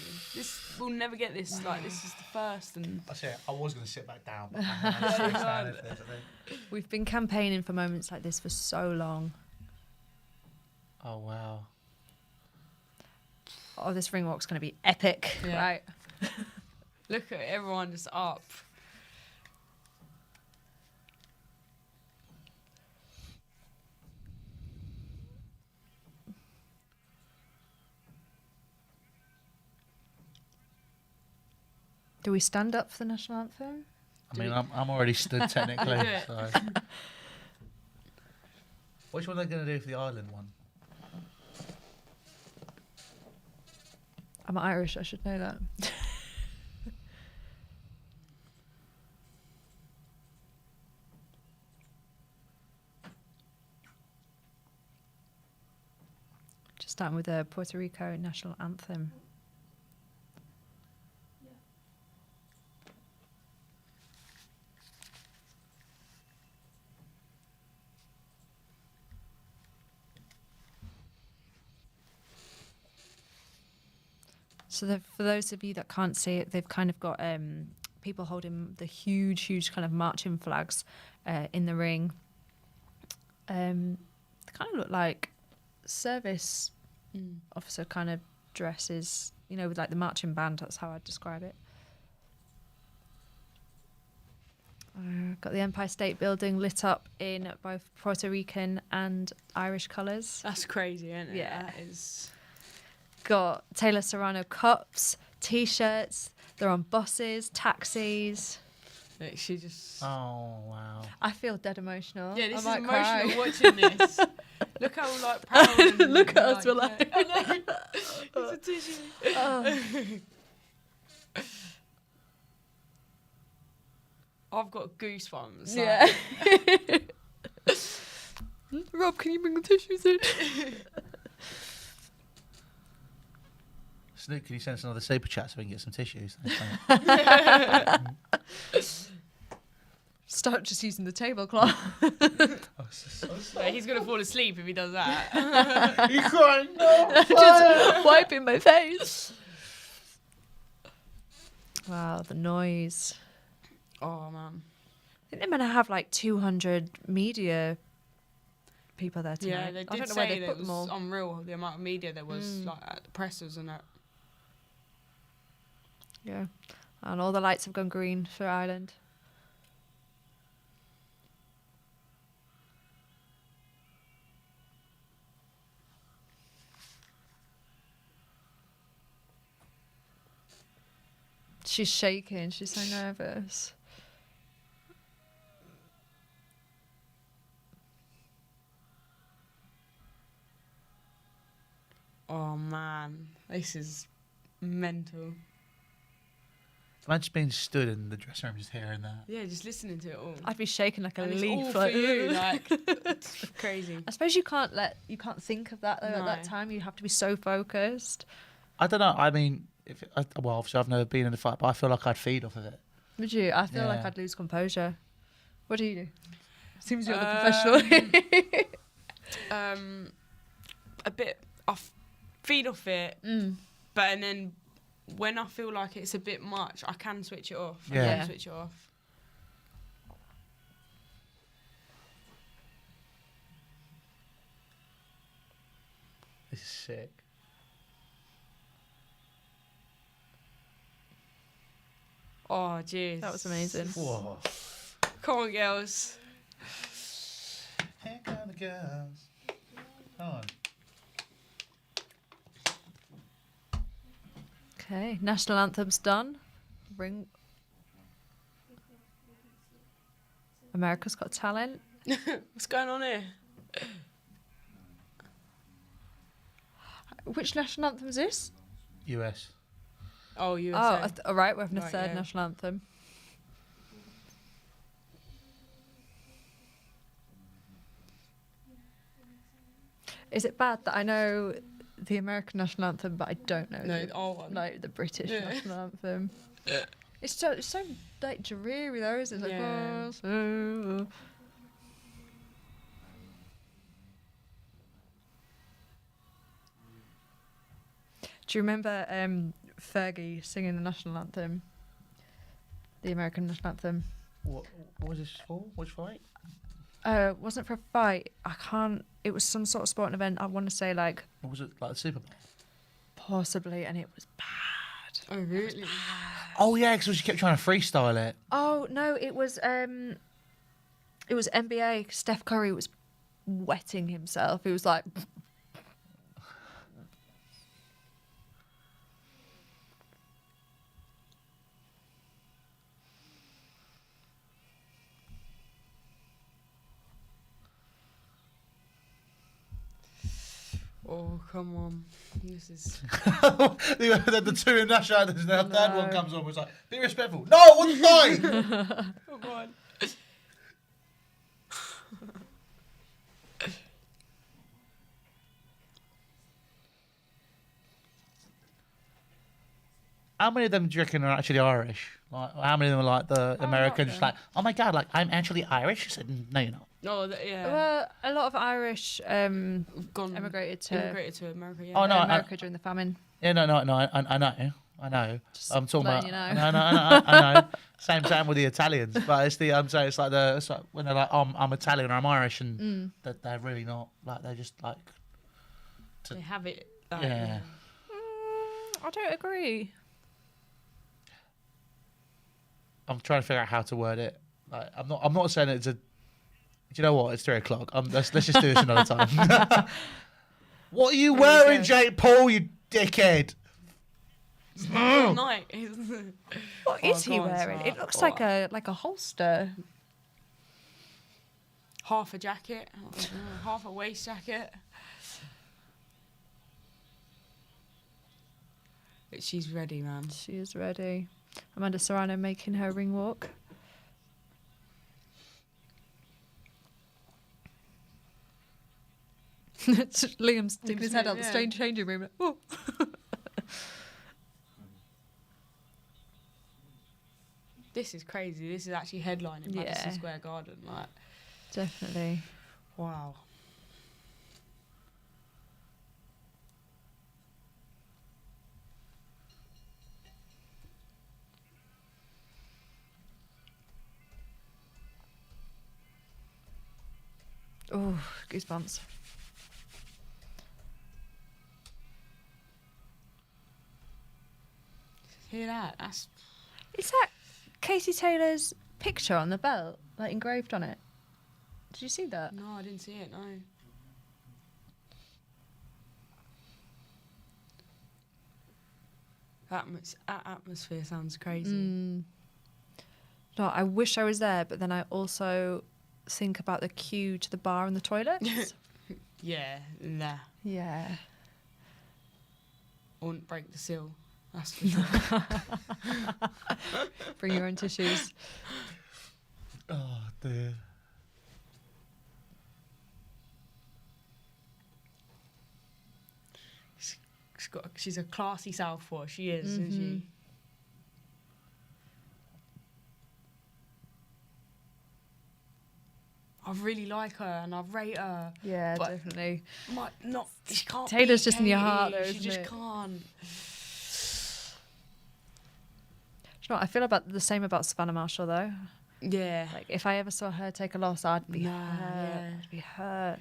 We'll never get this. Like, this is the first. And I say I was going to sit back down, but I We've been campaigning for moments like this for so long. Oh wow. Oh, this ring walk's going to be epic, Yeah. right? look at everyone just up. Do we stand up for the national anthem? I mean, I'm already stood technically. Do it. So. Which one are they going to do for the Ireland one? I'm Irish, I should know that. Just starting with the Puerto Rico national anthem. So for those of you that can't see it, they've kind of got people holding the huge kind of marching flags in the ring. They kind of look like service officer kind of dresses, you know, with like the marching band. That's how I'd describe it. Got the Empire State Building lit up in both Puerto Rican and Irish colours. That's crazy, isn't it? Yeah. That is... Got Taylor Serrano cups, T-shirts. They're on buses, taxis. Like, she just... Oh wow. I feel dead emotional. Yeah, I this is might emotional cry. watching this. Look how, like, proud and, Look at us, we're like... I know. It's a tissue. Oh. I've got goosebumps. Yeah. Like, Rob, can you bring the tissues in? Snoop, can you send us another super chat so we can get some tissues? start just using the tablecloth. Like, he's gonna fall asleep if he does that. You crying? No. Just wiping my face. Wow, the noise. Oh man. I think they're meant to have like 200 media people there tonight. Yeah, they I did don't know say where they that put it was them all. unreal the amount of media there was like at the presses and that. Yeah, and all the lights have gone green for Ireland. She's shaking. She's so nervous. Oh man, this is mental. Imagine just being stood in the dressing room, just hearing that. Yeah, just listening to it all. I'd be shaking like a And it's leaf. all for like, you, like it's crazy. I suppose you can't think of that though at that No. time. You have to be so focused. I don't know. I mean, well, obviously I've never been in a fight, but I feel like I'd feed off of it. Would you? I feel like Yeah. I'd lose composure. What do you do? Seems you're the professional. A bit off, feed off it, but and then when I feel like it's a bit much, I can switch it off. I Yeah. can switch it off. This is sick. Oh jeez, That was amazing. Whoa. Come on, girls. Here come the girls. Come on. Okay, national anthem's done. Ring. America's Got Talent. What's going on here? Which national anthem is this? US. Oh, USA. Oh, all right. We're having a Right, third yeah. national anthem. Is it bad that I know the American national anthem, but I don't know No, the old one. like the British Yeah. national anthem? It's so like dreary though, isn't it? Like, Yeah. oh, so- Do you remember Fergie singing the national anthem? The American national anthem. What was this for? Which fight? Wasn't for a fight. I can't. It was some sort of sporting event. I want to say like What was it, like the Super Bowl? possibly, and it was bad. Oh, really? Oh yeah, because she kept trying to freestyle it. Oh no, it was NBA. Steph Curry was wetting himself. He was like. Oh, come on. This is... the two national anthems, and the third No. one comes on. Was like, be respectful. No, what's fine? Come on. How many of them do you reckon are actually Irish? Like, how many of them are like the American? Just like, oh my god, like I'm actually Irish. I said, no, you're not. No, yeah. Well, a lot of Irish Gone. Immigrated to America, yeah. Oh, no, America during the famine. Yeah, no, I know. Just I'm talking about. letting you know. I know. Same with the Italians, but it's the so it's like when they're like, I'm Italian or I'm Irish, and that they're really not. Like they're just like. They have it. Like, Yeah. I don't agree. I'm trying to figure out how to word it. Like I'm not saying it's a. Do you know what? It's 3:00. Let's just do this another time. What are you wearing, Jake Paul? You dickhead. Night. What is he wearing? It looks like a holster. Half a jacket, half a waist jacket. But she's ready, man. She is ready. Amanda Serrano making her ring walk. Liam's sticking his head out the strange changing room. Like, "Whoa." This is crazy. This is actually headlining Madison Yeah. Square Garden. Like, Definitely. wow. Oh, goosebumps. Hear that? That's Is that Katie Taylor's picture on the belt, like engraved on it? Did you see that? no, I didn't see it. No. That atmosphere sounds crazy. No, I wish I was there, but then I also think about the queue to the bar and the toilets. Yeah, nah. Yeah. I wouldn't break the seal. That's for sure. Bring your own tissues. Oh dear. She's a classy southpaw. She is, isn't she? I really like her and I rate her. Yeah, But- definitely. She can't. Taylor's beat just in your heart, Katie. though, She isn't just it? can't. Do you know what? I feel about the same about Savannah Marshall though. Yeah. Like if I ever saw her take a loss, I'd be Nah, hurt. yeah. I'd be hurt.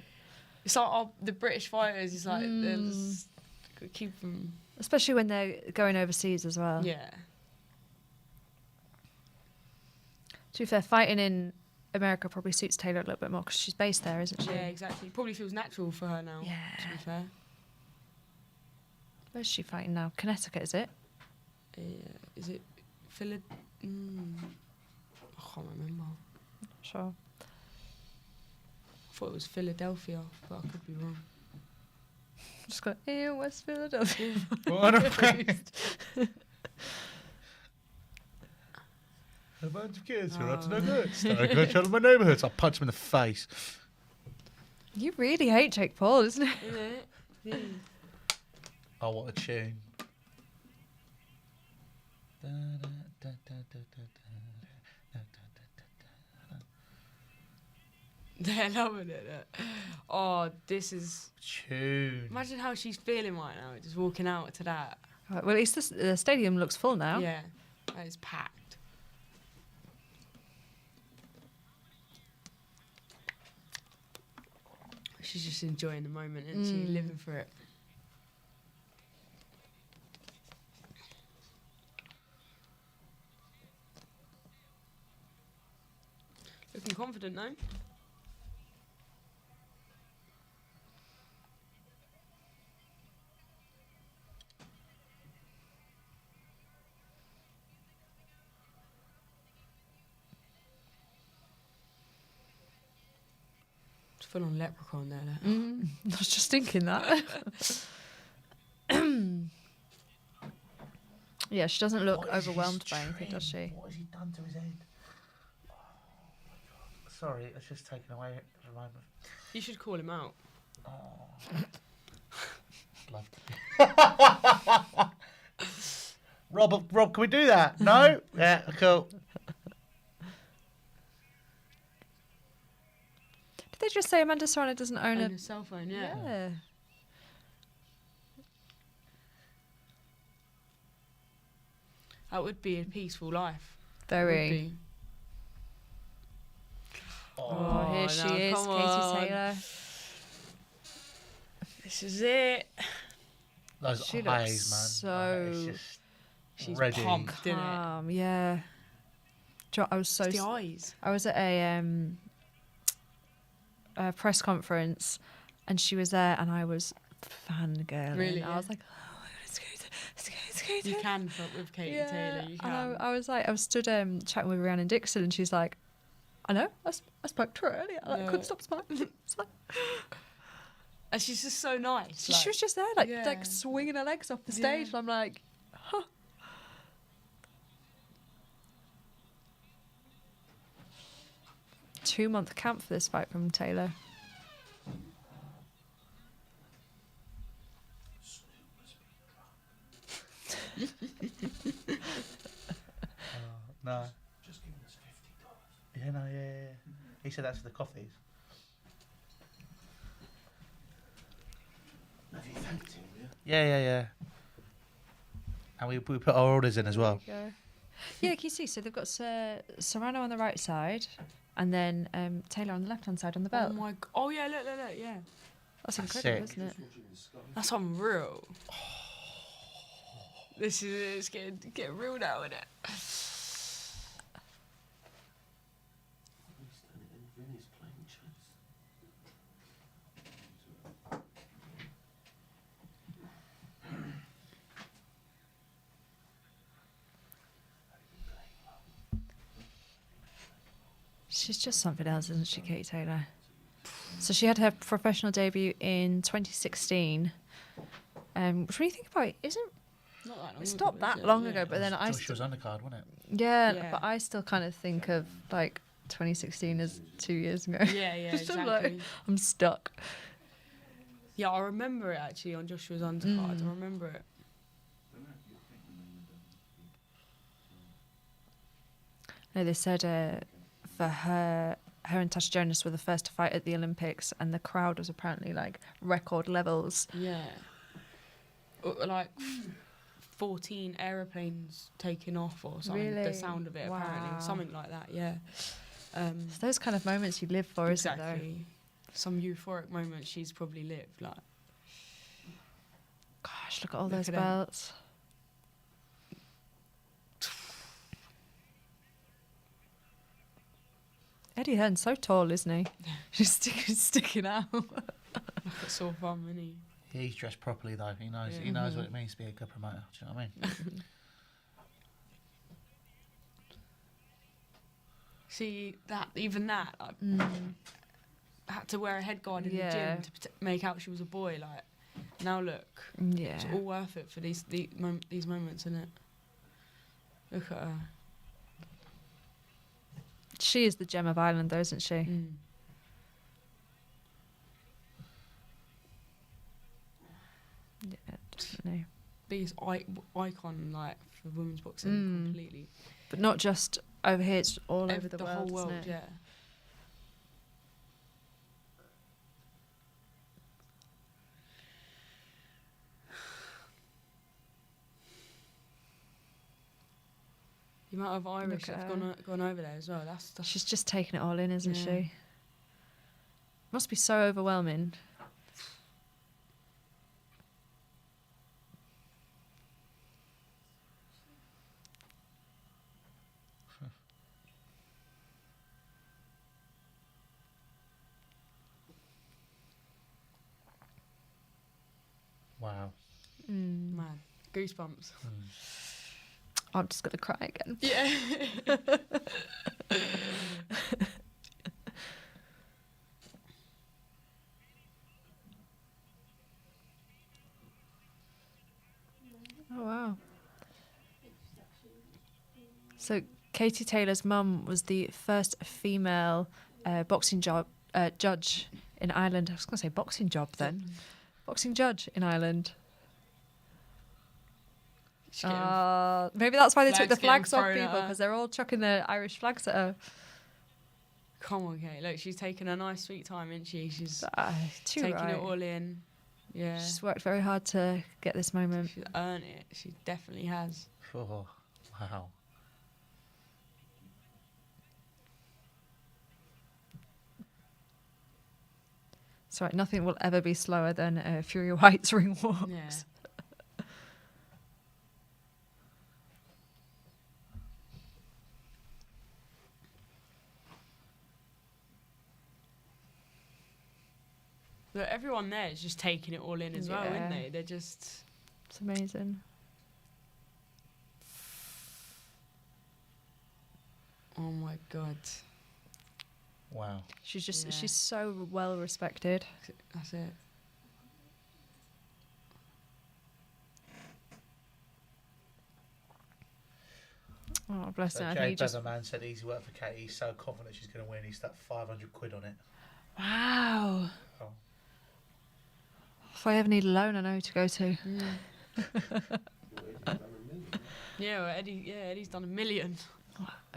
It's like the British fighters. It's like they're just keep them. Especially when they're going overseas as well. Yeah. To be fair, fighting in America probably suits Taylor a little bit more because she's based there, isn't she? Yeah, exactly. Probably feels natural for her now. Yeah. To be fair. Where's she fighting now? Connecticut, is it? Is it Philip? I can't remember. Sure. I thought it was Philadelphia, but I could be wrong. Just got in West Philadelphia. What a bunch of kids who are up to no good. Starting to control my neighbourhoods. I'll punch them in the face. You really hate Jake Paul, isn't it? Isn't it? Yeah. Oh, what a tune. They're loving it. Oh, this is. Tune. Imagine how she's feeling right now, just walking out to that. Right, well, at least the stadium looks full now. Yeah, that is packed. She's just enjoying the moment, and she living for it. Looking confident now. Full on leprechaun there. I was just thinking that. Yeah, she doesn't look What is overwhelmed his by anything, does trim? she? What has he done to his head? Oh my God. Sorry, it's just taken away for a moment. You should call him out. Love to. Rob, can we do that? No? Yeah, cool. Did they just say Amanda Serrano doesn't own On a... a cell phone, yeah. Yeah. That would be a peaceful life. Very. Would be. Oh, here no, she is, come Katie on. Taylor. This is it. Those She looks eyes, man. so It's just She's ready. pumped, didn't it? Yeah. Do you know, I was so... It's the eyes. I was at a press conference and she was there and I was fangirling. Really, I yeah? was like, oh my God, it's Katie. You can fuck with Katie Yeah. Taylor. You And can. I was like, I was stood chatting with Rhiannon Dixon and she's like, I know, I spoke to her earlier. I Yeah. couldn't stop smiling. It's like, And she's just so nice. she was just there, like Yeah. swinging her legs off the stage. Yeah. And I'm like, huh. Two-month camp for this fight from Taylor. No. He said that's for the coffees. Have you thanked him, Yeah. And we put our orders in as well. There you go. Yeah, can you see? So they've got Serrano on the right side, and then Taylor on the left-hand side on the belt. Oh my! Oh yeah, look, yeah. That's That's incredible, sick. isn't it? That's unreal. This is it's getting real now, isn't it? Vinny's playing chess. She's just something else, isn't she, Katie Taylor? So she had her professional debut in 2016, which when you think about it, isn't Not that long it's ago, not is that it? long Yeah. ago? But then I Joshua's undercard, wasn't it? yeah, but I still kind of think of like 2016 as 2 years ago. Yeah, Just exactly. like, I'm stuck. Yeah, I remember it actually on Joshua's undercard. I remember it. No, they said for her and Tasha Jonas were the first to fight at the Olympics, and the crowd was apparently like record levels. Yeah. Like 14 aeroplanes taking off or something. Really? The sound of it, apparently. Wow. Something like that, yeah. It's those kind of moments you live for, isn't there? Exactly. Some euphoric moments she's probably lived. Like, Gosh, look at all Look those at 'em. belts. Eddie Hearn's so tall, isn't he? He's sticking out. like a sore thumb, isn't he? He's dressed properly though. He knows. Yeah. He knows what it means to be a good promoter. Do you know what I mean? See that I had to wear a head guard in the Yeah. gym to make out she was a boy. Like, now look, Yeah. it's all worth it for these moments, isn't it? Look at her. She is the gem of Ireland, though, isn't she? Yeah, definitely. Biggest icon like for women's boxing completely. But not just over here; it's all over the world, whole world, isn't it? yeah. The amount of Irish Look at that's her. gone over there as well. That's She's just taking it all in, isn't Yeah. she? Must be so overwhelming. Wow. man. Goosebumps. I'm just gonna cry again. Yeah. Oh wow. So Katie Taylor's mum was the first female boxing judge in Ireland. I was going to say boxing job then. Boxing judge in Ireland. Maybe that's why they took the flags flags off getting thrown at people, her. because they're all chucking the Irish flags at her. Come on, Kate. Look, she's taking a nice sweet time, isn't she? She's Too taking right. it all in. Yeah. She's worked very hard to get this moment. She's earned it. She definitely has. Oh, wow. It's right, nothing will ever be slower than Fury White's ring walks. Yeah. Look, everyone there is just taking it all in as well, Yeah. isn't they? They're just... It's amazing. Oh my God. Wow. She's just Yeah. she's so well respected. That's it. Oh bless So her. I Jay think he just Beverman said easy work for Katie. He's so confident she's going to win. He stuck 500 quid on it. wow. Oh. If I ever need a loan, I know who to go to. Yeah, well, Eddie's done $1 million.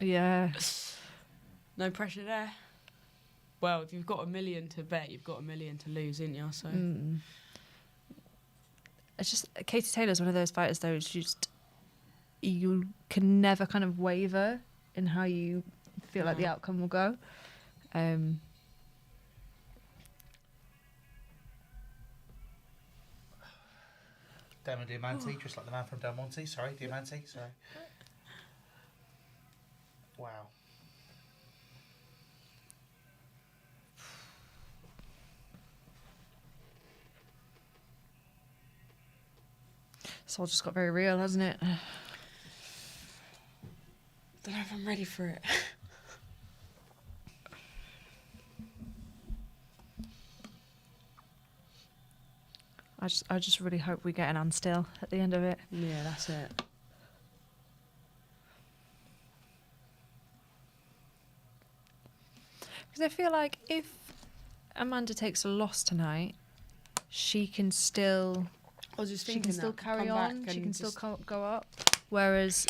Yeah. No pressure there. well, if you've got $1 million to bet, you've got $1 million to lose, ain't you? So It's just Katie Taylor's one of those fighters though. It's just you can never kind of waver in how you feel like the outcome will go. Diamante, just like the man from Del Monte. Sorry, Diamante. Sorry. Wow. It's all just got very real, hasn't it? don't know if I'm ready for it. I just really hope we get an and still at the end of it. Yeah, that's it. Because I feel like if Amanda takes a loss tonight, she can still I was just she thinking can still that, carry come back on. She and can still just- go up. Whereas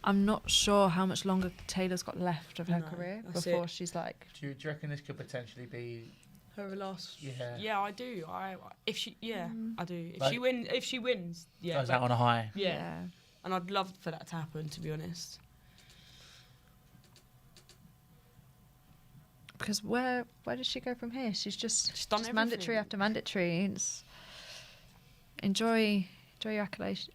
I'm not sure how much longer Taylor's got left of her No, career that's before it. she's like. Do you reckon this could potentially be? her last. Yeah. Yeah, I do. I do. If Like- she wins, yeah. Goes but- out on a high. yeah. And I'd love for that to happen, to be honest. Because where does she go from here? She's She's done just mandatory everything. after mandatory. It's enjoy your accolades.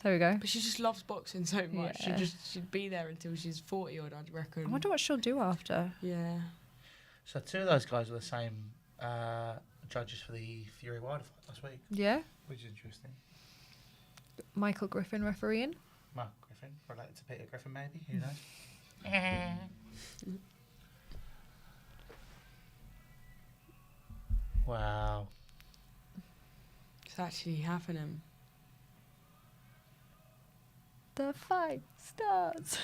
There we go. But she just loves boxing so much. Yeah. She'd be there until she's 40 odd, I'd reckon. I wonder what she'll do after. Yeah. So two of those guys were the same judges for the Fury Wilder fight last week, Yeah, which is interesting. Michael Griffin refereeing. Mark Griffin, related to Peter Griffin, maybe. Who knows? Wow. It's actually happening. The fight starts.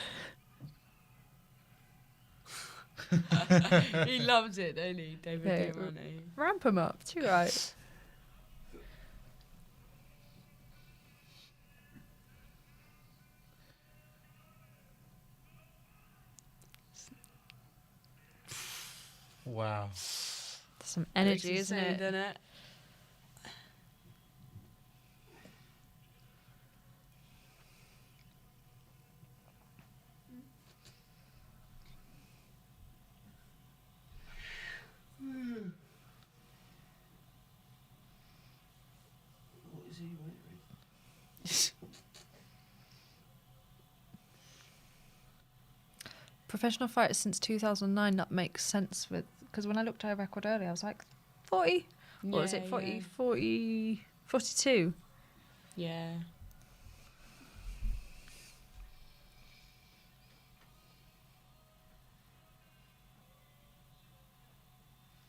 He loves it, don't he, David Yeah. Diamante? Ramp him up. Too right. Wow. Some energy, It's isn't insane, it? Isn't it? What is he wearing? Professional fighters since 2009. That makes sense with because when I looked at her record earlier, I was like 40. What was it? Yeah, 40, yeah. 40, 42. Yeah.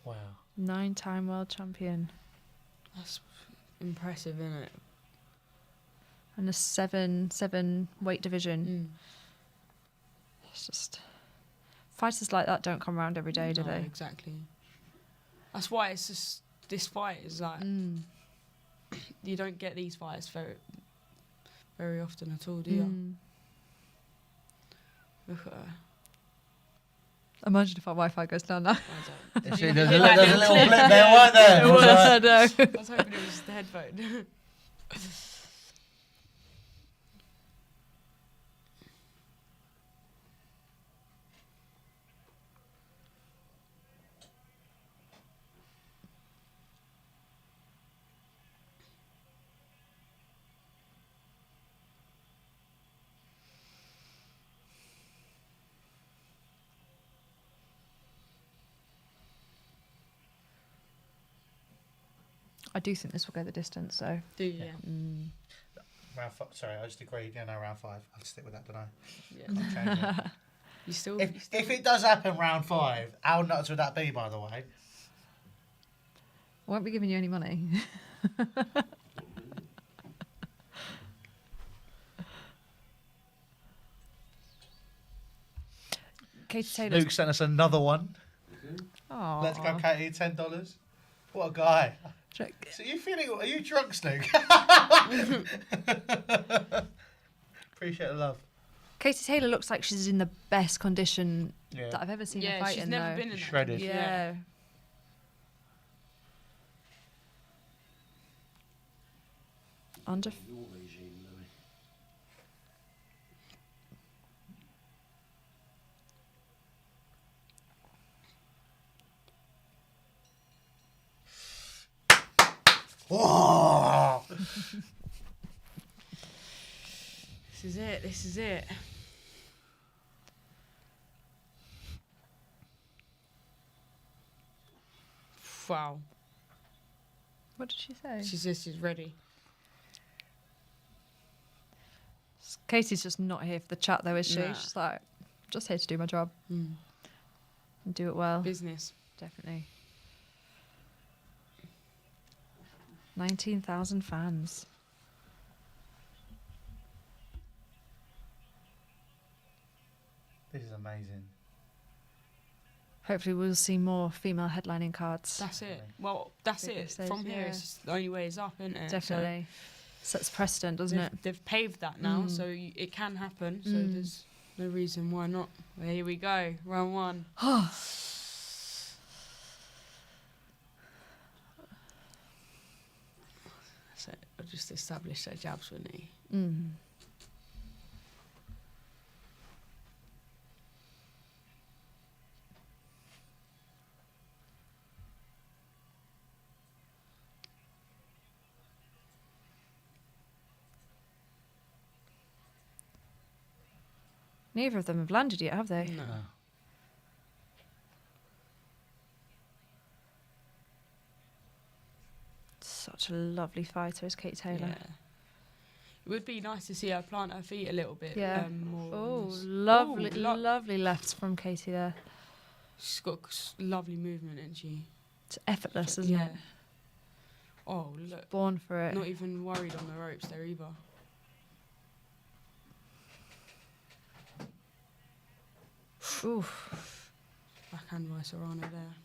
Wow. 9-time world champion. That's impressive, isn't it? And a 7 weight division. Mm. It's just fighters like that don't come around every day, do No, they? Exactly. That's why it's just this fight is like you don't get these fights very often at all, do you? Mm. Look at her. Imagine if our Wi-Fi goes down now. I don't- There's a little blip there, weren't there? It was, I know. I was hoping it was just the headphone. I do think this will go the distance, though. Do you? Yeah. Mm. Round five. Sorry, I just agreed. Yeah, no, round 5. I'll stick with that, don't I? Yeah. Can't change it. You still? If it does happen round 5, how nuts would that be, by the way? I won't be giving you any money. Katie Taylor's. Luke sent us another one. Aww. Let's go, Katie. $10. What a guy. So you feeling? Are you drunk, Snook? Appreciate the love. Katie Taylor looks like she's in the best condition Yeah. that I've ever seen her Yeah, fight she's in. never though. been in that Shredded. condition. Yeah. Under. Your regime, Louis. Oh! This is it. This is it. Wow. What did she say? She says she's ready. Katie's just not here for the chat, though, is she? Nah. She's like, just here to do my job and do it well. Business. Definitely. 19,000 fans. This is amazing. Hopefully, we'll see more female headlining cards. That's it. Well, that's Bigger it. stage, From here, yeah. it's just the only way is up, isn't it? Definitely. Sets precedent, So doesn't it? they've paved that now, Mm. so it can happen. So Mm. there's no reason why not. Well, here we go. Round one. So I'll just establish their jabs with me. Mm. Neither of them have landed yet, have they? No. No. Such a lovely fighter is Kate Taylor. Yeah. It would be nice to see her plant her feet a little bit. Yeah. More Oh, on this- lovely, Ooh, lovely lefts from Katie there. She's got lovely movement, isn't she? It's effortless, isn't yeah. it? Oh, look. Born for it. Not even worried on the ropes there either. Oof. Backhand by Serrano there.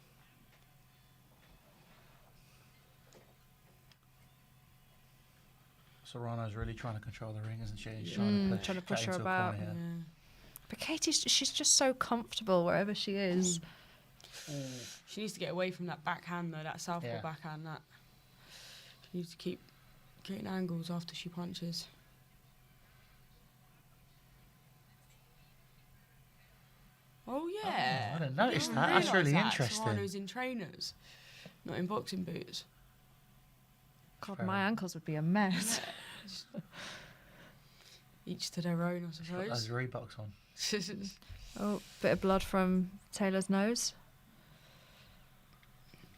Serrano's really trying to control the ring, isn't she? She's Mm, trying to push her Kate into a about. corner Yeah. here. But she's just so comfortable wherever she is. She needs to get away from that backhand though, that southpaw Yeah. backhand. That she needs to keep getting angles after she punches. Oh yeah. I didn't notice Didn't that. That's realise really that. interesting. Serrano's in trainers, not in boxing boots. God, Fair my enough. ankles would be a mess. Each to their own, I She's got those suppose. Reeboks on. Oh, bit of blood from Taylor's nose.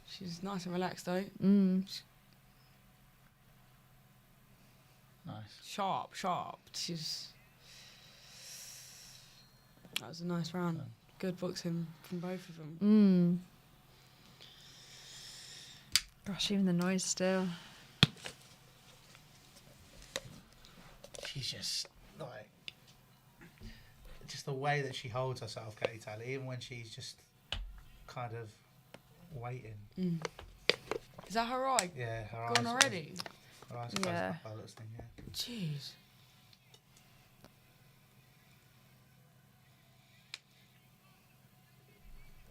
She's nice and relaxed though. Mm. Nice. Sharp. She's. That was a nice round. Good boxing from both of them. Gosh, even the noise still. She's just like, just the way that she holds herself, Katie Taylor, even when she's just kind of waiting. Is that her eye Yeah, her gone eyes. already? Her eyes Yeah. closed up by the looks of things, yeah. Jeez.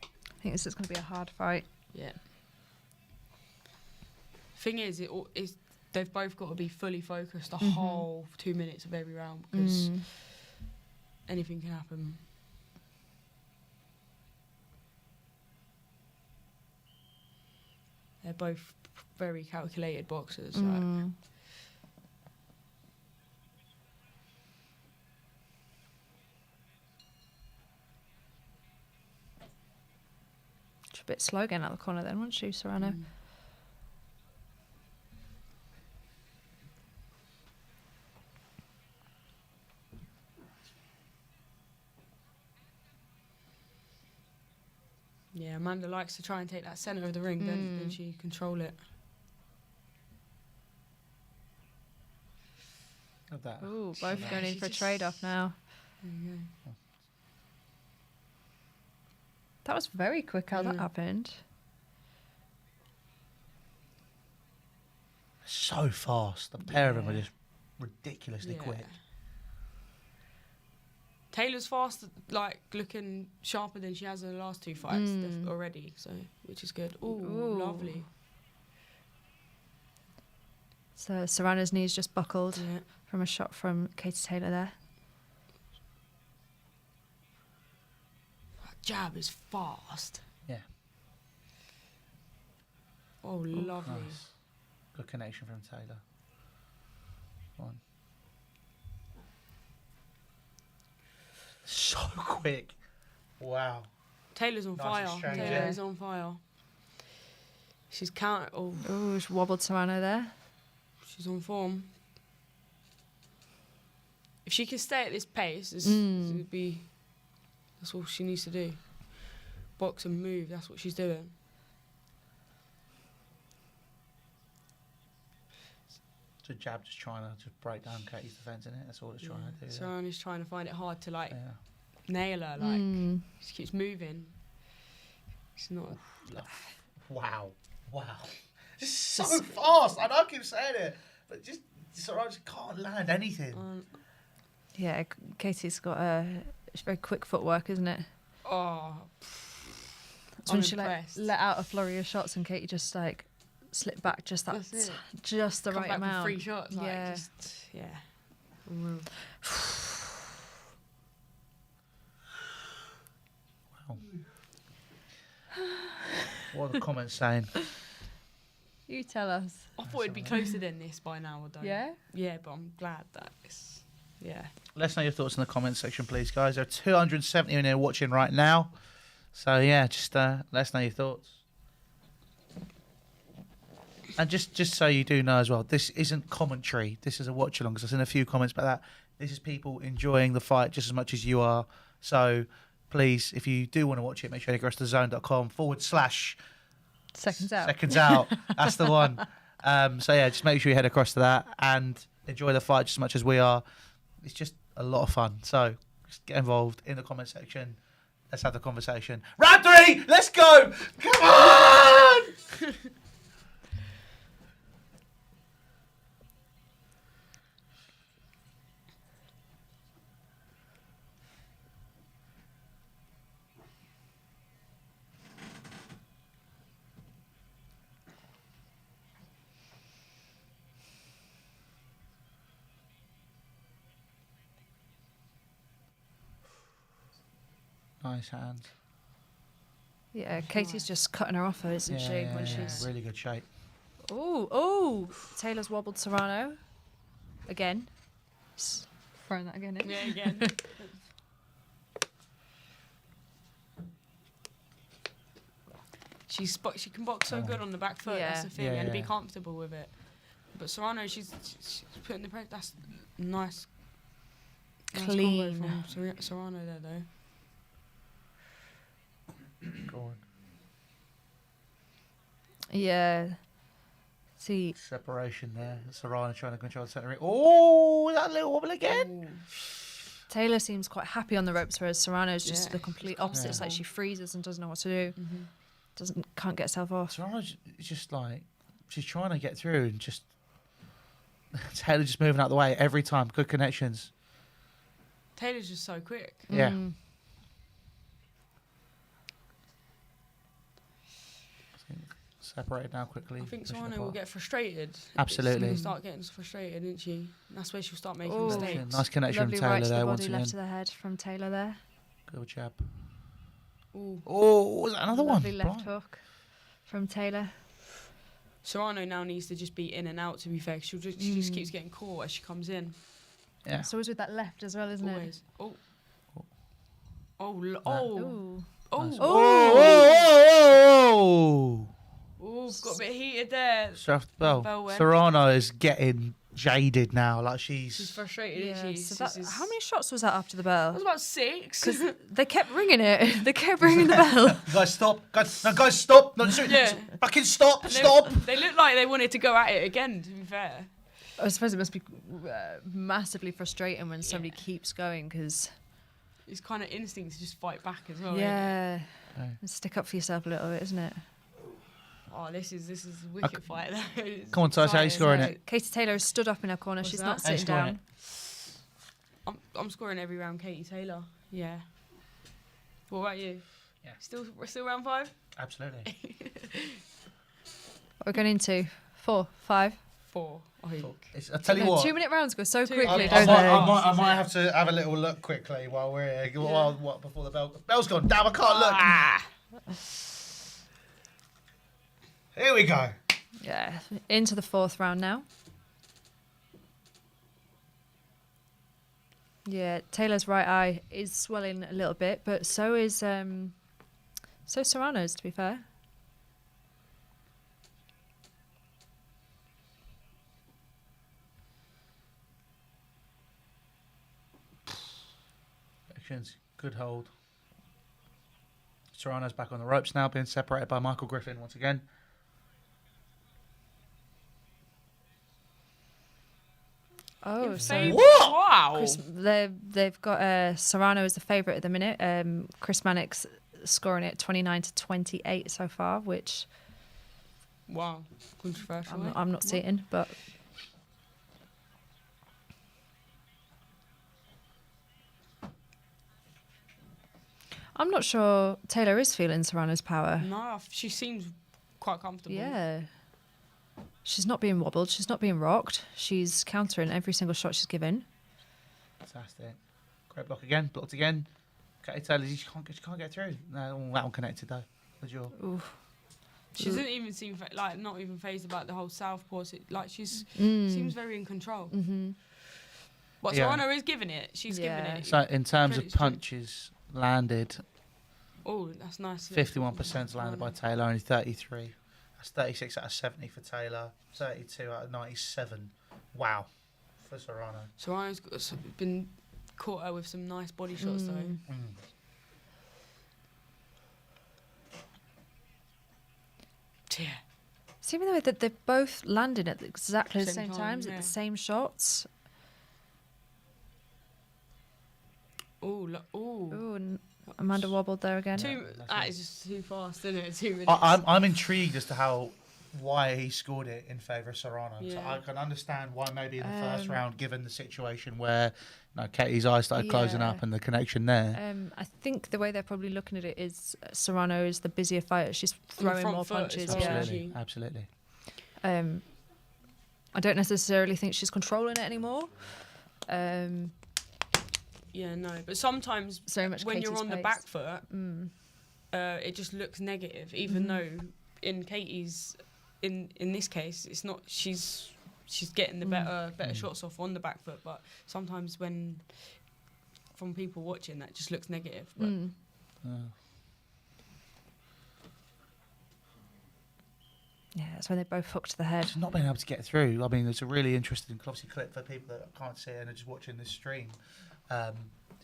I think this is going to be a hard fight. Yeah. Thing is, they've both got to be fully focused the whole 2 minutes of every round because anything can happen. They're both very calculated boxers. Like. She's a bit slow getting out of the corner then, wasn't she, Serrano? Yeah, Amanda likes to try and take that centre of the ring, then she control it. Look at that. Ooh, both Yeah, going in she for a just- trade-off now. There you go. That was very quick how that Mm. happened. So fast. The pair of them are just ridiculously Yeah. quick. Taylor's fast, like looking sharper than she has in the last 2 fights already, so which is good. Ooh, lovely. So Serrano's knees just buckled Yeah. from a shot from Katie Taylor there. That jab is fast. Yeah. Oh, lovely. Nice. Good connection from Taylor. One. So quick. Wow. Taylor's on Nice fire. exchange, Taylor's on fire. She's counter. Oh, Ooh, she wobbled Serrano there. she's on form. If she can stay at this pace, this would be. That's all she needs to do. Box and move. That's what she's doing. It's a jab just trying to break down Katie's defence, isn't it? That's all it's trying to do. Serrano's trying to find it hard to like Yeah. nail her. Like she keeps moving. She's not. Wow. Wow. Just so fast. I know I keep saying it, but just Serrano just can't land anything. Yeah, Katie's got it's very quick footwork, isn't it? Oh. It's when I'm she like impressed. let out a flurry of shots and Katie just like slipped back just that, That's it. just the Come right back with amount. 3 shots. Like, Yeah. just, yeah. Unreal. Wow. What are the comments saying? You tell us. I thought it'd be closer than this by now, or don't. Yeah? Yeah, but I'm glad that it's. Yeah. Let us know your thoughts in the comments section, please, guys. There are 270 in here watching right now. So, yeah, just let us know your thoughts. And just so you do know as well, this isn't commentary. This is a watch-along, because I've seen a few comments about that. This is people enjoying the fight just as much as you are. So, please, if you do want to watch it, make sure you go to DAZN.com / Seconds out. Seconds out. That's the one. So, yeah, just make sure you head across to that and enjoy the fight just as much as we are. It's just a lot of fun. So, just get involved in the comment section. Let's have the conversation. Round 3! Let's go! Come on! Nice hand. Yeah, Katie's just cutting her off, isn't she? When she's really good shape. oh, Taylor's wobbled Serrano again. Just throwing that again in. Yeah, again. She can box so good on the back foot. Yeah. That's the thing, Yeah, and be yeah. comfortable with it. But Serrano, she's putting the pressure. That's nice. Nice Clean. combo from Serrano there, though. Go on. Yeah. See, Separation there. Serrano trying to control the centre. Oh, that little wobble again. Taylor seems quite happy on the ropes, whereas Serrano's just Yeah, the complete she's opposite. It's like comfortable. she freezes and doesn't know what to do. Can't get herself off. Serrano's just like, she's trying to get through and just Taylor just moving out the way every time. Good connections. Taylor's just so quick. Yeah. Separated now quickly. I think pushing Serrano will apart. get frustrated. Absolutely. She'll start getting frustrated, isn't she? And that's where she'll start making Oh. mistakes. Nice connection Lovely from right Taylor to the there body, once left again. to the head from Taylor there. Good jab. Ooh. Oh, was that another Lovely one? left Blind. hook from Taylor. Serrano now needs to just be in and out, to be fair. 'Cause she just keeps getting caught as she comes in. Yeah. It's always with that left as well, isn't Always. Oh. Oh. it? Oh. Ooh. Oh. Nice. Oh. Oh. Oh. Got a bit heated there. Bell. Bell went. Serrano is getting jaded now. Like She's frustrated, Yeah, isn't she? so This is- how many shots was that after the That was bell? about 6. Because they kept ringing it. They kept ringing the bell. Guys, stop. Guys, stop. No, Yeah. fucking stop. And Stop. They looked like they wanted to go at it again, to be fair. I suppose it must be massively frustrating when somebody keeps going because, It's kind of instinct to just fight back as well. ain't it? yeah, Okay. stick up for yourself a little bit, isn't it? Oh, this is a wicked fight. It's Come on, Tyson, how you exciting. scoring it? Katie Taylor has stood up in her corner. What's She's that? not How you sitting scoring down. I'm scoring every round Katie Taylor. Yeah. What about you? Yeah. Still round 5? Absolutely. We're going into 4, 5. 4. I think. I'll tell you what. 2-minute rounds go so quickly, I don't they? might have to have a little look quickly while we're here. What before the bell's gone. Damn, I can't look. Ah. Here we go. Yeah, into the 4th round now. Yeah, Taylor's right eye is swelling a little bit, but so is Serrano's, to be fair. Good hold. Serrano's back on the ropes now, being separated by Michael Griffin once again. Oh, so What? Wow. they've got Serrano as the favourite at the minute. Chris Mannix scoring it 29-28 so far, which Wow. Controversial. I'm not seeing, but I'm not sure Taylor is feeling Serrano's power. No, she seems quite comfortable. Yeah. She's not being wobbled. She's not being rocked. She's countering every single shot she's given. Fantastic. Great block again. Blocked again. Katie Taylor, she can't get through. No, that one connected though. The jaw. She doesn't even seem not even phased about the whole southpaw. Like seems very in control. Mm-hmm. But Yeah. Serrano is giving it. She's giving it. So in terms of Credit straight. punches landed, Oh, that's nice. 51% landed by Taylor, only 33. That's 36 out of 70 for Taylor, 32 out of 97. Wow, for Serrano. Serrano's been caught her with some nice body shots though. Yeah. Seeming the way that they're both landing at exactly the Same same time, times, yeah. at the same shots. Oh, Ooh, and Amanda wobbled there again. that is just too fast, isn't it? 2 minutes. I'm intrigued as to why he scored it in favour of Serrano. So Yeah. I can understand why maybe in the first round, given the situation where Katie's eyes started closing Yeah. up and the connection there. I think the way they're probably looking at it is Serrano is the busier fighter. She's throwing front more foot as punches. well, Yeah. Absolutely, absolutely. I don't necessarily think she's controlling it anymore. Yeah, no. But sometimes So much when you're Katie's on the pace. back foot, it just looks negative. Even though in Katie's, in this case, it's not. She's getting the better shots off on the back foot. But sometimes when from people watching, that just looks negative. But Yeah, that's when they both hooked to the head. Not being able to get through. I mean, it's a really interesting, obviously, clip for people that can't see it and are just watching this stream.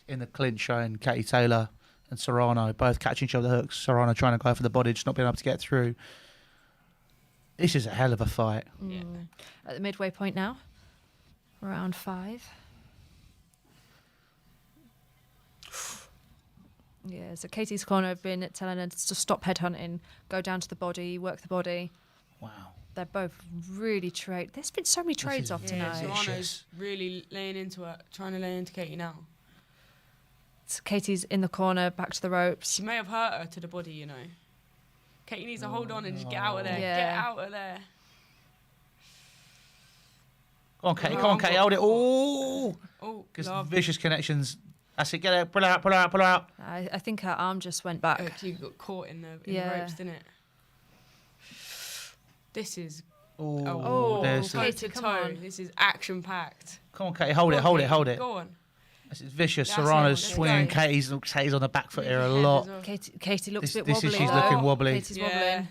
In the clinch, showing Katie Taylor and Serrano both catching each other hooks. Serrano trying to go for the body, just not being able to get through. This is a hell of a fight. yeah. At the midway point now, round 5. Yeah, so Katie's corner have been telling her to stop headhunting, go down to the body, work the body. Wow. They're both really trade. There's been so many trades off Yeah, tonight. Serrano's really laying into it, trying to lay into Katie now. So Katie's in the corner, back to the ropes. She may have hurt her to the body, you know. Katie needs to hold on and just get out of there. Yeah. Get out of there. Come on, Katie. Come on, Katie. Hold it. Oh, Oh, because love. vicious connections. That's it. Get it. Pull out. Pull out. Pull out. I think her arm just went back. She got caught in the Yeah. ropes, didn't it? This is Oh, there's toe Katie, to come toe. on. This is action packed. Come on, Katie. Hold it. Hold it. Hold it. Go on. This is vicious. That's it. Serrano's Let's swinging. go. Katie's on the back foot here a Move your lot. head as well. Katie looks This- a bit this is- wobbly. she's though. looking wobbly. Katie's Yeah. wobbling.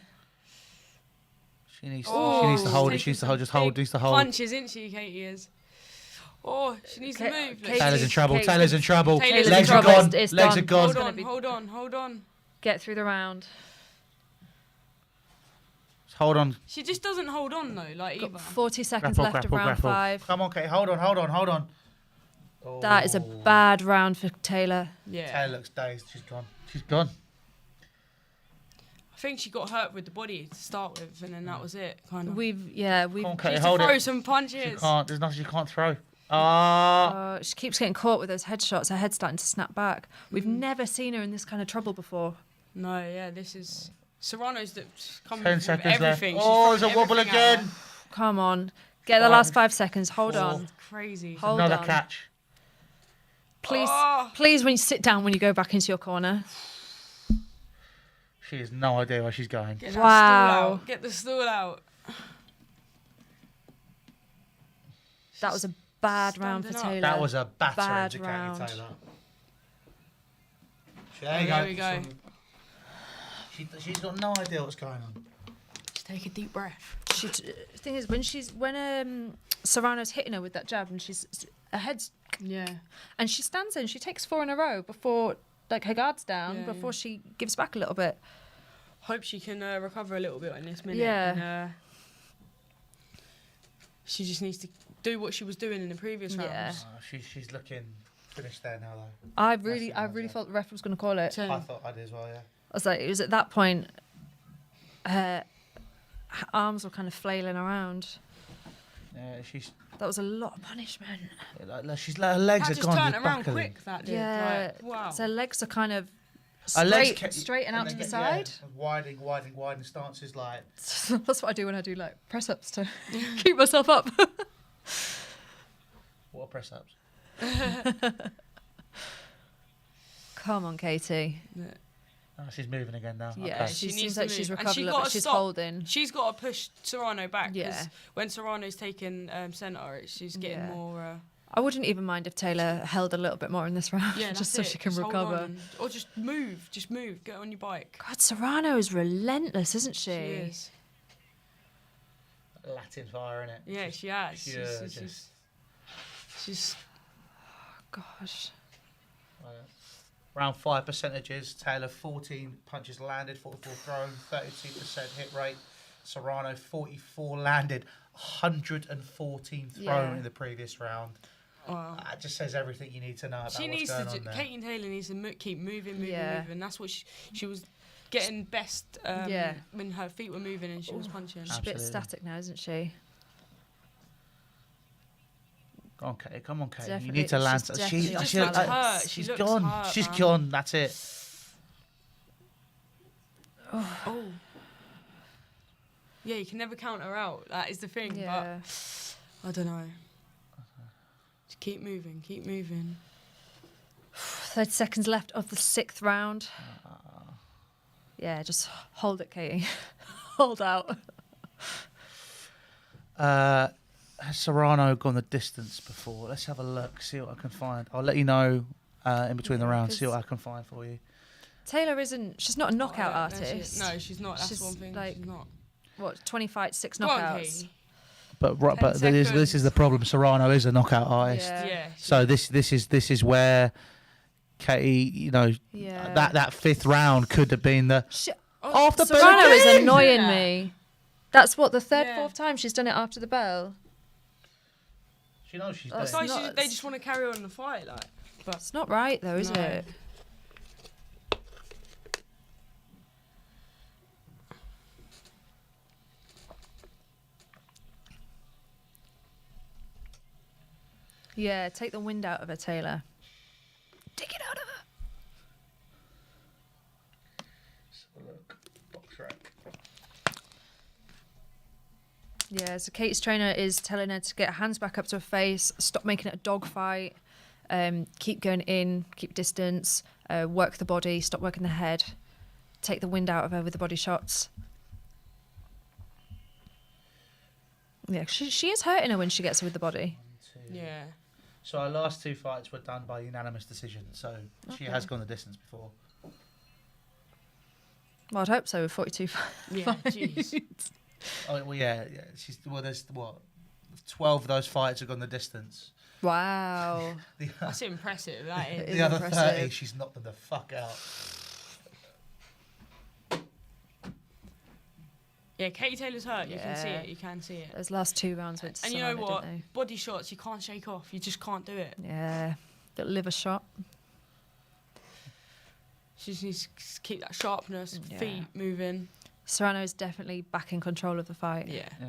She needs to Oh, hold it. she's She needs to taking hold. Just some hold. big Needs to hold. Punches, isn't she, Katie is? Oh, she needs to move. Let's Katie's- Taylor's in trouble. Katie- Taylor's in trouble. Taylor's in Legs are trouble. gone. It's Legs done. are gone. Hold gonna on, be- hold on. Get through the round. Hold on. She just doesn't hold on though, like either. Got 40 seconds Grapple, left grapple, of round grapple. 5. Come on, Katie. Hold on. That is a bad round for Taylor. Yeah. Taylor looks dazed. She's gone. I think she got hurt with the body to start with, and then that was it. Kind of. We've Come on, She Katie. used to Hold throw it. some She punches. can't. There's nothing she can't throw. She keeps getting caught with those headshots. Her head's starting to snap back. We've never seen her in this kind of trouble before. No, yeah, this is Serrano's that coming 10 with seconds left. everything. Oh, She's there's a throwing wobble everything at again. her. Come on. Get the 5, last 5 seconds. Hold 4. on. Crazy. Hold Another on. catch. Please, Oh. please, when you sit down, when you go back into your corner. She has no idea where she's going. Get that Wow. stool out. Get the stool out. That was a bad round for standing up. Taylor. That was a battering Bad to Katie round. Taylor. There we go. She's got no idea what's going on. Just take a deep breath. Thing is, when Serrano's hitting her with that jab, and her head's, Yeah. and she stands in, she takes 4 in a row before, like, her guard's down, Yeah, before she gives back a little bit. Hope she can recover a little bit in this minute. Yeah. And, she just needs to do what she was doing in the previous Yeah. rounds. She's looking finished there now, though. I That's really it. thought the ref was going to call it. So- I thought I did as well, yeah. I was like, it was at that point, her arms were kind of flailing around. Yeah, That was a lot of punishment. her legs That are just gone turned to the around back of quick, that did. Yeah. Like, wow. So her legs are kind of Her legs straight and out to the side. Widening stances like. That's what I do when I do like press ups to keep myself up. What are press ups? Come on, Katie. Oh, she's moving again now. Yeah, Okay. she needs seems to like move. she's And recovered she a little gotta bit. She's stop. holding. She's got to push Serrano back. 'Cause Yeah. when Serrano's taking centre, she's getting Yeah. more. I wouldn't even mind if Taylor held a little bit more in this round, Yeah, just that's so it. she can Just hold recover. on or just move. Just move. Get on your bike. God, Serrano is relentless, isn't she? She is. Latin fire, innit? Yeah, she has. pure, She's Gosh. Round 5 percentages. Taylor 14 punches landed, 44 thrown, 32% hit rate. Serrano 44 landed, 114 thrown Yeah. in the previous round. wow. That just says everything you need to know about She what's needs going to. on there. Katie Taylor needs to keep moving. Yeah. That's what she was getting best. Yeah. When her feet were moving and she was punching. She's a bit Absolutely. static now, isn't she? Come on, Katie. Come on, Katie. You Definitely- need to land. she's definitely She, off she, balance. hurt. She she's looks gone. hurt, She's man. gone. That's it. Oh. Yeah, you can never count her out. That is the thing. Yeah. But I don't know. Just keep moving. Keep moving. 30 seconds left of the 6th round. Yeah, just hold it, Katie. Hold out. Has Serrano gone the distance before? Let's have a look. See what I can find. I'll let you know in between the Yeah, rounds. See 'cause- what I can find for you. Taylor she's not a knockout Oh, yeah, artist. No, she's not. That's She's one thing. like- She's not. What, 20 fights, 6 Go on, knockouts? Katie. But 10 this is the problem. Serrano is a knockout artist. Yeah. Yeah. So this is where Katie, Yeah. that 5th round could have been the Oh, after Serrano bell is again. annoying Yeah. me. That's what, the third, Yeah. 4th time she's done it after the bell. She knows she's That's doing. It's like not- they just want to carry on the fight, like. But It's not right though, is No. it? Yeah, take the wind out of her, Taylor. Take it out of her. Let's have a look. Box rack. Yeah, so Kate's trainer is telling her to get her hands back up to her face, stop making it a dog fight, keep going in, keep distance, work the body, stop working the head, take the wind out of her with the body shots. Yeah, she is hurting her when she gets her with the body. 1, 2. yeah. So our last 2 fights were done by unanimous decision. So she has gone the distance before. Well, I'd hope so with 42 Yeah. Jeez. Oh well, yeah. There's 12 of those fights have gone the distance. Wow. That's impressive. That is. is The other impressive. 30, she's knocked them the fuck out. Yeah, Katie Taylor's hurt. You can see Yeah. it. You can see it. Those last 2 rounds went to And you know Serrano, what? didn't Body shots you can't shake off. You just can't do it. they? Yeah. Little liver shot. She just needs to keep that sharpness, Yeah. feet moving. Serrano is definitely back in control of the fight. Yeah. Yeah.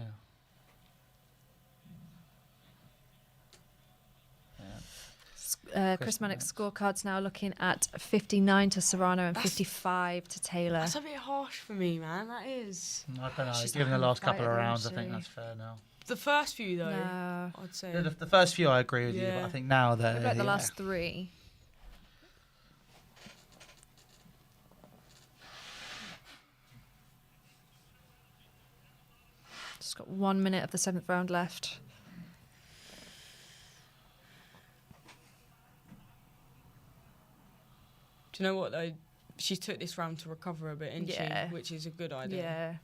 Chris Mannix's scorecards now looking at 59 to Serrano and 55 to Taylor. That's a bit harsh for me, man. That is. I don't know. She's Given the not last couple of fighting, rounds, I is think she? that's fair now. The first few, though, No. I'd say. The first few I agree with you, but Yeah. I think now What about the yeah. last 3? Just got 1 minute of the 7th round left. Do you know what, though? She took this round to recover a bit, didn't Yeah. she? Which is a good idea. Yeah.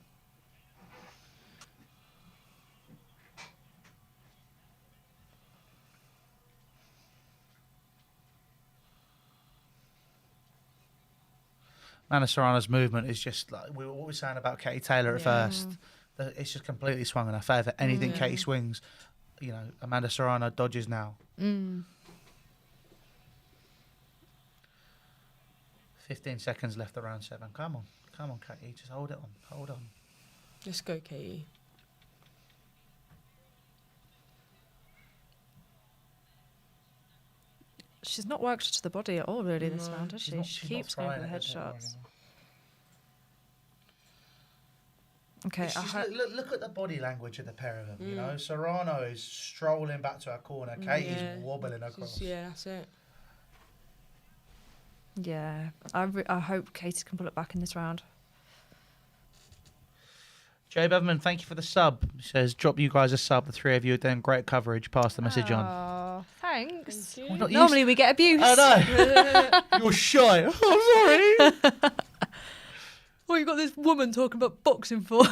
Amanda Serrano's movement is just like what we were saying about Katie Taylor at Yeah. first. It's just completely swung in her favour. Anything Yeah. Katie swings, Amanda Serrano dodges now. 15 seconds left of round 7. Come on, Katie, just hold it on, hold on. Let's go, Katie. She's not worked to the body at all, really, this No, round, has She's she? not- She she's not keeps going for throwing the it, is it, headshots. really? Okay, It's just look at the body language of the pair of them. You Mm. know, Serrano is strolling back to her corner. Katie's Yeah. wobbling across. Yeah, that's it. yeah, I hope Katie can pull it back in this round. Jay Beverman, thank you for the sub. He says, drop you guys a sub. The 3 of you are doing great coverage. Pass the message on. Oh, thanks. Thank We're you. not Normally we get abuse. I know. You're shy. Oh, sorry. What you got this woman talking about boxing for?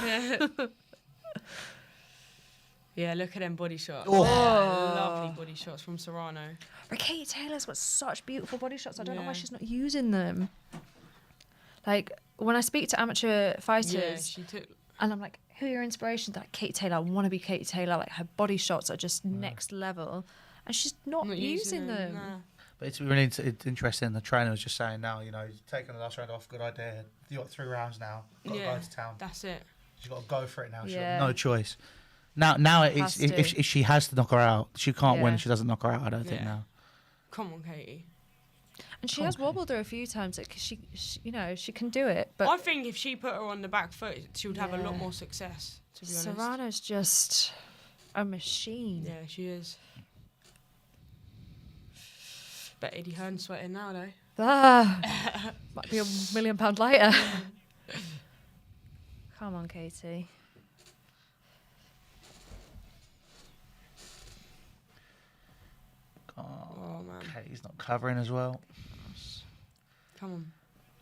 Yeah, look at them body shots. Oh. Lovely body shots from Serrano. But Katie Taylor's got such beautiful body shots. I don't know why Yeah. she's not using them. Like, when I speak to amateur fighters, Yeah, she took. and I'm like, who are your inspirations? They're like, Katie Taylor, I want to be Katie Taylor. Like, her body shots are just next level. And she's not, using them. Nah. But it's really it's interesting. The trainer was just saying now, he's taking the last round off. Good idea. You got 3 rounds now. Got to Yeah, go to town. that's it. She's got to go for it now. She's Yeah. got no choice. Now it's Has if to. she has to knock her out, she can't win. Yeah. If she doesn't knock her out, I don't think Yeah. now. Come on, Katie. And she has wobbled her a few times. Like, she she can do it. But I think if she put her on the back foot, she would have a lot Yeah. more success, to be honest. Serrano's just a machine. Yeah, she is. Bet Eddie Hearn's sweating now, though. Might be £1 million lighter. Come on, Katie. Oh, man. Katie's not covering as well. Come on.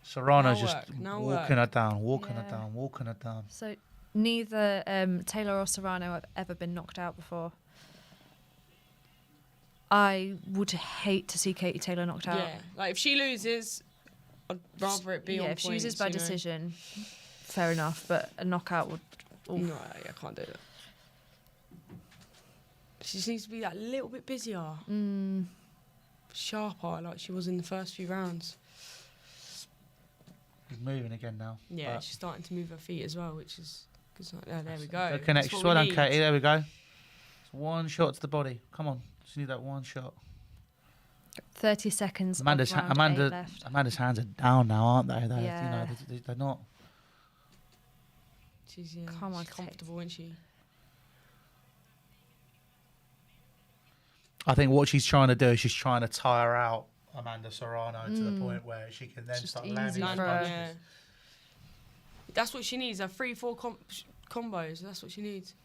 Serrano's Now just work, now walking work. her down, walking her Yeah. down, walking her down. So neither Taylor or Serrano have ever been knocked out before. I would hate to see Katie Taylor knocked out. Yeah, like if she loses, I'd rather it be on if she points, loses by you know? decision, fair enough. But a knockout would. No, I can't do that. She just needs to be that little bit busier, sharper, like she was in the first few rounds. She's moving again now. Yeah, but- she's starting to move her feet as well, which is good. There we go. Good That's connection. what Well we done, need. Katie. There we go. It's 1 shot to the body. Come on. Just need that 1 shot. 30 seconds. Amanda's, of round 8 left. Amanda's hands are down now, aren't they? Yeah. They're not. She's Come on, she's comfortable, isn't she? I think what she's trying to do is she's trying to tire out Amanda Serrano to the point where she can then Just start easy landing for those her. punches. Yeah. That's what she needs. 3-4 combos. That's what she needs.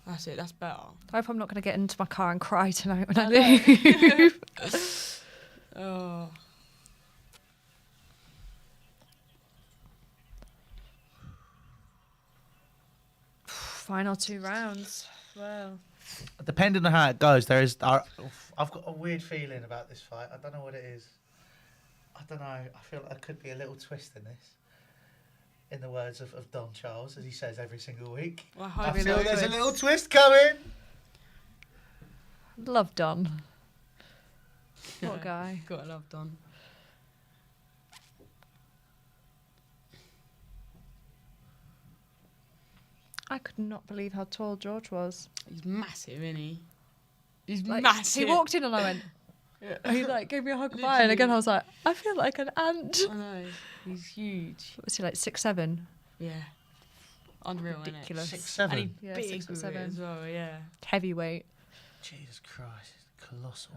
That's it. That's better. I hope I'm not going to get into my car and cry tonight when I leave. Oh. Final 2 rounds. Well, Depending on how it goes, I've got a weird feeling about this fight. I don't know what it is. I don't know. I feel like there could be a little twist in this. In the words of Don Charles, as he says every single week. Well, I I hope feel so. there's a little twist coming. love Don. What a guy. Gotta love Don. I could not believe how tall George was. He's massive, isn't he? He's Like, massive. he walked in and I went. He like gave me a hug goodbye, and again I was like, I feel like an ant. I know. He's huge. What was he like 6'7"? Yeah. Unreal, Ridiculous. innit? And he's 6'7". Yeah, big 6'7". with it as well, yeah. Heavyweight. Jesus Christ, colossal.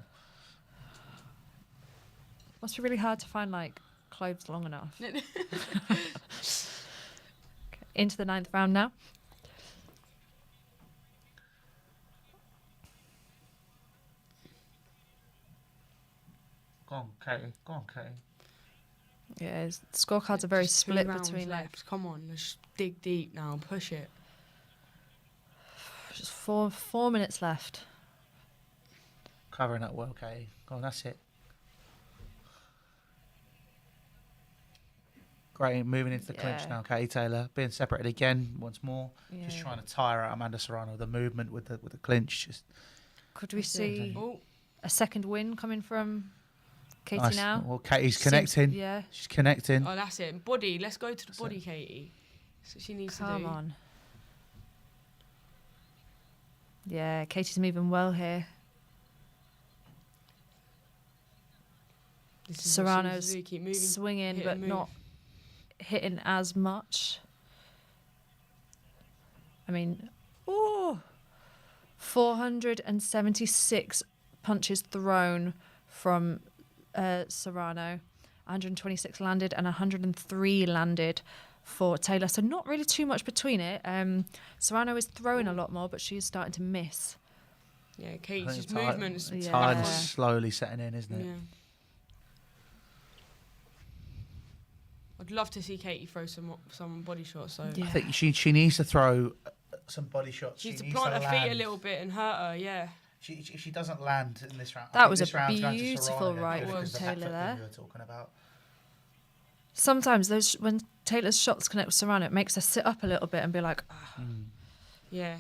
Must be really hard to find like clothes long enough. Okay, into the 9th round now. Go on, Katie. Go on, Katie. Yeah, the scorecards are very Just 2 split rounds between like left. Come on, let's dig deep now and push it. just 4 minutes left. Covering up well, Katie. Go on, that's it. Great, moving into the clinch Yeah. now, Katie Taylor. Being separated again once more. Just Yeah. trying to tire out Amanda Serrano. The movement with the clinch. Just Could we see Oh, a second win coming from Katie nice. now? Well, Katie's Seems- connecting. yeah. She's connecting. oh, that's it. Body. Let's go to the That's body, it. Katie. So she needs Come to do. on. Yeah, Katie's moving well here. This is what she needs Serrano's to do, keep moving. swinging, hit but and move. not hitting as much. I mean, 476 punches thrown from Serrano. 126 landed and 103 landed for Taylor. So not really too much between it. Serrano is throwing a lot more, but she's starting to miss. Yeah, I Katie's think just the tide- movements. the Yeah. tide is slowly setting in, isn't it? Yeah. I'd love to see Katie throw some body shots. So Yeah. I think she needs to throw some body shots. she needs to needs plant her feet a land. little bit and hurt her. Yeah. If she doesn't land in this round, I That think was this a round's going to beautiful Serrano right because from of the Taylor back foot there. we were talking about. Sometimes when Taylor's shots connect with Serrano, it makes her sit up a little bit and be like, "Ah." Yeah.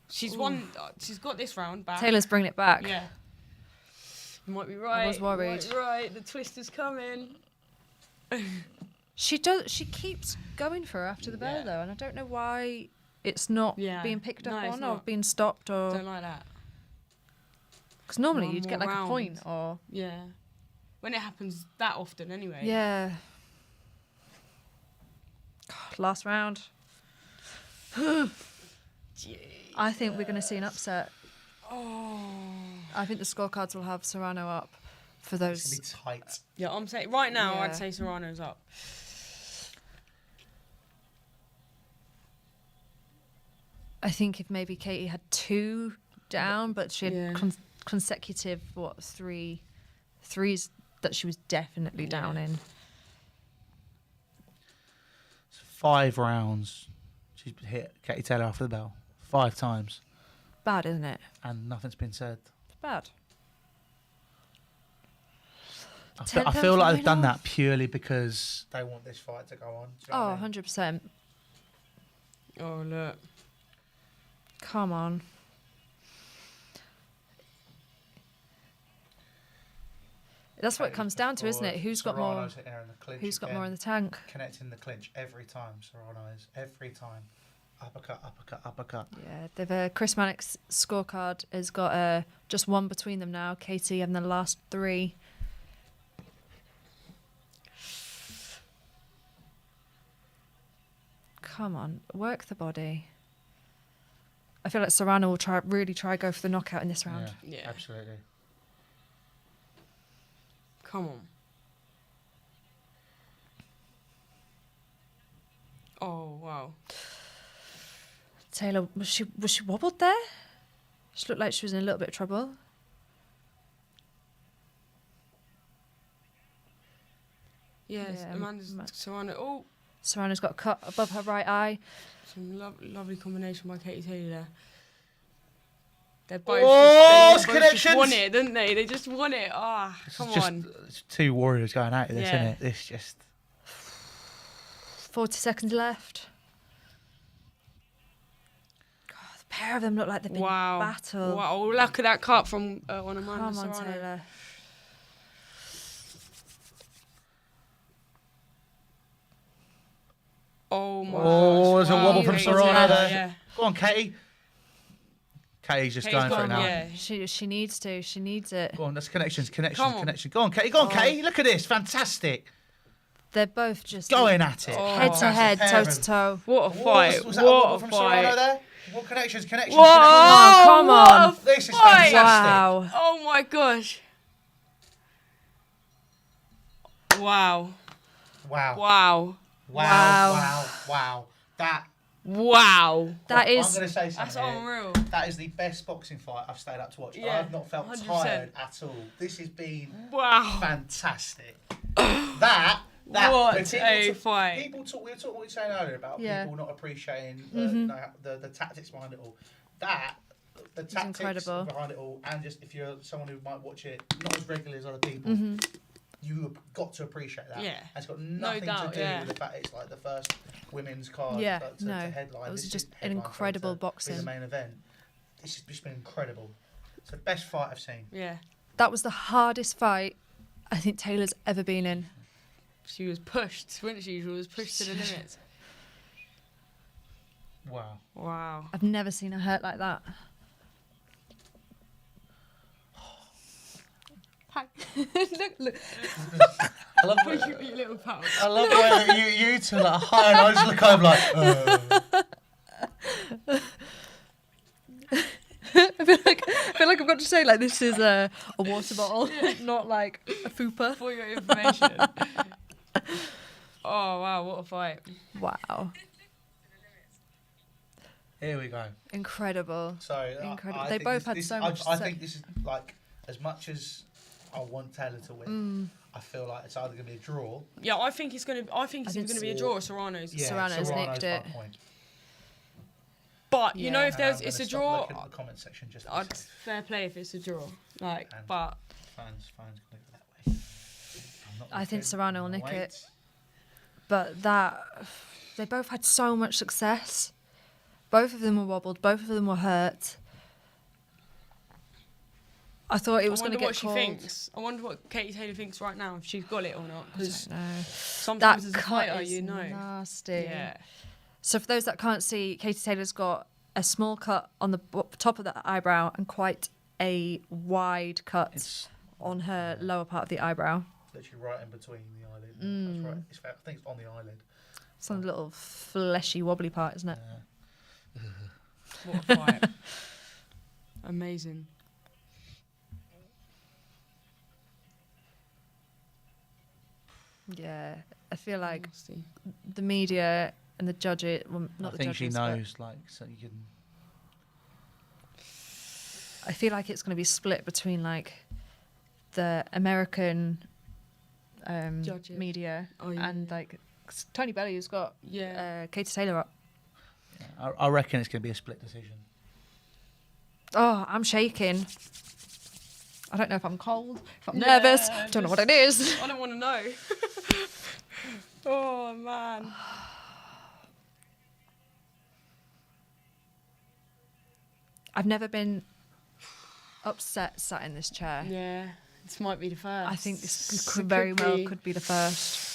She's won. She's got this round back. Taylor's bringing it back. Yeah. You might be right. was worried. You might be right. The twist is coming. She keeps going for her after the bell Yeah. though, and I don't know why it's not Yeah. being picked up No, it's on or not. being stopped Don't or like that. because normally One you'd get more like a point round. or Yeah. When it happens that often, anyway. yeah. God, last round. I think we're going to see an upset. I think the scorecards will have Serrano up for It's those. going to be tight. Yeah, I'm saying right now, Yeah. I'd say Serrano's up. I think if maybe Katie had 2 down, but she had Yeah. consecutive threes that she was definitely down in. So 5 rounds. She's hit Katie Taylor after the bell 5 times, Bad, isn't it? and nothing's been said. It's bad. I 10th feel like round they've done final? that purely because they want this fight to go on. Do you know what I Oh, mean? 100%. Oh, look. Come on. That's what it comes down to, isn't it? Who's got more? Serrano's hitting her in the clinch Who's got again, more in the tank? Connecting the clinch every time. Serrano is every time. Uppercut, uppercut, uppercut. Yeah, they've Chris Mannix scorecard has got just 1 between them now. Katie and the last 3. Come on, work the body. I feel like Serrano will really try go for the knockout in this round. Yeah. Absolutely. Come on. Oh, wow. Taylor, was she wobbled there? She looked like she was in a little bit of trouble. Yes, Yeah, Amanda's Serrano. Oh, Serrano's got a cut above her right eye. some lovely combination by Katie Taylor there. They're both, Oh, just, they both just connections! won it, didn't they? They just won it. Ah, This come is just, on. it's 2 warriors going at this, Yeah. isn't it? This just 40 seconds left. God, the pair of them look like they've been Wow. battle. Wow, oh, look at that cut from on Amanda Come on, Serrano. Taylor. Oh my Oh, gosh. there's a wow. wobble from Katie Serrano Taylor, there. Yeah. Go on, Katie. Katie's just Katie's going for gone, it now. yeah. She needs to. She needs it. Go on, that's connection. Come on. Go on, Katie. Go on, Katie. Look at this. Fantastic. They're both just Going at it. head to head, toe to toe. What a fight! Was that What a from Serrano fight! there? What connections? Oh, come on. This is fight. fantastic. Wow. Oh my gosh! Wow! Wow. Wow. Wow. That. Wow! That I'm is. going to say something. That's here. unreal. That is the best boxing fight I've stayed up to watch. Yeah, I've not felt 100%. tired at all. This has been Wow! fantastic. that. What when a fight. People talk. We were talking what we were saying earlier about Yeah. people not appreciating the tactics behind it all. The tactics incredible. behind it all, and just if you're someone who might watch it not as regularly as other people, you have got to appreciate that. Yeah. It's got nothing doubt, to do yeah. with the fact it's like the first women's card. Yeah, to no, headline. it was This just is an headline for it incredible to be boxing. the main event. This has just been incredible. It's the best fight I've seen. Yeah. That was the hardest fight I think Taylor's ever been in. She was pushed, wasn't she? She was pushed to the limits. Wow. Wow. I've never seen her hurt like that. look. I love Look at your little pal. I love the way that you two are like high and I just look over like. I feel like I've got to say like this is a water bottle, not like a fupa. For your information. Oh wow, what a fight. Wow, Here we go. incredible. So Incredible. I They think both had so much I to think say. this is like as much as I want Taylor to win. I feel like it's either going to be a draw. Yeah, I think it's gonna be a draw or Serrano's. Yeah, Serrano's nicked it. by point. But you know, Yeah. if And I'm it's gonna a stop draw, looking at the comment section just for a I'd sec. fair play if it's a draw. Like, And- but Fans gonna go that way. I'm not I think looking, Serrano will I'm nick gonna it. But they both had so much success. Both of them were wobbled. Both of them were hurt. I thought it was I going to wonder get what she called. thinks. I wonder what Katie Taylor thinks right now, if she's got it or not. Because No. sometimes That as a cut fighter, is you know. nasty. Yeah. So for those that can't see, Katie Taylor's got a small cut on the top of the eyebrow and quite a wide cut It's on her lower part of the eyebrow. literally right in between the eyelid. That's right. I think it's on the eyelid. It's on the little fleshy wobbly part, isn't it? What a fight. Amazing. Yeah. I feel like Nasty. the media and the judges, well, not I the think judges, she but knows, like, so you can. I feel like it's going to be split between like the American Judges. media Oh, yeah. and like 'cause Tony Bellew has got Yeah. Katie Taylor up. I reckon it's going to be a split decision. Oh, I'm shaking. I don't know if I'm cold, if I'm nervous. Yeah, Don't know what it is. I don't want to know. Oh man. I've never been upset sat in this chair. Yeah. This might be the first. I think this It could very well be. could be the first.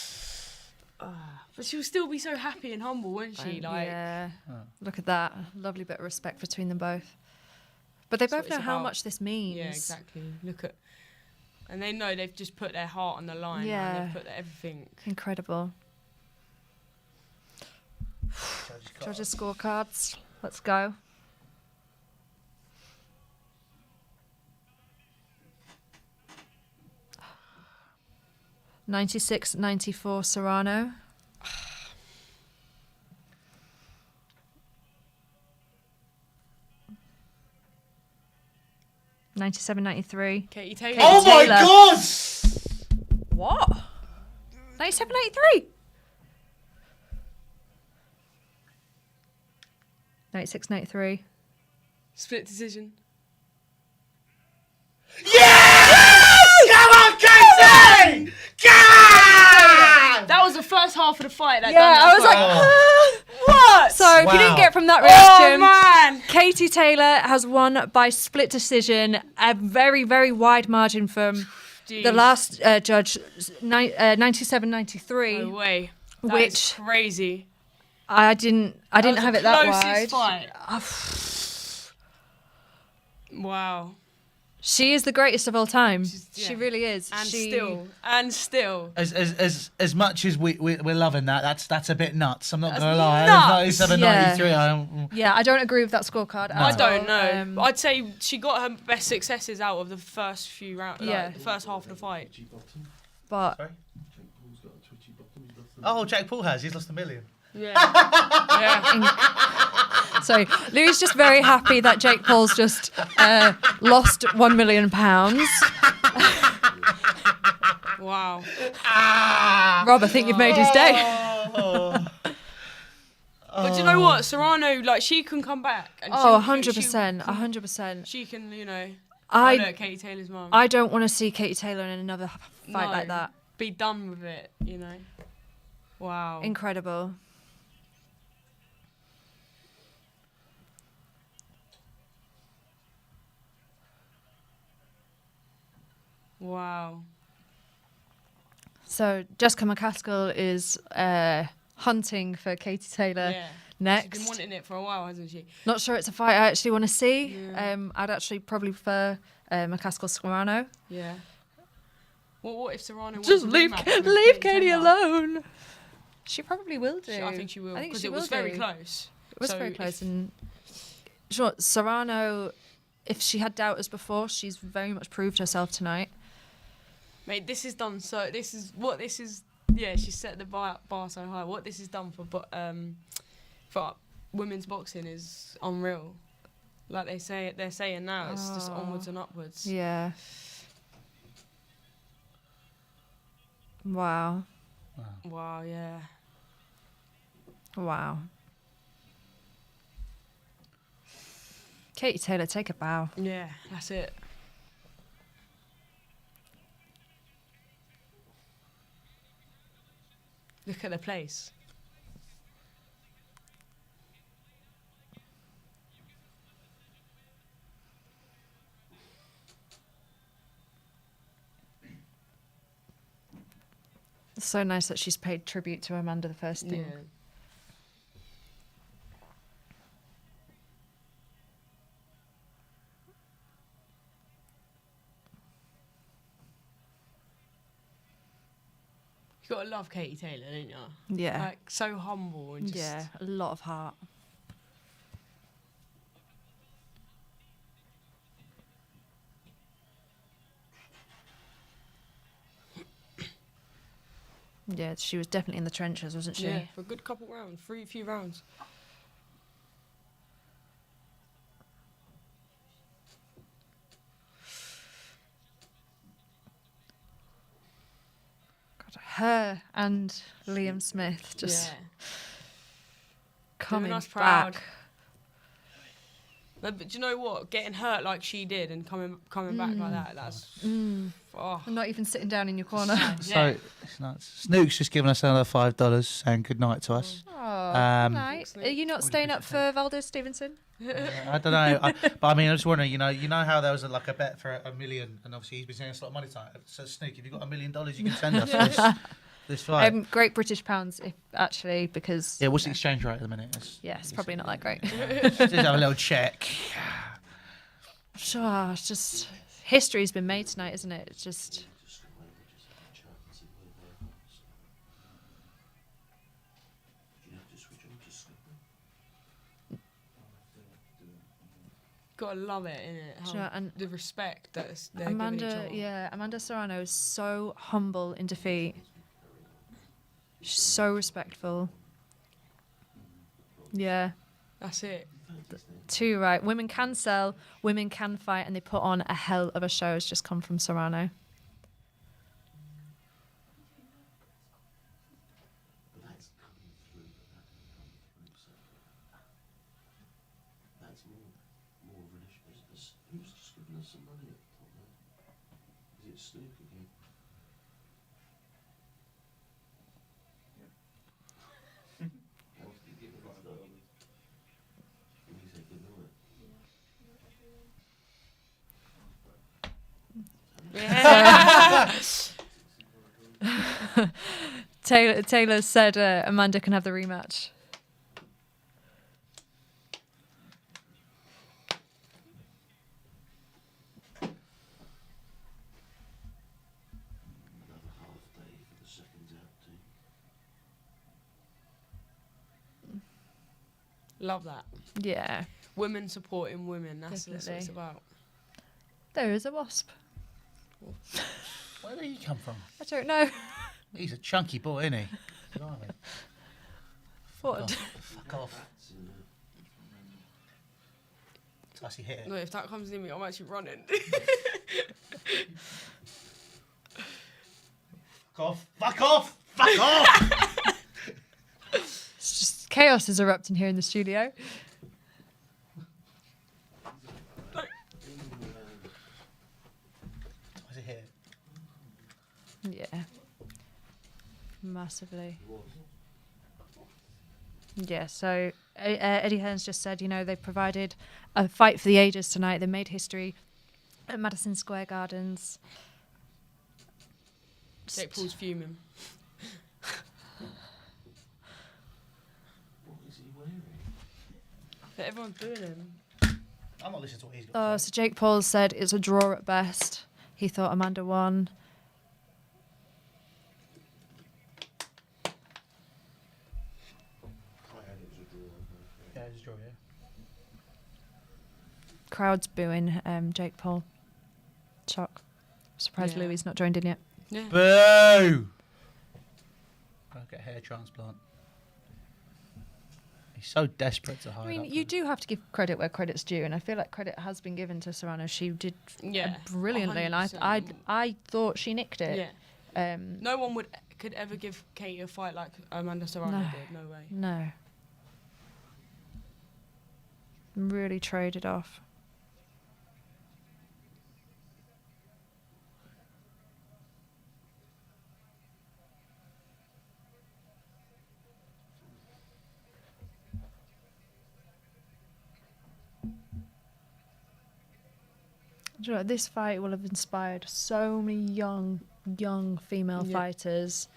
But she'll still be so happy and humble, won't she? Like, yeah. Look at that. Lovely bit of respect between them both. But they That's what both know it's how about. much this means. yeah, exactly. Look at, and they know they've just put their heart on the line. Yeah. And they've put everything. Incredible. Judges' scorecards. Let's go. $96.94 Serrano. $97.93. Katie Taylor. Oh my Taylor. God! What? 97.93. 96.93. Split decision. Come on, Casey! That was the first half of the fight. That Yeah, I was like, what? so if you didn't Wow. get from that Oh reaction, man. Katie Taylor has won by split decision, a very, very wide margin from the Jeez. last judge, 97.93. No way. That Which- is crazy. I didn't That was have the it that closest wide. Fight. Wow. She is the greatest of all time. Yeah. She really is. And she, still. As much as we're loving that, that's a bit nuts. I'm not That's gonna lie. nuts. 97, Yeah. 93. I Yeah, I don't agree with that scorecard. No. I at don't all. know. I'd say she got her best successes out of the first few rounds. Yeah. Like, the first half of the fight. Twitchy bottom. But Sorry? Jake Paul's got a twitchy bottom. He's lost the Oh, Jake Paul has. He's lost $1 million. Yeah. yeah. so Louis just very happy that Jake Paul's just lost £1 million. Wow. Rob, I think you've made his day. But do you know what? Serrano, like, she can come back. And Oh, she'll- 100%, 100%. She can, you know. I know Katie Taylor's mum. I don't want to see Katie Taylor in another fight No. like that. Be done with it, you know. Wow. Incredible. Wow. So Jessica McCaskill is hunting for Katie Taylor Yeah. She's next. been wanting it for a while, hasn't she? Not sure it's a fight I actually want to see. Yeah. I'd actually probably prefer McCaskill Serrano. Yeah. What if Serrano Just wants a leave rematch with leave Katie Taylor? alone. She probably will do. I think she will, I think because she it will was very do. close. It was So very close, if- and sure, Serrano. If she had doubters before, she's very much proved herself tonight. Mate, this is done. So this is. Yeah, she set the bar so high. What this has done for women's boxing is unreal. Like they're saying now, it's just onwards and upwards. Yeah. Wow. Wow, yeah. Wow. Katie Taylor, take a bow. Yeah, that's it. Look at the place. It's so nice that she's paid tribute to Amanda the first thing. Yeah. You gotta love Katie Taylor, don't you? Yeah. Like, so humble and just. Yeah, a lot of heart. Yeah, she was definitely in the trenches, wasn't she? Yeah, for a good couple rounds, few rounds. God, her and Liam Smith just Yeah. coming us proud. back. But do you know what? Getting hurt like she did and coming back like that—that's oh. And not even sitting down in your corner. So it's nuts. Snook's just given us another $5, saying good night to us. Oh, Um, night. Are you not staying up for Valdez Stevenson? I don't know, but I mean, I just wondering, you know how there was a bet for $1 million, and obviously he's been saying a lot of money tonight. So Snook, if you've got $1 million, you can send us this fight. Great British pounds, if actually, because Yeah, what's the exchange rate at the minute? yeah, it's probably not that great. Just have a little check. Sure, it's just history's been made tonight, isn't it? It's just just the languages of the chat and see where they're at. Do you have to switch on to Scotland? Gotta love it, innit? Sure, and the respect that they're giving each Amanda, other. yeah, Amanda Serrano is so humble in defeat. She's so respectful. Yeah, That's it. too right. Women can sell, women can fight, and they put on a hell of a show. Has just come from Serrano. But that's coming through, so that's more of an issue. Who's just giving us some money at the top there? Is it Snook again? How did he give us that? When he said good night. Taylor said Amanda can have the rematch. Love that. Yeah. Women supporting women. That's what it's Definitely. about. There is a wasp. Where did he come from? I don't know. He's a chunky boy, isn't he? Blimey. What? Fuck off. Tassie hit it. No, if that comes near me, I'm actually running. Fuck off. Fuck off. Fuck off. It's just chaos is erupting here in the studio. Tassie hit it. Yeah. Massively. Yeah, so Eddie Hearn's just said, you know, they provided a fight for the ages tonight. They made history at Madison Square Gardens. Jake Paul's fuming. What is he wearing? But everyone's booing him. I'm not listening to what he's got Oh, to so say. Jake Paul said it's a draw at best. He thought Amanda won. I had it was a draw. Yeah, it's a draw, yeah. Crowd's booing Jake Paul. Shock. Surprised Yeah. Louis not joined in yet. Yeah. Boo! I'll get a hair transplant. He's so desperate to hide. I mean, up you there. do have to give credit where credit's due, and I feel like credit has been given to Serrano. She did Yeah. brilliantly, and I 100%. thought she nicked it. Yeah. No one could ever give Katie a fight like Amanda Serrano No. did. No way. No. Really traded off. Do you know, this fight will have inspired so many young female Yeah. fighters.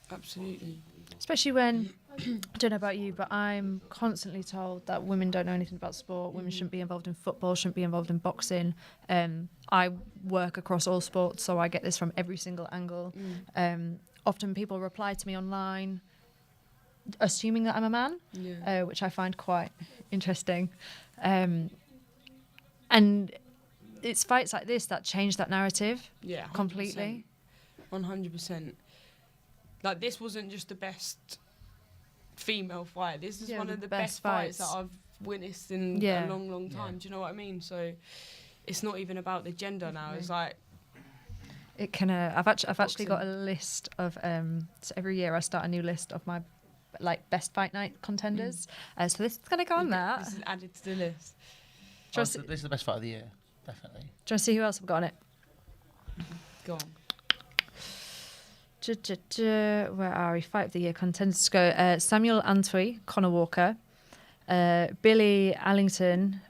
Absolutely. Especially when, I don't know about you, but I'm constantly told that women don't know anything about sport. Women shouldn't be involved in football, shouldn't be involved in boxing. I work across all sports, so I get this from every single angle. Often people reply to me online, assuming that I'm a man, Yeah. which I find quite interesting. And it's fights like this that change that narrative Yeah. completely. 100%. Like, this wasn't just the best female fight. This is Yeah, one the of the best best fights that fights. I've witnessed in Yeah. a long, long time. Do you know what I mean? So it's not even about the gender now. It's like, It can. I've actually got a list of. So every year I start a new list of my best fight night contenders. So this is gonna go on that. this is added to the list. Do you This is the best fight of the year, definitely. Do you want to see who else I've got on it? Go on. Where are we? Fight of the year contenders go. Samuel Antwi, Conor Walker, Billy Allington,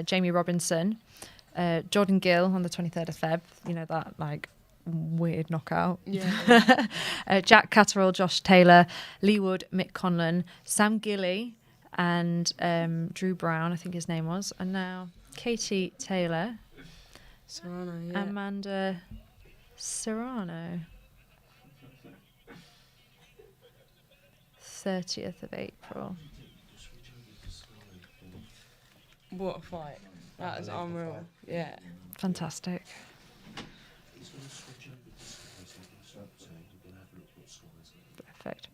Jamie Robinson, Jordan Gill on the 23rd of Feb. You know, that weird knockout. Yeah. Jack Catterall, Josh Taylor, Lee Wood, Mick Conlon, Sam Gilley, and Drew Brown, I think his name was. And now Katie Taylor, Serrano, yeah. Amanda Serrano. 30th of April. What a fight. That is unreal. Yeah. Fantastic. He's going to switch over to Sky so he can start saying you're going to have a look what Sky's like. Perfect.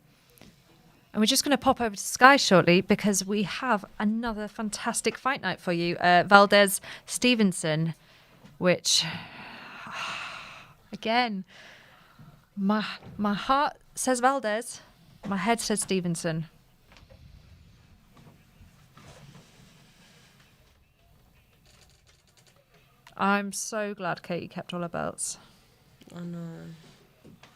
And we're just going to pop over to Sky shortly because we have another fantastic fight night for you. Valdez Stevenson, which, again, my heart says Valdez, my head says Stevenson. I'm so glad Katie kept all her belts. I know.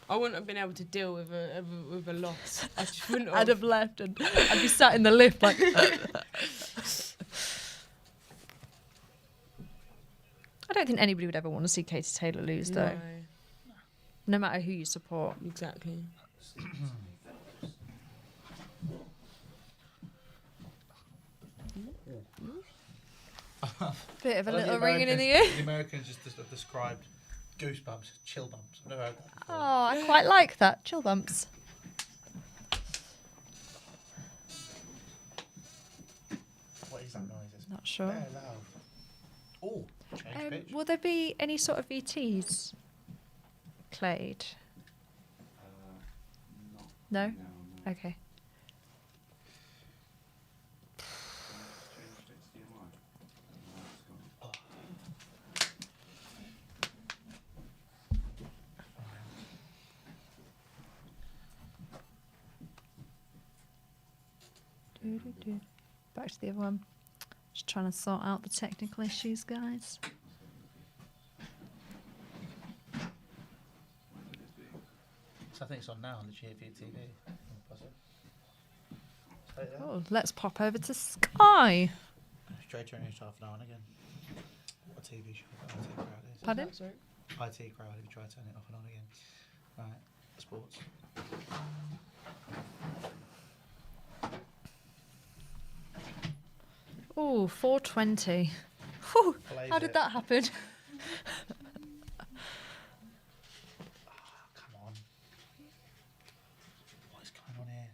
I wouldn't have been able to deal with a loss. I just wouldn't I'd have left and I'd be sat in the lift like. I don't think anybody would ever want to see Katie Taylor lose, though. No matter who you support. Exactly. Bit of a little ringing in the ear. The Americans just described goosebumps, chill bumps. I've never heard that before. Oh, I quite like that. Chill bumps. Not sure. Yeah, loud. Oh, change pitch. Will there be any sort of VTs played? No? No. Okay. Change HDMI. Back to the other one. Just trying to sort out the technical issues, guys. So I think it's on now, literally via TV. Oh, let's pop over to Sky. Straight to half an hour and again. What a TV show IT crowd is. Pardon? IT crowd, if you try to turn it off and on again. Right, sports. Oh, 4:20. Whew, Blaze how did it. that happen? Come on. What is going on here?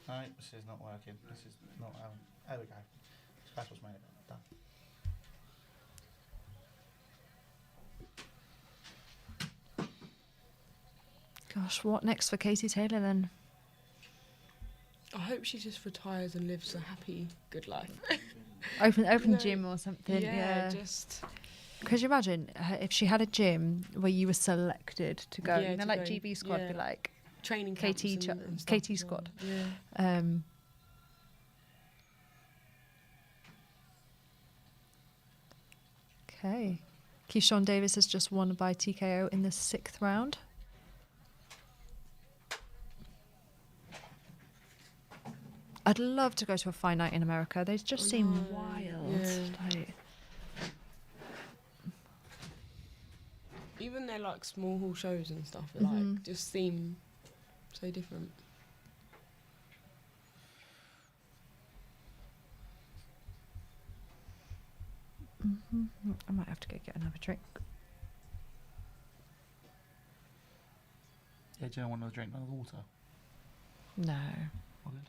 No, this is not working. This is not how. There we go. That's what's made it done. Gosh, what next for Katie Taylor then? I hope she just retires and lives a happy, good life. Open No. gym or something. yeah, Yeah. just Could you imagine if she had a gym where you were selected to go? Yeah, You know, to like go, GB squad yeah. be like, training KT camps ch- and stuff KT as well. squad. Yeah. Okay. Keyshawn Davis has just won by TKO in the 6th round. I'd love to go to a fight night in America. They just seem know, wild. yeah. Like, Even their like small hall shows and stuff, Mhm. like just seem so different. I might have to go get another drink. Yeah, do you want to drink another water? No. All good.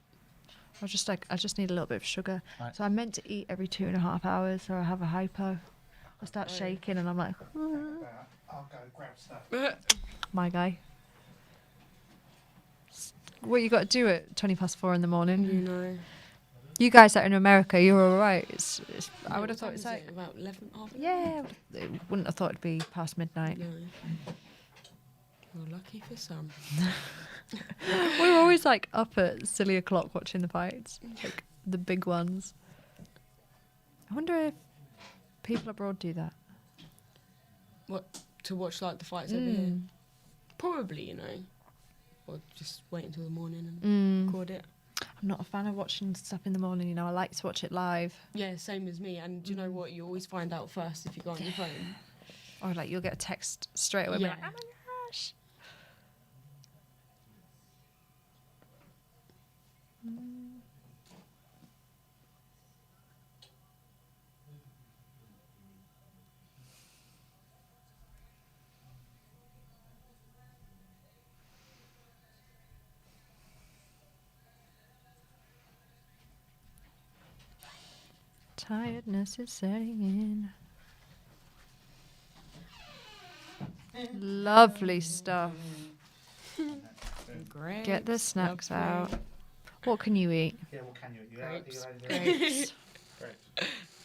I just need a little bit of sugar. Right. So I'm meant to eat every 2.5 hours, or I have a hypo. I start Oh. shaking, and I'm like, I'll go grab stuff. my guy. What you got to do at 4:20 in the morning? You know. You guys that are in America, you're all right. I would have thought it's like, about 11, half. yeah, I wouldn't have thought it'd be past midnight. No. Well, lucky for some. We were always like up at silly o'clock watching the fights, like the big ones. I wonder if people abroad do that. What, to watch like the fights over here? Probably, you know. Or just wait until the morning and record it. I'm not a fan of watching stuff in the morning. You know, I like to watch it live. Yeah, same as me. And do you know what? You always find out first if you go on your phone. Or like you'll get a text straight away. Yeah. Like, Yeah. oh my gosh. Tiredness is setting in. Lovely stuff. Great. Get the snacks Lovely. out. What can you eat? Yeah, what can you eat? Grapes. Grapes.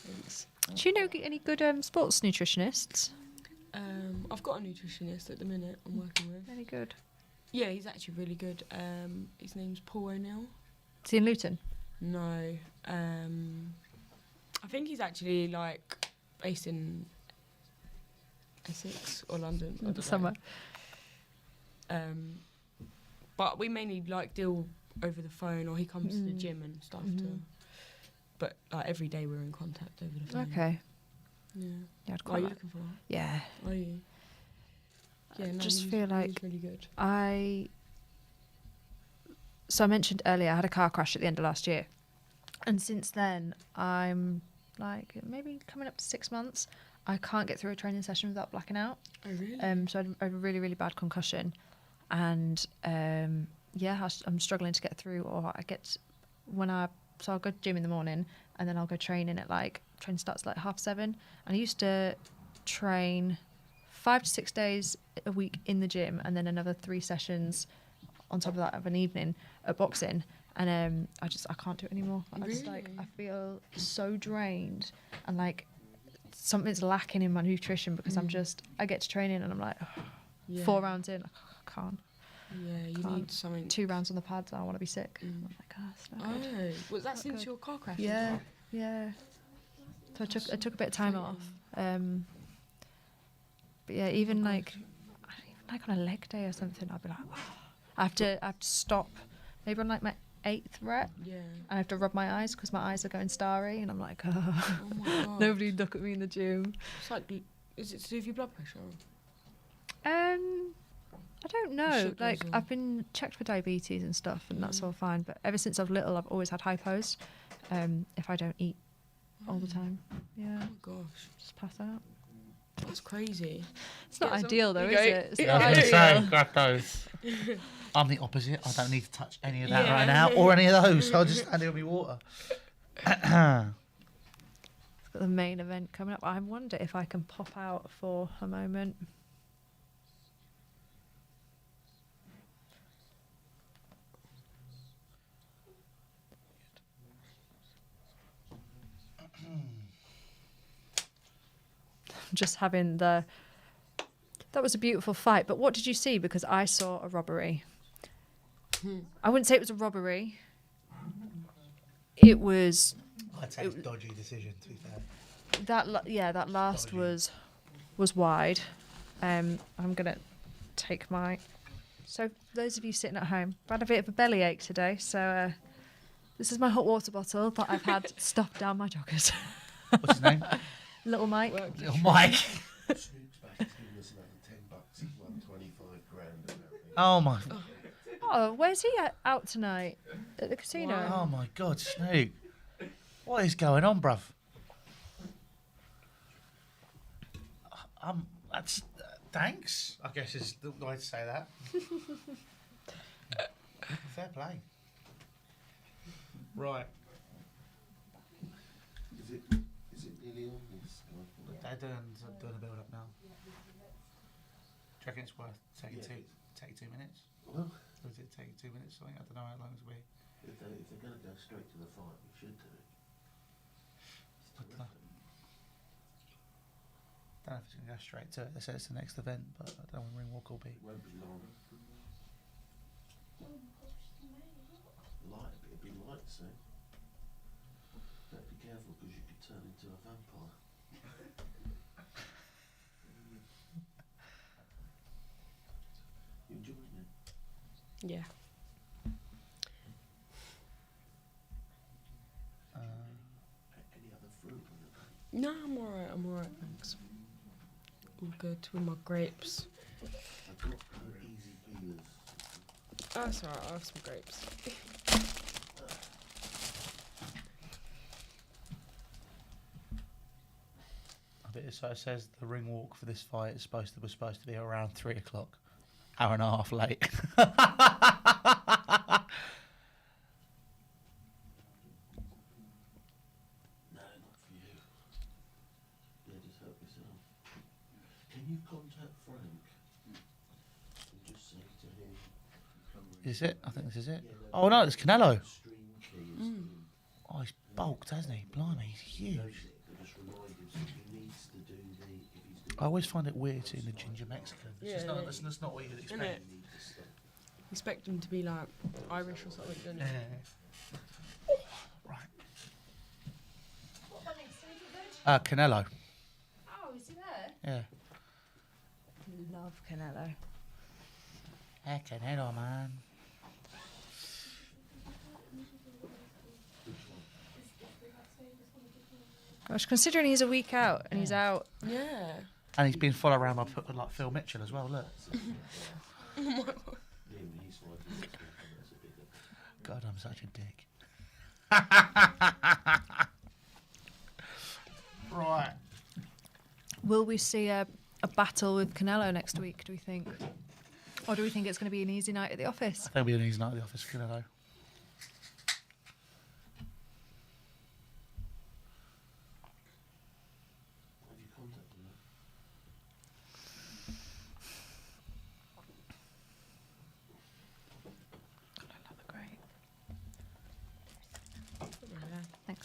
Thanks. Do you know any good sports nutritionists? I've got a nutritionist at the minute I'm working with. Any good? Yeah, he's actually really good. His name's Paul O'Neill. Is he in Luton? No. I think he's actually like based in Essex or London. I don't know. Somewhere. But we mainly like deal over the phone, or he comes to the gym and stuff too. But like every day we're in contact over the phone. Okay. Yeah. Yeah, I'd What are quite you like. looking for? Yeah. Are you? Yeah, no, just he's- feel he's like really good. So I mentioned earlier I had a car crash at the end of last year, and since then I'm like maybe coming up to 6 months. I can't get through a training session without blacking out. Oh really? So I had a really, really bad concussion, and I'm struggling to get through. Or when I so I'll go to gym in the morning, and then I'll go training at like, training starts at like 7:30. And I used to train 5 to 6 days a week in the gym, and then another 3 sessions on top of that of an evening at boxing. And I can't do it anymore. I just like, I feel so drained, and like something's lacking in my nutrition, because I get to training and I'm like, 4 rounds in, I can't. Yeah, you Can't. need something. 2 rounds on the pads, I want to be sick. I'm like, it's not good. Was that Not since good. your car crash? Yeah. So I took a bit of time off. But yeah, even like on a leg day or something, I'll be like, I have to stop. Maybe on like my 8th rep. Yeah. I have to rub my eyes because my eyes are going starry, and I'm like, Oh my god. nobody look at me in the gym. It's like, is it to do with your blood pressure? I don't know. Sugars Like, or- I've been checked for diabetes and stuff, and that's all fine. But ever since I was little, I've always had hypos. If I don't eat all the time, yeah, Oh my gosh, just pass out. that's crazy. It's not Yeah, so- ideal though, you is go- it? It's I not was going to ideal. say, grab those. I'm the opposite. I don't need to touch any of that Yeah. right now, or any of those. I'll just stand here with my water. It's got the main event coming up. I wonder if I can pop out for a moment. Just having that was a beautiful fight, but what did you see? Because I saw a robbery. I wouldn't say it was a robbery. It was I'd say it's a dodgy decision, to be fair. that last Dodgy. was wide. I'm gonna take my. So those of you sitting at home, I've had a bit of a bellyache today, so this is my hot water bottle that I've had stuffed down my joggers. What's his name? Little Mike. Little Mike. Snoop's back. He's giving us another $10. He's won 25 grand. And everything. Oh my. Oh, where's he out tonight? At the casino? Oh my God, Snoop. What is going on, bruv? That's thanks. I guess is the way to say that. Fair play. Right. Is it nearly on this? They're doing a build up now. Do you reckon it's worth taking take 2 minutes? Well, Or does it take 2 minutes? I don't know how long it's be. if they're going to go straight to the fight, we should do it. I don't know if it's going to go straight to it. They said it's the next event, but I don't know when ring walk will be. It won't be long. Light, it'll be light soon. Better be careful because you could turn into a vampire. You enjoying it? Yeah. Any other fruit on the day? No, I'm alright, thanks. All good with my grapes. I've got easy peelers. Oh, that's alright, I'll have some grapes. So it says the ring walk for this fight was supposed to be around 3 o'clock. Hour and a half late. No, not for you. Yeah, just help yourself. Can you contact Frank and just say to him? Is it? I think this is it. Yeah, Oh no, it's Canelo. Stream keys. Oh, he's bulked, hasn't he? Blimey, he's huge. Just remind him so he needs to do the. If he's doing I always find it weird seeing the ginger Mexican. It's just Yeah, not, yeah. that's not what you'd expect. Innit? Expect them to be like Irish or something, don't you? Right. Canelo. Oh, is he there? Yeah. Love Canelo. Yeah, Canelo, man. Gosh, considering he's a week out and he's out. Yeah. And he's been followed around by like Phil Mitchell as well. Look. Yeah, when he's fighting, that's a bit of. God, I'm such a dick. Right. Will we see a battle with Canelo next week, do we think? Or do we think it's going to be an easy night at the office? I think it'll be an easy night at the office for Canelo.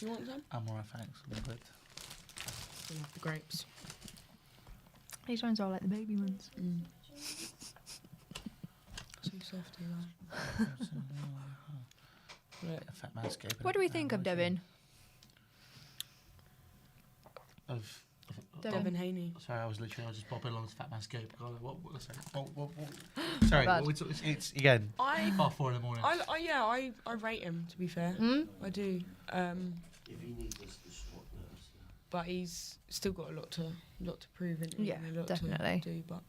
Do you want some? I'm alright, thanks. I'm good. We'll have the grapes. These ones are like the baby ones. Too softy, right? A fat manscape. What do we think of Devin? Of Devin Haney. Sorry, I was just bopping along to fat manscape. Sorry, bad. it's again. I 4 in the morning. I rate him, to be fair. I do. If he needs us to swap nerves, But he's still got a lot to prove, isn't he? Yeah, And a lot definitely. To do, but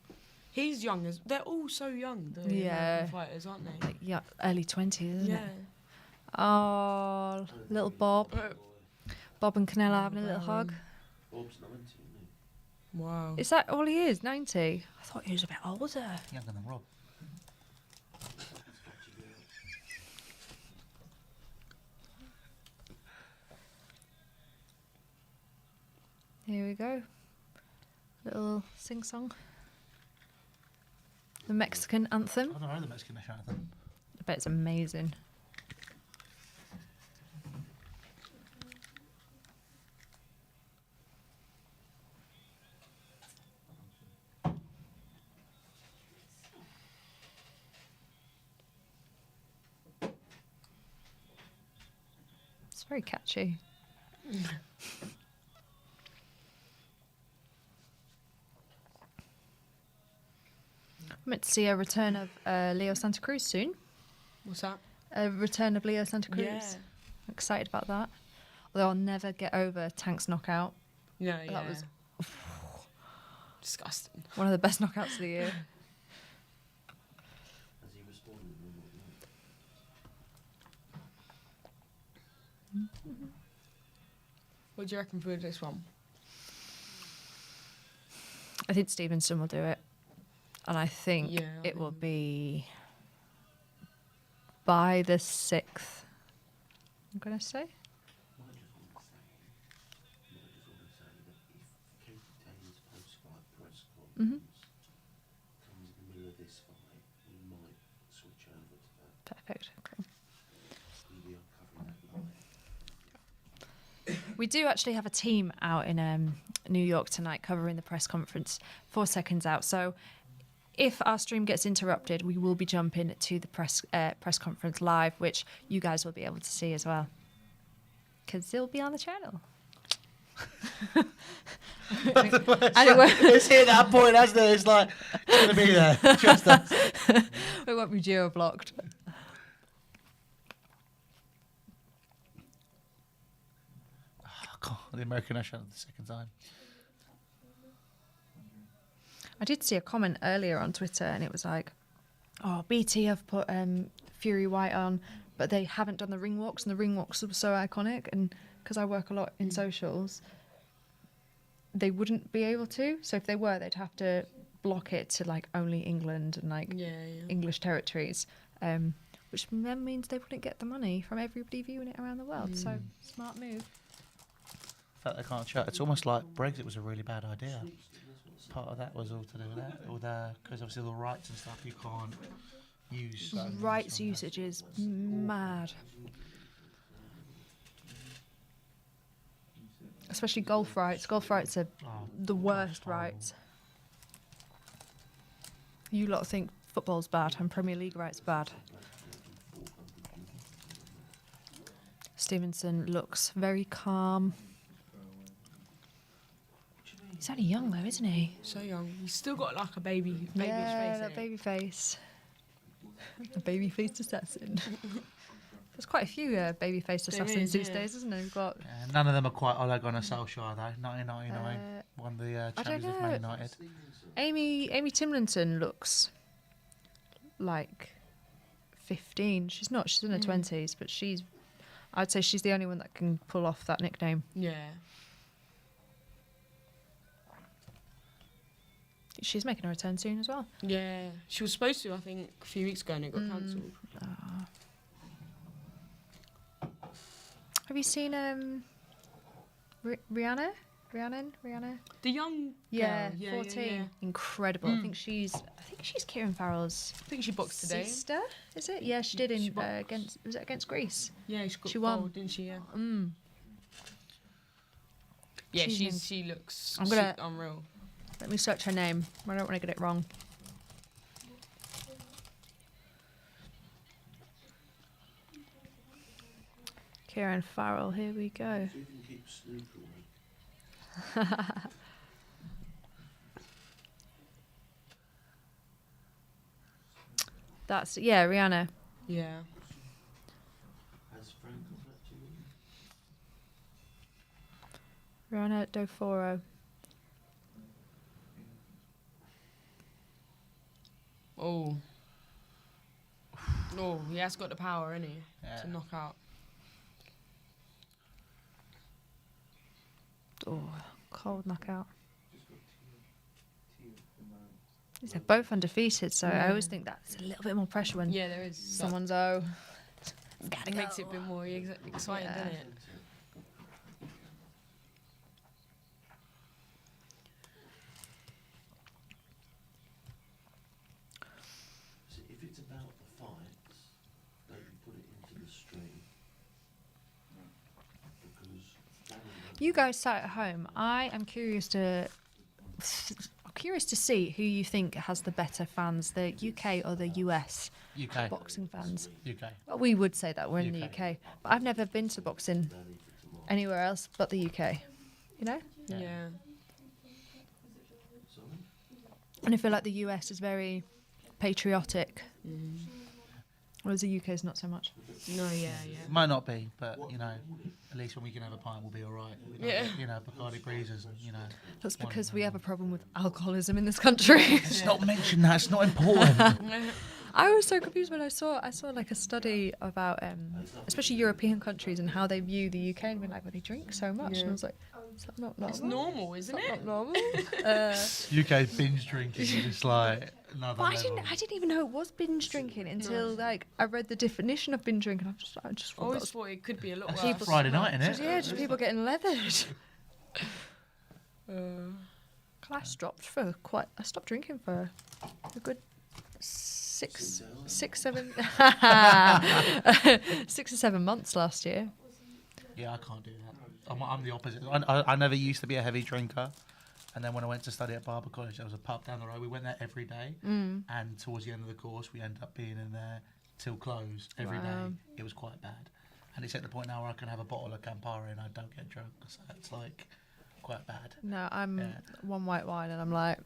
he's young as they're all so young. The Yeah. American fighters, aren't they? Like, yeah, early 20s, isn't Yeah. it? Oh, little Bob. Bob and Canelo having a little hug. Bob's 90, isn't he? Wow. Is that all he is? 90? I thought he was a bit older. Younger than Rob. Here we go. Little sing-song. The Mexican anthem. I don't know the Mexican national anthem. I bet it's amazing. It's very catchy. I'm meant to see a return of Leo Santa Cruz soon. What's that? A return of Leo Santa Cruz. Yeah. I'm excited about that. Although I'll never get over Tank's knockout. No, yeah. That was disgusting. one of the best knockouts of the year. Has he responded or not? What do you reckon for this one? I think Stevenson will do it. And I think Yeah, I it will think- be by the 6th. I'm going to say. I just want to say that if Katie Taylor's post-fight press conference comes in the middle of this fight, we might switch over to that. Perfect. Cool. We'll be uncovering that live. We do actually have a team out in New York tonight covering the press conference for Seconds Out. So if our stream gets interrupted, we will be jumping to the press conference live, which you guys will be able to see as well, because they'll be on the channel. It's here that point, hasn't it? It's like, it's going to be there. Trust us. We won't be geo-blocked. Oh, God, the American national anthem the second time. I did see a comment earlier on Twitter, and it was like, "Oh, BT have put Fury White on, but they haven't done the ring walks, and the ring walks were so iconic." And because I work a lot in socials, they wouldn't be able to. So if they were, they'd have to block it to like only England and like Yeah. English territories, which then means they wouldn't get the money from everybody viewing it around the world. So smart move. The fact they can't chat. It's almost like Brexit was a really bad idea. Part of that was all to do with that, because obviously the rights and stuff you can't use. Rights usage is mad. Especially golf rights. Golf rights are the worst rights. You lot think football's bad and Premier League rights bad. Stevenson looks very calm. He's only young though, isn't he? So young. He's still got like a babish face. That innit? baby face. A baby faced assassin. There's quite a few baby faced There assassins is, these yeah. days, isn't there? We've got None of them are quite Ole Gunnar Solskjaer though. 1999 won the I don't Champions of Man know. United. Amy Timlinson looks like 15. She's not. She's in her 20s, but I'd say she's the only one that can pull off that nickname. Yeah. She's making a return soon as well. Yeah. She was supposed to, I think, a few weeks ago, and it got cancelled. Have you seen Rihanna? The young Yeah, girl. 14. Yeah. Incredible. I think she's Kieran Farrell's I think she boxed today. sister. Is it? Yeah, she did She in boxed. against. Was it against Greece? Yeah, she got She won. gold, didn't she? Yeah. Yeah, She's she looks I'm gonna- unreal. Let me search her name. I don't want to get it wrong. Kieran Farrell, here we go. See if you can keep Snoop away. That's, yeah, Rihanna. Yeah. Has Frank left you? Rihanna Doforo. Oh. Oh, he has got the power, hasn't he? Yeah. To knock out. Oh, cold knockout. Just got Tia at the moment. They're both undefeated, so I always think that's a little bit more pressure when Yeah, there is. someone's It makes it a bit more exciting, Yeah. doesn't it? See, if it's about the fights, don't you put it into the stream? Because You guys sat at home. I am curious to see who you think has the better fans, the UK or the US UK. boxing fans. UK. Well, we would say that we're in the UK. UK, but I've never been to boxing anywhere else but the UK. You know, Yeah. and I feel like the US is very patriotic, whereas the UK is not so much. No, yeah. Might not be, but you know, at least when we can have a pint, we'll be all right. We don't Yeah. get, you know, Bacardi breezes, and you know. That's one because of we them. have a problem with alcoholism in this country. Let's not mention that. It's not important. I was so confused when I saw like a study about especially European countries and how they view the UK and been like, well, they drink so much, and I was like, is that not normal? It's normal, isn't it? Not normal. UK binge drinking is just like another But level. I didn't even know it was binge drinking until like I read the definition of binge drinking. I just I thought that always was thought it could be a lot That's worse. Friday night, just, innit? yeah, just people getting leathered. I stopped drinking for a good 6 or 7 months last year. Yeah, I can't do that. I'm the opposite. I never used to be a heavy drinker. And then when I went to study at Barber College, there was a pub down the road. We went there every day. And towards the end of the course, we ended up being in there till close every day. Wow. It was quite bad. And it's at the point now where I can have a bottle of Campari and I don't get drunk. So it's like quite bad. No, I'm Yeah. one white wine and I'm like,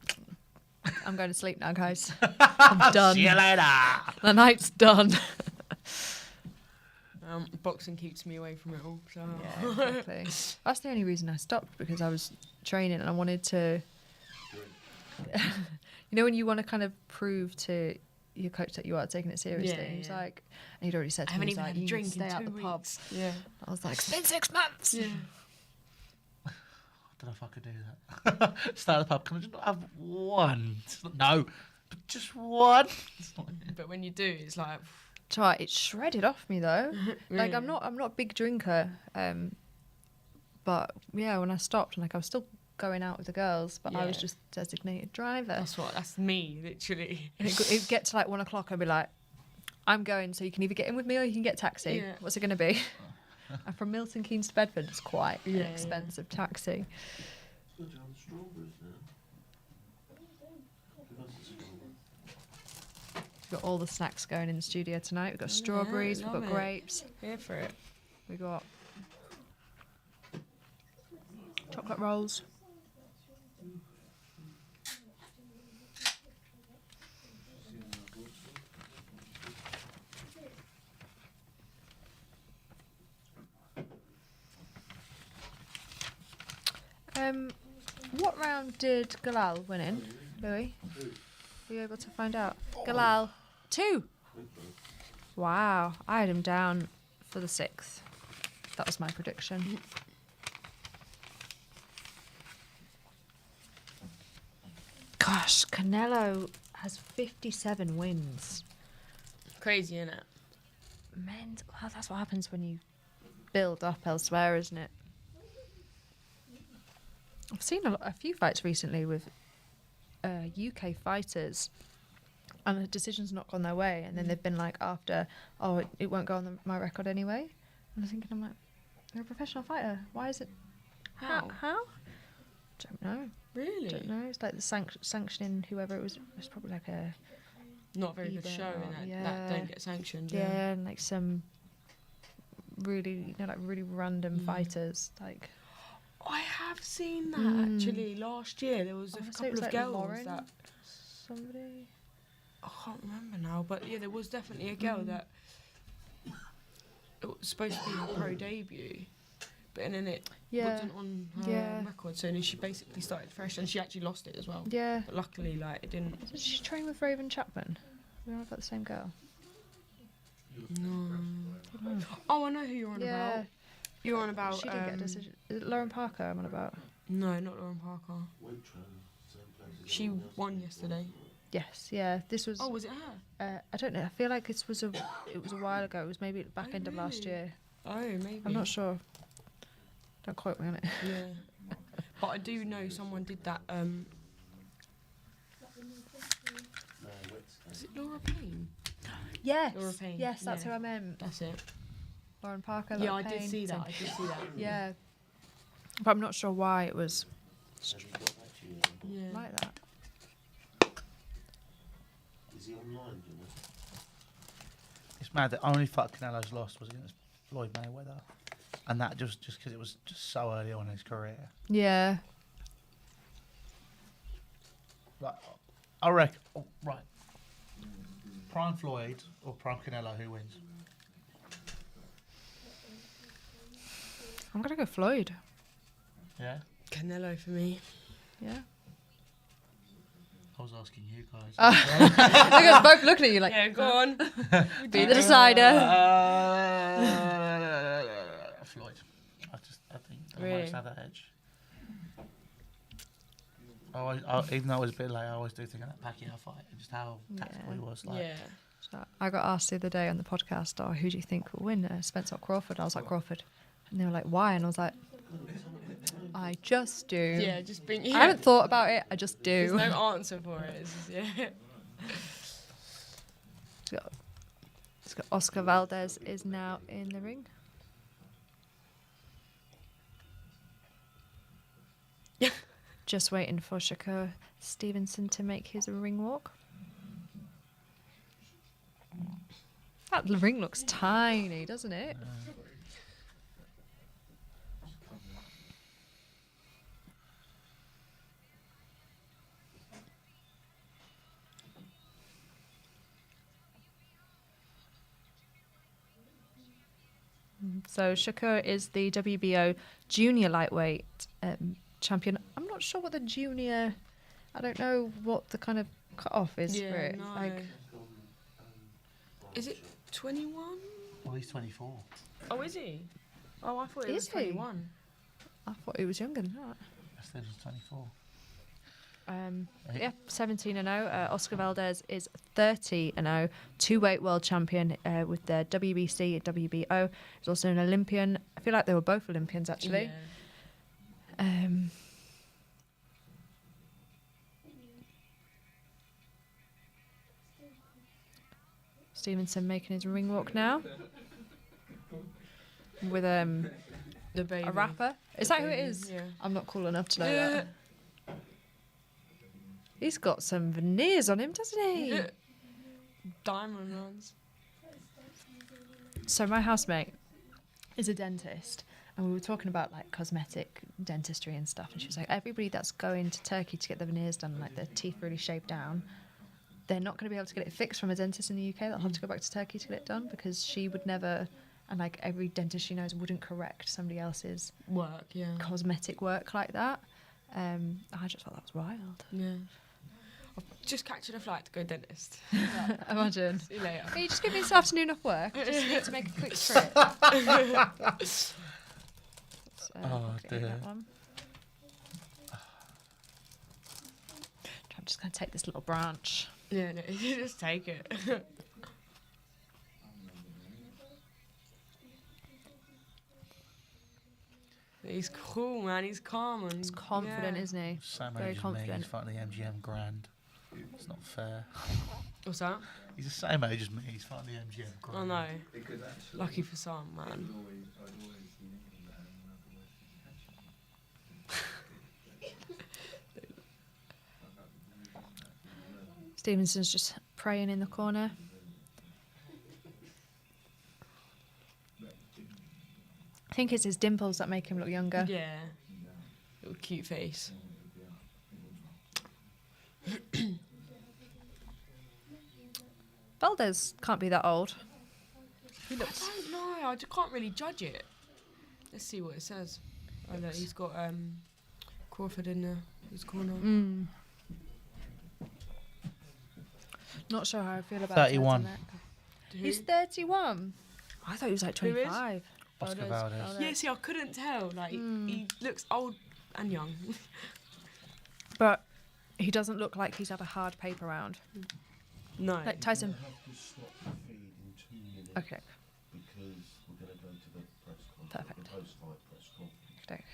I'm going to sleep now, guys. I'm done. See you later. The night's done. Boxing keeps me away from it all. So. Yeah, exactly. That's the only reason I stopped, because I was training and I wanted to. You know, when you want to kind of prove to your coach that you are taking it seriously. Yeah, He was yeah. like, and he'd already said to I haven't me, he's even like, had a you drink stay in out 2 the pub. weeks. Yeah. I was like, it's been 6 months. Yeah. I don't know if I could do that. Start the pub. Can I just not have one? No, but just one. But when you do, it's like. Try it shredded off me though. Like Really? I'm not a big drinker, but yeah, when I stopped, like I was still going out with the girls, but I was Yeah. just designated driver. That's me, literally. And it'd get to like 1 o'clock, I'd be like, I'm going, so you can either get in with me or you can get taxi. Yeah. What's it going to be? And from Milton Keynes to Bedford, it's quite an Yeah, expensive taxi. Good on strawberries now. Give us a strawberry. We've got all the snacks going in the studio tonight. We've got strawberries, we've got love it. grapes, Here for it. we got chocolate rolls. What round did Galal win in, Louis? Were you able to find out? Galal, 2. Wow, I had him down for the 6th. That was my prediction. Gosh, Canelo has 57 wins. Crazy, innit? Well, that's what happens when you build up elsewhere, isn't it? I've seen a few fights recently with UK fighters, and the decision's not gone their way, and then they've been like after, oh, it won't go on my record anyway. And I'm like, you're a professional fighter. Why is it? How? How? Don't know. Really? Don't know. It's like the sanctioning whoever it was. It was probably like a Not a very good Either show, or, and that yeah. don't get sanctioned. yeah, and like some really like really random fighters. Like I have seen that actually. Last year there was I a wanna say it couple was, of like, girls Lauren that somebody. I can't remember now, but yeah, there was definitely a girl that it was supposed to be her pro debut, but then it Yeah. wasn't on her Yeah. record, so then she basically started fresh, and she actually lost it as well. Yeah. But luckily, like it didn't. Did she train with Raven Chapman? We're on about the same girl. No. Oh, I know who you're on Yeah. about. You're on about. She didn't get a decision. Is it Lauren Parker I'm on about? No, not Lauren Parker. Waitrose, same place as She everyone else. won yesterday. Yes, yeah. This was. Oh, was it her? I don't know. I feel like it was a while ago. It was maybe at the back Oh, end of last really? year. Oh, maybe. I'm not sure. Don't quote me on it. Yeah. But I do know someone did that. No, Wednesday. Is it Laura Payne? Yes. Laura Payne, Yes, that's yeah. who I meant. That's it. Lauren Parker. Yeah, Laura I did Payne, see that. same. I did see that. Yeah. But I'm not sure why it was Have you got back to you? Yeah. like that. Is he online, do you know? It's mad. The only fight Canelo's lost was against Floyd Mayweather, and that just because it was just so early on in his career. Yeah. Like, I reckon. Oh, right. Prime Floyd or Prime Canelo, who wins? I'm gonna go Floyd. Yeah. Canelo for me. Yeah. I was asking you guys. Look at us both looking at you like. Yeah, go on. Be the decider. Floyd. I think they Really? might have that edge. Even though it was a bit late, I always do think of that Pacquiao fight and just how tactical he was. Like, Yeah. So I got asked the other day on the podcast, "Oh, who do you think will win, Spence or Crawford?" I was like, Crawford. And they were like, "Why?" And I was like, I just do. Yeah, just being. Yeah. I haven't thought about it. I just There's do. no answer for it. It's just, yeah. It's got Oscar Valdez is now in the ring. Just waiting for Shakur Stevenson to make his ring walk. That ring looks tiny, doesn't it? So Shakur is the WBO junior lightweight champion. I'm not sure what the junior. I don't know what the kind of cut-off is for it. no. Like, Is it 21? well, he's 24. Oh, is he? Oh, I thought it Is was he? 21. I thought he was younger than that. I said he was 24. Yeah, 17-0. Oscar Valdez is 30-0, two-weight world champion with the WBC and WBO. He's also an Olympian. I feel like they were both Olympians, actually. Yeah. Stevenson making his ring walk now with The baby. a rapper. Is that who it baby, is? yeah. I'm not cool enough to know Yeah. that. He's got some veneers on him, doesn't he? Yeah. Diamond ones. So my housemate is a dentist, and we were talking about like cosmetic dentistry and stuff, and she was like, everybody that's going to Turkey to get their veneers done, like their teeth really shaved down, they're not going to be able to get it fixed from a dentist in the UK. They'll have to go back to Turkey to get it done because she would never, and like every dentist she knows wouldn't correct somebody else's Work, yeah. cosmetic work like that. I just thought that was wild. Yeah. I'm just catching a flight to go dentist. Imagine. See you later. Can you just give me this afternoon off work? I just need to make a quick trip. Oh, okay, dear. that one. I'm just going to take this little branch. Yeah, no, you just take it. He's cool, man. He's calm and He's confident, yeah. isn't he? Same Very age as me. confident. He's fighting the MGM Grand. It's not fair. What's that? He's the same age as me. He's fighting the MGM Grand. Oh no. Because actually, Lucky for some, man. I'd always seen England better than I've always seen Stevenson's just praying in the corner. I think it's his dimples that make him look younger. Yeah. Little cute face. Valdez can't be that old. He I looks. don't know. I just can't really judge it. Let's see what it says. Oh no, he's got Crawford in his corner. Not sure how I feel about 31. Turtleneck. He's 31. I thought he was like Who is? 25. Oscar Valdez. Yeah, see, I couldn't tell. Like, he looks old and young. But he doesn't look like he's had a hard paper round. No. Like Tyson. have to stop the feed in 2 minutes Okay. because we're going to go to the press conference, Perfect. the post-fight press conference, Okay.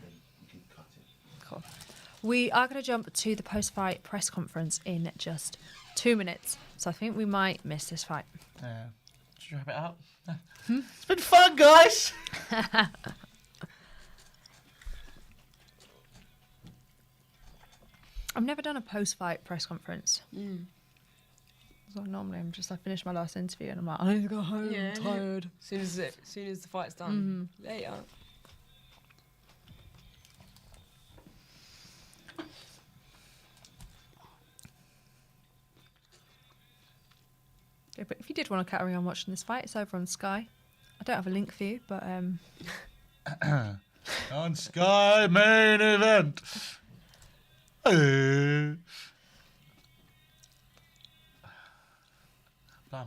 then we can cut it. Cool. We are going to jump to the post-fight press conference in just 2 minutes. So I think we might miss this fight. Yeah. Should we wrap it up? It's been fun, guys. I've never done a post-fight press conference. So normally I finish my last interview and I'm like, I need to go home. I'm tired. As soon as the fight's done. Later. Yeah, but if you did want to carry on watching this fight, it's over on Sky. I don't have a link for you, but On Sky main event. Blimey,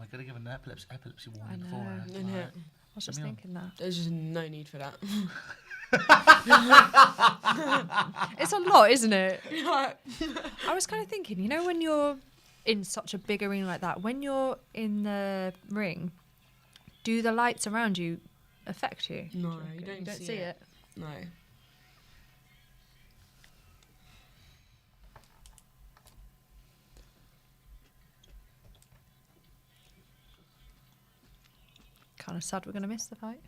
I could have given an epilepsy I warning know. beforehand. Yeah. I was just Let me on. thinking that. There's just no need for that. It's a lot, isn't it? I was kind of thinking, you know, when you're in such a big arena like that, when you're in the ring, do the lights around you affect you? No, You you don't see it. No. Kind of sad we're going to miss the fight.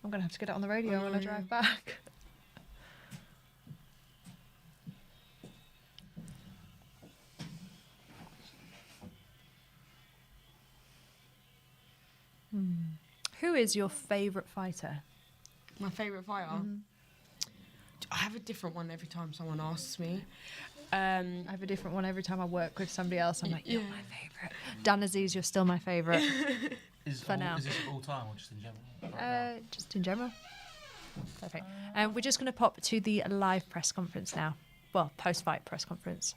I'm going to have to get it on the radio when I drive back. Who is your favourite fighter? My favourite fighter? I have a different one every time someone asks me. I have a different one every time I work with somebody else. I'm like, you're Yeah. my favourite. Dan Aziz, you're still my favourite. For now. Is this all time or just in general? Just in general. Perfect. We're just going to pop to the live press conference now. Well, post-fight press conference.